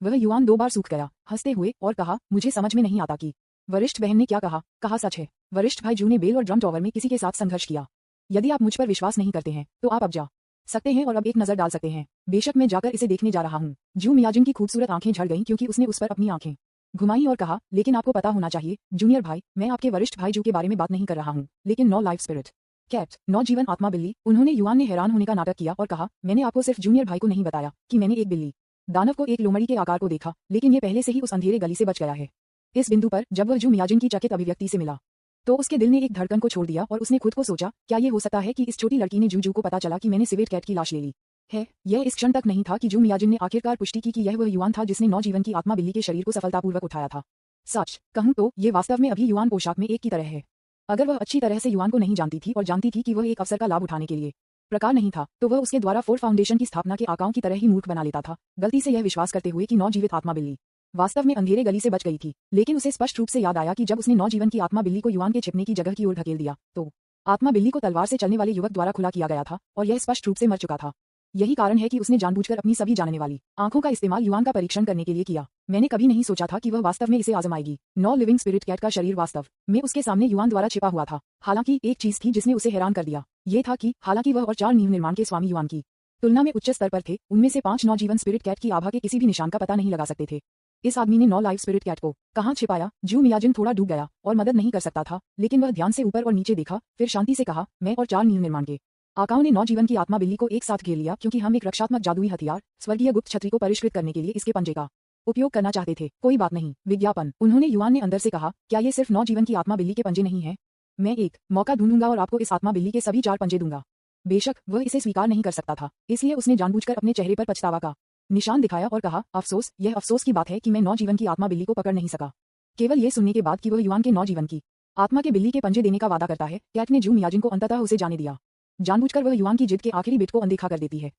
वह युआन 2 बार सूख गया, हंसते हुए, और कहा, मुझे समझ में नहीं आता कि वरिष्ठ बहन ने क्या कहा सच है। वरिष्ठ भाई जू ने बेल और ड्रम टॉवर में किसी के साथ संघर्ष किया। यदि आप मुझ पर विश्वास नहीं करते हैं तो आप अब जा सकते हैं और अब एक नजर डाल सकते हैं। बेशक मैं जाकर इसे देखने जा रहा हूँ। जू मियाजिन की खूबसूरत आंखें झड़ गईं क्योंकि उसने उस पर अपनी आंखें घुमाई और कहा, लेकिन आपको पता होना चाहिए जूनियर भाई, मैं आपके वरिष्ठ भाई जू के बारे में बात नहीं कर रहा हूँ, लेकिन 9 लाइफ स्पिरिट कैट, 9 जीवन आत्मा बिल्ली। उन्होंने युआन ने हैरान होने का नाटक किया और कहा, मैंने आपको सिर्फ जूनियर भाई को नहीं बताया कि मैंने एक बिल्ली दानव को एक लोमड़ी के आकार को देखा, लेकिन ये पहले से ही उस अंधेरे गली से बच गया है। इस बिंदु पर जब वह जू मियाजिन की चकित अभिव्यक्ति से मिला तो उसके दिल ने एक धड़कन को छोड़ दिया और उसने खुद को सोचा, क्या ये हो सकता है कि इस छोटी लड़की ने जू को पता चला कि मैंने सिवेट कैट की लाश ले ली है? यह इस क्षण तक नहीं था कि जू मियाजिन ने आखिरकार पुष्टि की कि यह वह युआन था जिसने 9 जीवन की आत्मा बिल्ली के शरीर को सफलतापूर्वक उठाया था। सच कहूं तो ये वास्तव में अभी युआन पोशाक में एक की तरह है। अगर वह अच्छी तरह से युआन को नहीं जानती थी और जानती थी कि वह एक अवसर का लाभ उठाने के लिए प्रकार नहीं था, तो वह उसके द्वारा 4 फाउंडेशन की स्थापना के आकाओं की तरह ही मूर्ख बना लेता था, गलती से यह विश्वास करते हुए कि 9 जीवित आत्मा बिल्ली वास्तव में अंधेरे गली से बच गई थी। लेकिन उसे स्पष्ट रूप से याद आया कि जब उसने 9 जीवन की आत्मा बिल्ली को युआन के छिपने की जगह की ओर धकेल दिया तो आत्मा बिल्ली को तलवार से चलने वाले युवक द्वारा खुला किया गया था और यह स्पष्ट रूप से मर चुका था। यही कारण है कि उसने जानबूझकर अपनी सभी जानने वाली आंखों का इस्तेमाल युआन का परीक्षण करने के लिए किया। मैंने कभी नहीं सोचा था कि वह वास्तव में इसे आजमाएगी। नॉ लिविंग स्पिरिट कैट का शरीर वास्तव में उसके सामने युआन द्वारा छिपा हुआ था। हालांकि एक चीज थी जिसने उसे हैरान कर दिया। ये था कि हालांकि वह और 4 नींव निर्माण के स्वामी युआन की तुलना में उच्च स्तर पर थे, उनमें से 5 नौजीवन स्पिरिट कैट की आभा के किसी भी निशान का पता नहीं लगा सकते थे। इस आदमी ने 9 लाइव स्पिरिट कैट को कहां छिपाया? जू मियाजिन थोड़ा डूब गया और मदद नहीं कर सकता था, लेकिन वह ध्यान से ऊपर और नीचे देखा, फिर शांति से कहा, मैं और 4 नींव निर्माण के आकाओं ने नौजीवन की आत्मा बिल्ली को एक साथ घेर लिया क्योंकि हम एक रक्षात्मक जादुई हथियार स्वर्गीय गुप्त छतरी को परिष्कृत करने के लिए इसके पंजे का उपयोग करना चाहते थे। कोई बात नहीं। विज्ञापन। उन्होंने युआन ने अंदर से कहा, क्या ये सिर्फ नौजीवन की आत्मा बिल्ली के पंजे नहीं है? मैं एक मौका ढूंढूंगा और आपको इस आत्मा बिल्ली के सभी 4 पंजे दूंगा। बेशक वह इसे स्वीकार नहीं कर सकता था, इसलिए उसने जानबूझकर अपने चेहरे पर पछतावा का निशान दिखाया और कहा, अफसोस, यह अफसोस की बात है कि मैं नौजीवन की आत्मा बिल्ली को पकड़ नहीं सका। केवल ये सुनने के बाद कि वह युआन के नौजीवन की आत्मा के बिल्ली के पंजे देने का वादा करता है, कैट ने जू मियाजिन को अंततः उसे जाने दिया। जानबूझकर वह युआन की जिद के आखिरी बिट को अनदेखा कर देती है।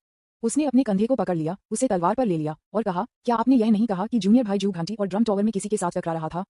उसने अपने कंधे को पकड़ लिया, उसे तलवार पर ले लिया और कहा, क्या आपने यह नहीं कहा कि जूनियर भाई जू घंटी और ड्रम टॉवर में किसी के साथ टकरा रहा था?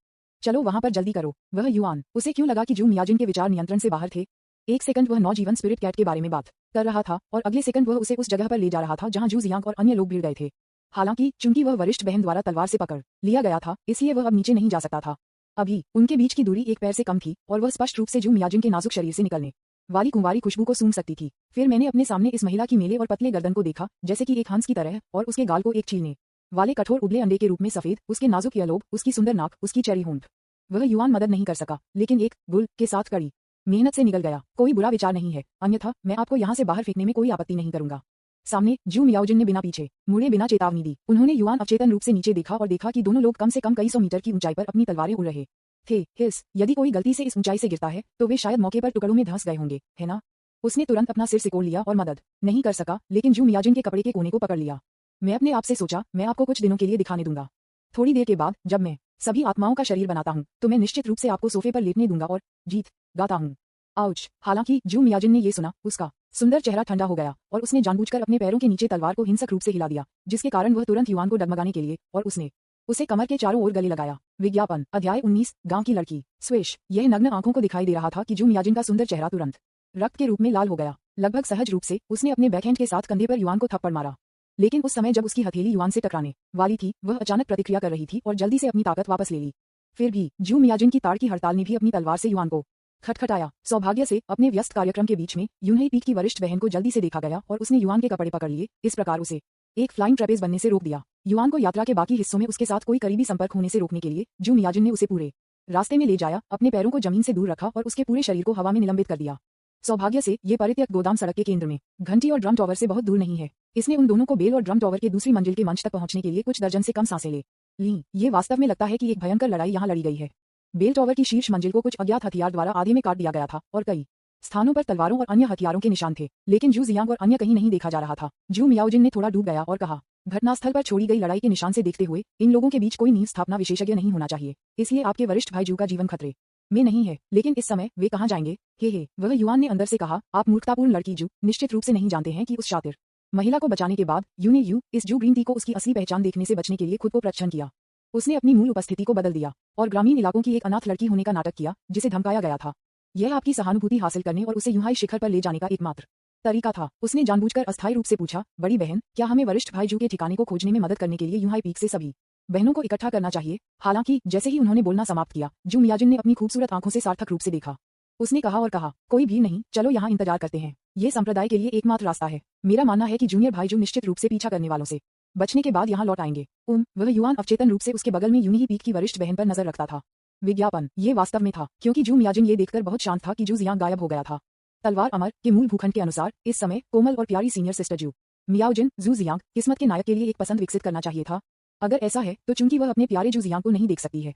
चलो वहां पर जल्दी करो। वह युआन, उसे क्यों लगा कि जू मियाजिन के विचार नियंत्रण से बाहर थे? एक सेकंड वह नौजीवन स्पिरिट कैट के बारे में बात कर रहा था और अगले सेकंड वह उसे उस जगह पर ले जा रहा था जहां जू जियांग और अन्य लोग भिड़ गए थे। हालांकि चूंकि वह वरिष्ठ बहन द्वारा तलवार से पकड़ लिया गया था, इसलिए वह अब नीचे नहीं जा सकता था। अभी उनके बीच की दूरी एक पैर से कम थी और वह स्पष्ट रूप से जू मियाजिन के नाजुक शरीर से निकलने वाली कुंवारी खुशबू को सूंघ सकती थी। फिर मैंने अपने सामने इस महिला की मेले और पतले गर्दन को देखा, जैसे कि एक हंस की तरह, और उसके गाल को एक छीलने वाले कठोर उबले अंडे के रूप में सफेद, उसके नाजुक ईयरलोब, उसकी सुंदर नाक, उसकी चेरी होंठ। वह युआन मदद नहीं कर सका, लेकिन एक बुल के साथ कड़ी मेहनत से निकल गया। कोई बुरा विचार नहीं है, अन्यथा मैं आपको यहाँ से बाहर फेंकने में कोई आपत्ति नहीं करूंगा। सामने जू मियाओजिन ने बिना पीछे मुड़े बिना चेतावनी दी। उन्होंने युआन अवचेतन रूप से नीचे देखा और देखा कि दोनों लोग कम से कम कई 100 मीटर की ऊंचाई पर अपनी तलवारें उड़ रहे थे। हिस, यदि कोई गलती से इस ऊंचाई से गिरता है तो वे शायद मौके पर टुकड़ों में धंस गए होंगे, है ना? उसने तुरंत अपना सिर सिकोड़ लिया और मदद नहीं कर सका, लेकिन जू मियाजिन के कपड़े के कोने को पकड़ लिया। मैं अपने आप से सोचा, मैं आपको कुछ दिनों के लिए दिखाने दूंगा। थोड़ी देर के बाद जब मैं सभी आत्माओं का शरीर बनाता हूँ तो मैं निश्चित रूप से आपको सोफे पर लेटने दूंगा और जीत गाता हूँ। आउच। हालांकि जू मियाजिन ने ये सुना, उसका सुंदर चेहरा ठंडा हो गया और उसने जानबूझकर अपने पैरों के नीचे तलवार को हिंसक रूप से हिला दिया, जिसके कारण वह तुरंत युआन को डगमगाने के लिए और उसने उसे कमर के चारों ओर गले लगाया। विज्ञापन। अध्याय 19। गांव की लड़की। स्विश। यह नग्न आंखों को दिखाई दे रहा था कि जू मियाजिन का सुंदर चेहरा तुरंत रक्त के रूप में लाल हो गया। लगभग सहज रूप से उसने अपने बैकहैंड के साथ कंधे पर युआन को थप्पड़ मारा, लेकिन उस समय जब उसकी हथेली युआन से टकराने वाली थी, वह अचानक प्रतिक्रिया कर रही थी और जल्दी से अपनी ताकत वापस ले ली। फिर भी जू मियाजिन की ताड़ की हड़ताल ने भी अपनी तलवार से युआन को खटखटाया। सौभाग्य से अपने व्यस्त कार्यक्रम के बीच में यूनही पीक की वरिष्ठ बहन को जल्दी से देखा गया और उसने युआन के कपड़े पकड़ लिए, इस प्रकार उसे एक फ्लाइंग ट्रेपेज बनने से रोक दिया। युआन को यात्रा के बाकी हिस्सों में उसके साथ कोई करीबी संपर्क होने से रोकने के लिए जू मियाजिन ने उसे पूरे रास्ते में ले जाया, अपने पैरों को जमीन से दूर रखा और उसके पूरे शरीर को हवा में निलंबित कर दिया। सौभाग्य से ये परित्यक्त गोदाम सड़क के केंद्र में घंटी और ड्रम टॉवर से बहुत दूर नहीं है। इसने उन दोनों को बेल और ड्रम टॉवर के दूसरी मंजिल के मंच तक पहुंचने के लिए कुछ दर्जन से कम सांसें ले ली। ये वास्तव में लगता है कि एक भयंकर लड़ाई यहाँ लड़ी गई है। बेल टॉवर की शीर्ष मंजिल को कुछ अज्ञात हथियार द्वारा आधे में काट दिया गया था और कई स्थानों पर तलवारों और अन्य हथियारों के निशान थे, लेकिन जू जियांग और अन्य कहीं नहीं देखा जा रहा था। जू मियाओजिन ने थोड़ा डूब गया और कहा, घटनास्थल पर छोड़ी गई लड़ाई के निशान से देखते हुए इन लोगों के बीच कोई नींव स्थापना विशेषज्ञ नहीं होना चाहिए, इसलिए आपके वरिष्ठ भाई जू का जीवन खतरे में नहीं है। लेकिन इस समय वे कहाँ जाएंगे? हे, वह युआन ने अंदर से कहा, आप मूर्खतापूर्ण लड़की जू निश्चित रूप से नहीं जानते हैं कि उस शातिर महिला को बचाने के बाद यू ने इस जू ग्रीन टी को उसकी असली पहचान देखने से बचने के लिए खुद को प्रच्छन्न किया। उसने अपनी मूल उपस्थिति को बदल दिया और ग्रामीण इलाकों की एक अनाथ लड़की होने का नाटक किया जिसे धमकाया गया था। यह आपकी सहानुभूति हासिल करने और उसे यूहाई शिखर पर ले जाने का एकमात्र तरीका था। उसने जानबूझकर अस्थायी रूप से पूछा, बड़ी बहन, क्या हमें वरिष्ठ भाई जू के ठिकाने को खोजने में मदद करने के लिए यूहाई पीक से सभी बहनों को इकट्ठा करना चाहिए? हालांकि जैसे ही उन्होंने बोलना समाप्त किया, जू मियाजिन ने अपनी खूबसूरत आंखों से सार्थक रूप से देखा। उसने कहा और कहा, कोई भी नहीं, चलो यहाँ इंतजार करते हैं। ये संप्रदाय के लिए एकमात्र रास्ता है। मेरा मानना है कि जूनियर भाई जू निश्चित रूप से पीछा करने वालों से बचने के बाद यहाँ लौट आएंगे। वह युआन अवचेतन रूप से उसके बगल में यूनही पीक की वरिष्ठ बहन पर नजर रखता था। विज्ञापन। ये वास्तव में था, क्योंकि जू मियाजिन ये देखकर बहुत शांत था कि जू जियांग गायब हो गया था। तलवार अमर के मूल भूखंड के अनुसार इस समय कोमल और प्यारी सीनियर सिस्टर जू मियाओजिन जू जियांग किस्मत के नायक के लिए एक पसंद विकसित करना चाहिए था। अगर ऐसा है तो चूंकि वह अपने प्यारे जू जियांग को नहीं देख सकती है,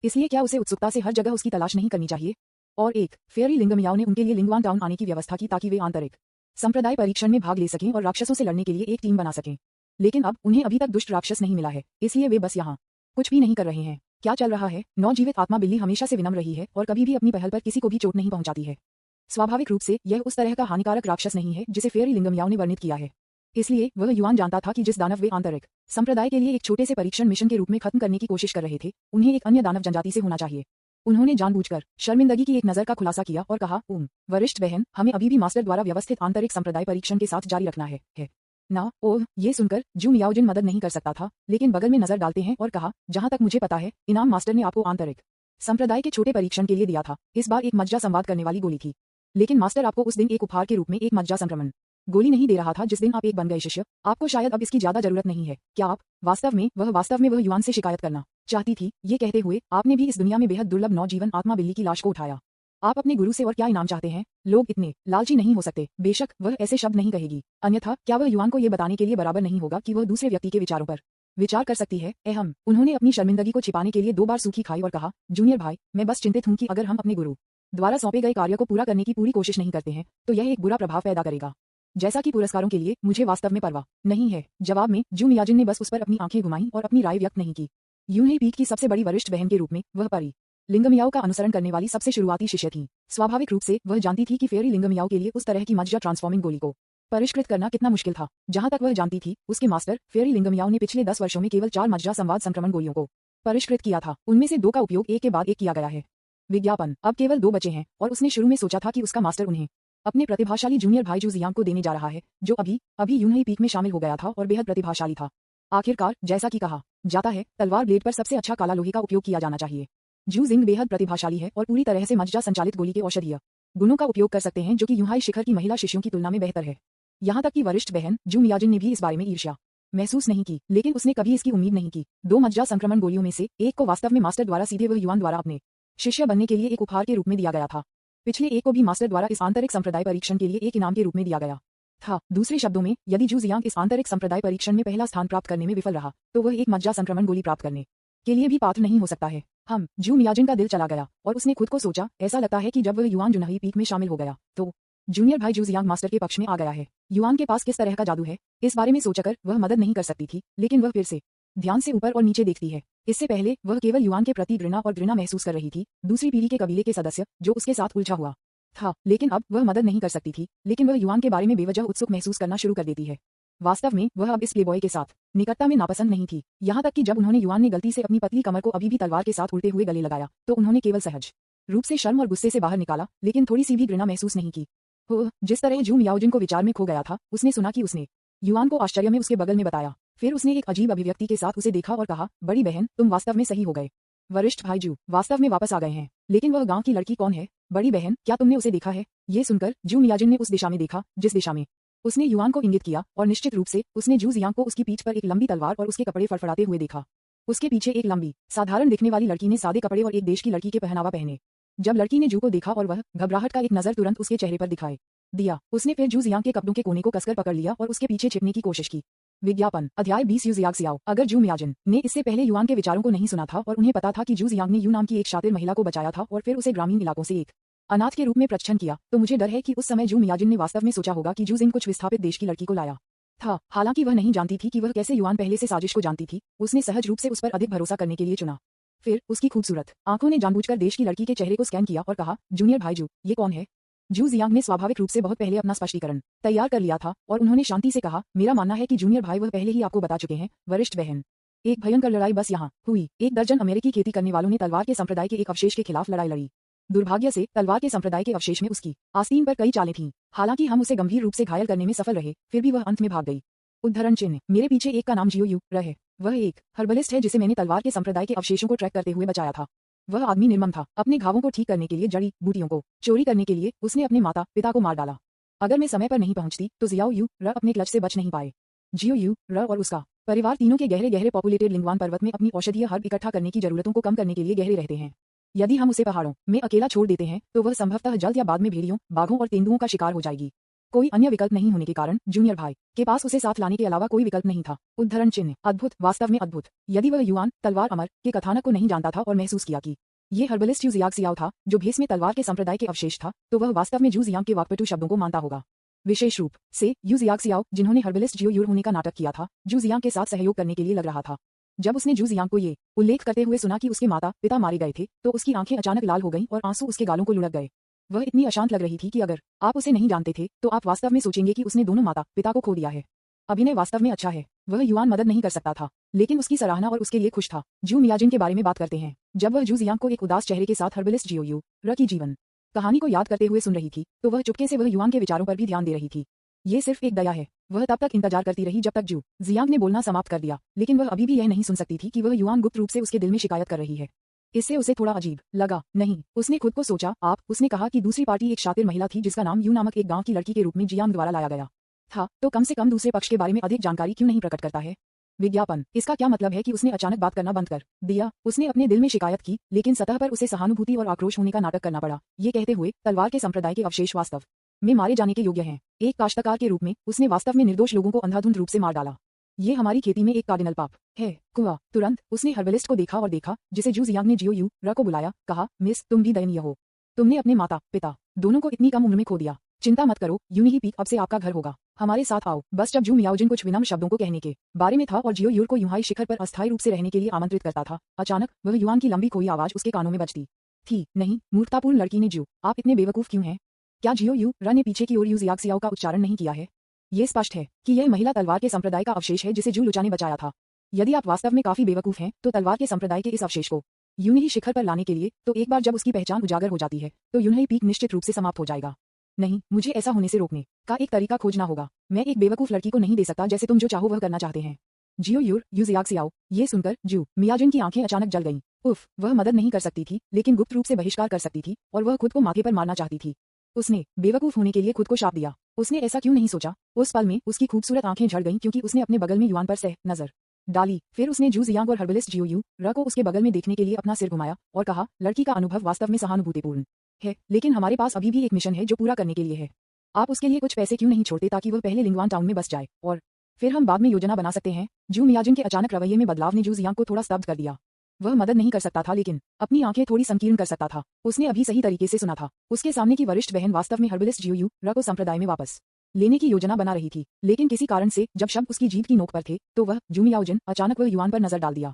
इसलिए क्या उसे उत्सुकता से हर जगह उसकी तलाश नहीं करनी चाहिए? और एक फेयरी लिंग मियाओ ने उनके लिए लिंगवान टाउन आने की व्यवस्था की ताकि वे आंतरिक संप्रदाय परीक्षण में भाग ले सकें और राक्षसों से लड़ने के लिए एक टीम बना सकें। लेकिन अब उन्हें अभी तक दुष्ट राक्षस नहीं मिला है, इसलिए वे बस यहाँ कुछ भी नहीं कर रहे हैं। क्या चल रहा है? नवजीवित आत्मा बिल्ली हमेशा से विनम्र रही है और कभी भी अपनी पहल पर किसी को भी चोट नहीं पहुंचाती है। स्वाभाविक रूप से यह उस तरह का हानिकारक राक्षस नहीं है जिसे फेयरी लिंग मियाओ ने वर्णित किया है। इसलिए वह युआन जानता था कि जिस दानव वे आंतरिक संप्रदाय के लिए एक छोटे से परीक्षण मिशन के रूप में खत्म करने की कोशिश कर रहे थे, उन्हें एक अन्य दानव जनजाति से होना चाहिए। उन्होंने जानबूझकर शर्मिंदगी की एक नजर का खुलासा किया और कहा, वरिष्ठ बहन, हमें अभी भी मास्टर द्वारा व्यवस्थित आंतरिक संप्रदाय परीक्षण के साथ जारी रखना है। ना, ओह, ये सुनकर जू मियाओजिन मदद नहीं कर सकता था, लेकिन बगल में नजर डालते हैं और कहा, जहां तक मुझे पता है, इनाम मास्टर ने आपको आंतरिक संप्रदाय के छोटे परीक्षण के लिए दिया था। इस बार एक मज्जा संवाद करने वाली गोली थी, लेकिन मास्टर आपको उस दिन एक उपहार के रूप में एक मज्जा संक्रमण गोली नहीं दे रहा था जिस दिन आप एक बन गए शिष्य। आपको शायद अब इसकी ज्यादा जरूरत नहीं है। क्या आप वास्तव में वह युआन से शिकायत करना चाहती थी? ये कहते हुए आपने भी इस दुनिया में बेहद दुर्लभ नौजीवन आत्मा बिल्ली की लाश को उठाया। आप अपने गुरु से और क्या इनाम चाहते हैं? लोग इतने लालची नहीं हो सकते। बेशक वह ऐसे शब्द नहीं कहेगी, अन्यथा क्या वह युआन को ये बताने के लिए बराबर नहीं होगा कि वह दूसरे व्यक्ति के विचारों पर विचार कर सकती है? अहम उन्होंने अपनी शर्मिंदगी को छिपाने के लिए 2 बार सूखी खाई और कहा, जूनियर भाई, मैं बस चिंतित हूं कि अगर हम अपने गुरु द्वारा सौंपे गए कार्य को पूरा करने की पूरी कोशिश नहीं करते हैं तो यह एक बुरा प्रभाव पैदा करेगा। जैसा कि पुरस्कारों के लिए मुझे वास्तव में परवाह नहीं है। जवाब में जू मियाजिन ने बस उस पर अपनी आंखें घुमाईं और अपनी राय व्यक्त नहीं की। यूं ही पीक की सबसे बड़ी वरिष्ठ बहन के रूप में वह परी लिंगमियाओ का अनुसरण करने वाली सबसे शुरुआती शिष्य थी। स्वाभाविक रूप से वह जानती थी कि फेयरी लिंगमियाओ के लिए उस तरह की मज्जा ट्रांसफॉर्मिंग गोली को परिष्कृत करना कितना मुश्किल था। जहां तक वह जानती थी, उसके मास्टर फेयरी लिंगमियाओ ने पिछले 10 वर्षों में केवल 4 मज्जा संवाद संक्रमण गोलियों को परिष्कृत किया था। उनमें से 2 का उपयोग एक के बाद एक किया गया है। विज्ञापन अब केवल 2 बचे हैं और उसने शुरू में सोचा था कि उसका मास्टर उन्हें अपने प्रतिभाशाली जूनियर भाई जू जियांग को देने जा रहा है, जो अभी यूं ही पीक में शामिल हो गया था और बेहद प्रतिभाशाली था। आखिरकार जैसा कि कहा जाता है, तलवार ब्लेड पर सबसे अच्छा काला लोहे का उपयोग किया जाना चाहिए। जू जिंग बेहद प्रतिभाशाली है और पूरी तरह से मज्जा संचालित गोली के औषधीय गुणों का उपयोग कर सकते हैं, जो कि यूहाई शिखर की महिला शिष्यों की तुलना में बेहतर है। यहाँ तक कि वरिष्ठ बहन जू मियाजिन ने भी इस बारे में ईर्ष्या महसूस नहीं की, लेकिन उसने कभी इसकी उम्मीद नहीं की। 2 मज्जा संक्रमण गोलियों में से एक को वास्तव में मास्टर द्वारा सीधे वह युआन द्वारा अपने शिष्य बनने के लिए एक उपहार के रूप में दिया गया था। पिछले एक को भी मास्टर द्वारा इस आंतरिक संप्रदाय परीक्षण के लिए एक इनाम के रूप में दिया गया था। दूसरे शब्दों में, यदि जू जियांग इस आंतरिक संप्रदाय परीक्षण में पहला स्थान प्राप्त करने में विफल रहा, तो वह एक मज्जा संक्रमण गोली प्राप्त करने के लिए भी पात्र नहीं हो सकता है। जू मियाजिन का दिल चला गया और उसने खुद को सोचा, ऐसा लगता है कि जब वह युआन जुनही पीक में शामिल हो गया, तो जूनियर भाई जू जियांग मास्टर के पक्ष में आ गया है। युआन के पास किस तरह का जादू है, इस बारे में सोचकर वह मदद नहीं कर सकती थी, लेकिन वह फिर से ध्यान से ऊपर और नीचे देखती है। इससे पहले वह केवल युआन के प्रति घृणा महसूस कर रही थी, दूसरी पीढ़ी के कबीले के सदस्य जो उसके साथ उलझा हुआ था। लेकिन अब वह मदद नहीं कर सकती थी, लेकिन वह युआन के बारे में बेवजह उत्सुक महसूस करना शुरू कर देती है। वास्तव में वह अब इस प्लेबॉय के साथ निकटता में नापसंद नहीं थी। यहाँ तक कि जब उन्होंने युआन ने गलती से अपनी पतली कमर को अभी भी तलवार के साथ उल्टे हुए गले लगाया, तो उन्होंने केवल सहज रूप से शर्म और गुस्से से बाहर निकाला, लेकिन थोड़ी सी भी घृणा महसूस नहीं की। जिस तरह जू मियाओजिन को विचार में खो गया था, उसने सुना कि उसने युआन को आश्चर्य में उसके बगल में बताया। फिर उसने एक अजीब अभिव्यक्ति के साथ उसे देखा और कहा, बड़ी बहन, तुम वास्तव में सही हो गए। वरिष्ठ भाई जू वास्तव में वापस आ गए हैं। लेकिन वह गांव की लड़की कौन है? बड़ी बहन, क्या तुमने उसे देखा है? ये सुनकर जू मियाजिन ने उस दिशा में देखा जिस दिशा में उसने युआन को इंगित किया, और निश्चित रूप से उसने जू जियांग को उसकी पीठ पर एक लंबी तलवार और उसके कपड़े फड़फड़ाते हुए देखा। उसके पीछे एक लंबी साधारण दिखने वाली लड़की ने सादे कपड़े और एक देश की लड़की के पहनावा पहने। जब लड़की ने जू को देखा और वह घबराहट का एक नजर तुरंत उसके चेहरे पर दिखाई दिया, उसने फिर जू जियांग के कपड़ों के कोने को कसकर पकड़ लिया और उसके पीछे छिपने की कोशिश की। विज्ञापन अध्याय 20 यू जियांग सियाओ। अगर जू मियाजिन ने इससे पहले युआन के विचारों को नहीं सुना था और उन्हें पता था कि जू जियांग ने यू नाम की एक शातिर महिला को बचाया था और फिर उसे ग्रामीण इलाकों से एक अनाथ के रूप में प्रच्छन्न किया, तो मुझे डर है कि उस समय जू मियाजिन ने वास्तव में सोचा होगा कि जू जिंग कुछ विस्थापित देश की लड़की को लाया था। हालांकि वह नहीं जानती थी कि वह कैसे युआन पहले से साजिश को जानती थी। उसने सहज रूप से उस पर अधिक भरोसा करने के लिए चुना। फिर उसकी खूबसूरत आंखों ने जानबूझकर देश की लड़की के चेहरे को स्कैन किया और कहा, जूनियर भाई जू, ये कौन है? जू जियांग ने स्वाभाविक रूप से बहुत पहले अपना स्पष्टीकरण तैयार कर लिया था और उन्होंने शांति से कहा, मेरा मानना है कि जूनियर भाई वह पहले ही आपको बता चुके हैं। वरिष्ठ बहन, एक भयंकर लड़ाई बस यहाँ हुई। 1 दर्जन अमेरिकी खेती करने वालों ने तलवार के संप्रदाय के एक अवशेष के खिलाफ लड़ाई लड़ी। दुर्भाग्य से तलवार के संप्रदाय के अवशेष में उसकी आस्तीन पर कई चालें थीं। हालांकि हम उसे गंभीर रूप से घायल करने में सफल रहे, फिर भी वह अंत में भाग गई। उद्धरण चिन्ह, मेरे पीछे एक का नाम जियो यू रहे। वह एक हर्बलिस्ट है जिसे मैंने तलवार के संप्रदाय के अवशेषों को ट्रैक करते हुए बचाया था। वह आदमी निर्मम था। अपने घावों को ठीक करने के लिए जड़ी बूटियों को चोरी करने के लिए उसने अपने माता पिता को मार डाला। अगर मैं समय पर नहीं पहुंचती तो जियाओ यू र अपने क्लच से बच नहीं पाए। जियो यू र और उसका परिवार तीनों के गहरे गहरे पॉपुलेटेड लिंगवान पर्वत में अपनी औषधीय हर्ब इकट्ठा करने की जरूरतों को कम करने के लिए गहरे रहते हैं। यदि हम उसे पहाड़ों में अकेला छोड़ देते हैं तो वह संभवतः जल्द या बाद में भेड़ियों, बाघों और तेंदुओं का शिकार हो जाएगी। कोई अन्य विकल्प नहीं होने के कारण जूनियर भाई के पास उसे साथ लाने के अलावा कोई विकल्प नहीं था। उद्धरण चिन्ह, अद्भुत, वास्तव में अद्भुत। यदि वह युआन तलवार अमर के कथानक को नहीं जानता था और महसूस किया कि ये हर्बलिस्ट यू जियांग सियाओ था जो भेस में तलवार के संप्रदाय के अवशेष था, तो वह वास्तव में जू जियांग के वाकपटू शब्दों को मानता होगा। विशेष रूप से यू जियांग सियाओ, जिन्होंने हर्बलिस्ट जियो यूर होने का नाटक किया था, जू जियांग के साथ सहयोग करने के लिए लग रहा था। जब उसने जू जियांग को ये उल्लेख करते हुए सुना कि उसके माता पिता मारे गए थे, तो उसकी आंखें अचानक लाल हो गईं और आंसू उसके गालों को लुढ़क गए। वह इतनी अशांत लग रही थी कि अगर आप उसे नहीं जानते थे तो आप वास्तव में सोचेंगे कि उसने दोनों माता पिता को खो दिया है। अभिनय वास्तव में अच्छा है। वह युआन मदद नहीं कर सकता था, लेकिन उसकी सराहना और उसके लिए खुश था। जू मियाजिन के बारे में बात करते हैं। जब वह जू जियांग को एक उदास चेहरे के साथ हर्बलिस्ट जियो यू र की जीवन कहानी को याद करते हुए सुन रही थी, तो वह चुपके से वह युआन के विचारों पर भी ध्यान दे रही थी। ये सिर्फ एक दया है। वह तब तक इंतजार करती रही जब तक जू जियांग ने बोलना समाप्त कर दिया, लेकिन वह अभी भी यह नहीं सुन सकती थी कि वह युआन गुप्त रूप से उसके दिल में शिकायत कर रही है। इससे उसे थोड़ा अजीब लगा। नहीं, उसने खुद को सोचा, उसने कहा कि दूसरी पार्टी एक शातिर महिला थी जिसका नाम यू नामक एक गांव की लड़की के रूप में जियांग द्वारा लाया गया था, तो कम से कम दूसरे पक्ष के बारे में अधिक जानकारी क्यों नहीं प्रकट करता है। विज्ञापन, इसका क्या मतलब है कि उसने अचानक बात करना बंद कर दिया। उसने अपने दिल में शिकायत की, लेकिन सतह पर उसे सहानुभूति और आक्रोश होने का नाटक करना पड़ा। ये कहते हुए, तलवार के संप्रदाय के अवशेष वास्तव में मारे जाने के योग्य हैं। एक काश्तकार के रूप में उसने वास्तव में निर्दोष लोगों को अंधाधुंध रूप से मार डाला। ये हमारी खेती में एक कार्डिनल पाप है। कुआ तुरंत उसने हर्बलिस्ट को देखा और देखा जिसे जू जियांग ने जियो यू र को बुलाया। कहा, मिस, तुम भी दयनीय हो। तुमने अपने माता पिता दोनों को इतनी कम उम्र में खो दिया। चिंता मत करो, यूनिही पीक अब से आपका घर होगा। हमारे साथ आओ। बस जब जू मियाओजिन कुछ विनम्र शब्दों को कहने के बारे में था और जियो यूर को यूहाई शिखर पर अस्थायी रूप से रहने के लिए आमंत्रित करता था, अचानक वह युआन की लंबी खोई आवाज उसके कानों में बजती थी। नहीं, मूर्खतापूर्ण लड़की ने, जू, आप इतने बेवकूफ क्यों हैं? क्या जियो यू र ने पीछे की ओर यू जियाक्सियाओ का उच्चारण नहीं किया है? ये स्पष्ट है कि यह महिला तलवार के संप्रदाय का अवशेष है जिसे जू लुचा ने बचाया था। यदि आप वास्तव में काफी बेवकूफ हैं, तो तलवार के संप्रदाय के इस अवशेष को यूनिही शिखर पर लाने के लिए, तो एक बार जब उसकी पहचान उजागर हो जाती है, तो यूनिही पीक निश्चित रूप से समाप्त हो जाएगा। नहीं, मुझे ऐसा होने से रोकने का एक तरीका खोजना होगा। मैं एक बेवकूफ लड़की को नहीं दे सकता जैसे तुम जो चाहो वह करना चाहते हैं। जियो यूर यू जियाक्सियाओ। ये सुनकर जू मियाजिन की आंखें अचानक जल गईं। उफ, वह मदद नहीं कर सकती थी, लेकिन गुप्त रूप से बहिष्कार कर सकती थी, और वह खुद को माथे पर मारना चाहती थी। उसने बेवकूफ होने के लिए खुद को शाप दिया। उसने ऐसा क्यों नहीं सोचा? उस पल में उसकी खूबसूरत आंखें झड़ गईं क्योंकि उसने अपने बगल में युआन पर सह नजर डाली। फिर उसने जू जियांग और हर्बलिस्ट जियो यू र को उसके बगल में देखने के लिए अपना सिर घुमाया और कहा, लड़की का अनुभव वास्तव में सहानुभूतिपूर्ण है, लेकिन हमारे पास अभी भी एक मिशन है जो पूरा करने के लिए है। आप उसके लिए कुछ पैसे क्यों नहीं छोड़ते ताकि वह पहले लिंगवान टाउन में बस जाए, और फिर हम बाद में योजना बना सकते हैं। जू मियाजिन के अचानक रवैये में बदलाव ने जू जियांग को थोड़ा स्तब्ध कर दिया। वह मदद नहीं कर सकता था, लेकिन अपनी आंखें थोड़ी संकीर्ण कर सकता था। उसने अभी सही तरीके से सुना था। उसके सामने की वरिष्ठ बहन वास्तव में हर्बलिस्ट जियो यू र को संप्रदाय में वापस लेने की योजना बना रही थी, लेकिन किसी कारण से जब शब्द उसकी जीभ की नोक पर थे, तो वह जू मियाओजिन अचानक वह युआन पर नजर डाल दिया।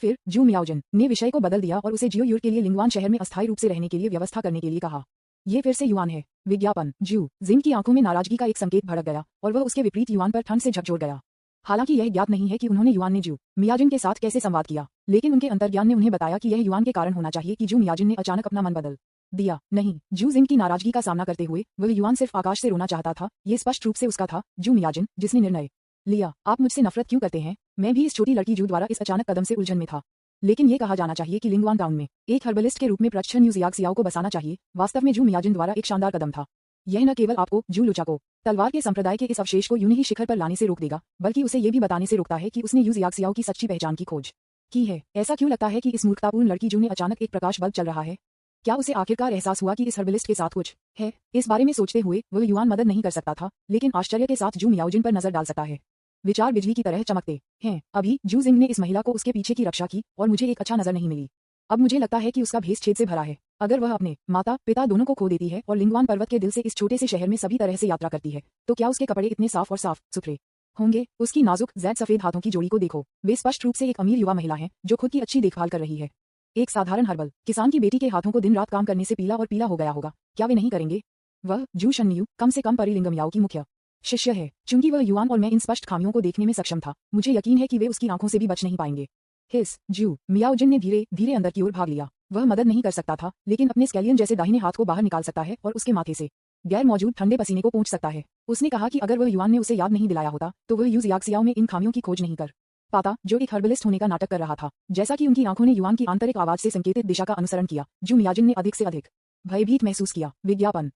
फिर जू मियाओजिन ने विषय को बदल दिया और उसे जियो यूर के लिए लिंगवान शहर में अस्थायी रूप से रहने के लिए व्यवस्था करने के लिए कहा। ये फिर से युआन है। विज्ञापन, जू जिंग की आंखों में नाराजगी का एक संकेत भड़क गया और वह उसके विपरीत युआन पर ठंड से झकझोर गया। हालांकि यह ज्ञात नहीं है कि उन्होंने युआन ने जू मियाजिन के साथ कैसे संवाद किया, लेकिन उनके अंतर्ज्ञान ने उन्हें बताया कि यह युआन के कारण होना चाहिए कि जू मियाजिन ने अचानक अपना मन बदल दिया। नहीं, जू जिंग की नाराजगी का सामना करते हुए वह युआन सिर्फ आकाश से रोना चाहता था। ये स्पष्ट रूप से उसका था, जू मियाजिन, जिसने निर्णय लिया। आप मुझसे नफरत क्यों करते हैं? मैं भी इस छोटी लड़की जू द्वारा इस अचानक कदम से उलझन में था। लेकिन ये कहा जाना चाहिए कि लिंगवान टाउन में एक हर्बलिस्ट के रूप में प्रच्छन यू जियाक्सियाओ को बसाना चाहिए वास्तव में जू मियाजिन द्वारा एक शानदार कदम था। यह न केवल आपको, जू लुचा को, तलवार के संप्रदाय के इस अवशेष को यूनिही शिखर पर लाने से रोक देगा, बल्कि उसे ये भी बताने से रोकता है कि उसने यू जियाक्सियाओ की सच्ची पहचान की खोज की है। ऐसा क्यों लगता है कि इस मूर्खतापूर्ण लड़की जू ने अचानक एक प्रकाश बल्ब चल रहा है? क्या उसे आखिरकार एहसास हुआ कि इस हर्बलिस्ट के साथ कुछ है? इस बारे में सोचते हुए वह युआन मदद नहीं कर सकता था, लेकिन आश्चर्य के साथ जू मियाओजिन पर नजर डाल सकता है। विचार बिजली की तरह चमकते हैं। अभी जू जिंग ने इस महिला को उसके पीछे की रक्षा की और मुझे एक अच्छा नजर नहीं मिली। अब मुझे लगता है कि उसका भेस छेद से भरा है। अगर वह अपने माता पिता दोनों को खो देती है और लिंगवान पर्वत के दिल से इस छोटे से शहर में सभी तरह से यात्रा करती है, तो क्या उसके कपड़े इतने साफ और साफ सुथरे होंगे? उसकी नाजुक जैद सफेद हाथों की जोड़ी को देखो। वे स्पष्ट रूप से एक अमीर युवा महिला है जो खुद की अच्छी देखभाल कर रही है। एक साधारण हर्बल किसान की बेटी के हाथों को दिन रात काम करने से पीला और पीला हो गया होगा। क्या वे नहीं करेंगे? वह जू शन्यू कम से कम परिलिंगम याओ की मुख्य शिष्य है। चूंकि वह युआन और मैं इन स्पष्ट खामियों को देखने में सक्षम था, मुझे यकीन है कि वे उसकी आंखों से भी बच नहीं पाएंगे। हिस, जू मियाओजिन ने धीरे धीरे अंदर की ओर भाग लिया। वह मदद नहीं कर सकता था, लेकिन अपने स्कैलियन जैसे दाहिने हाथ को बाहर निकाल सकता है और उसके माथे से गैर मौजूद ठंडे पसीने को पोंछ सकता है। उसने कहा कि अगर वह युआन ने उसे याद नहीं दिलाया होता, तो वह यू जियाक्सियाओ में इन खामियों की खोज नहीं कर पाता, जो एक हर्बलिस्ट होने का नाटक कर रहा था। जैसा कि उनकी आंखों ने युआन की आंतरिक आवाज से संकेतित दिशा का अनुसरण किया, जू मियाजिन ने अधिक से अधिक भयभीत महसूस किया। विज्ञापन,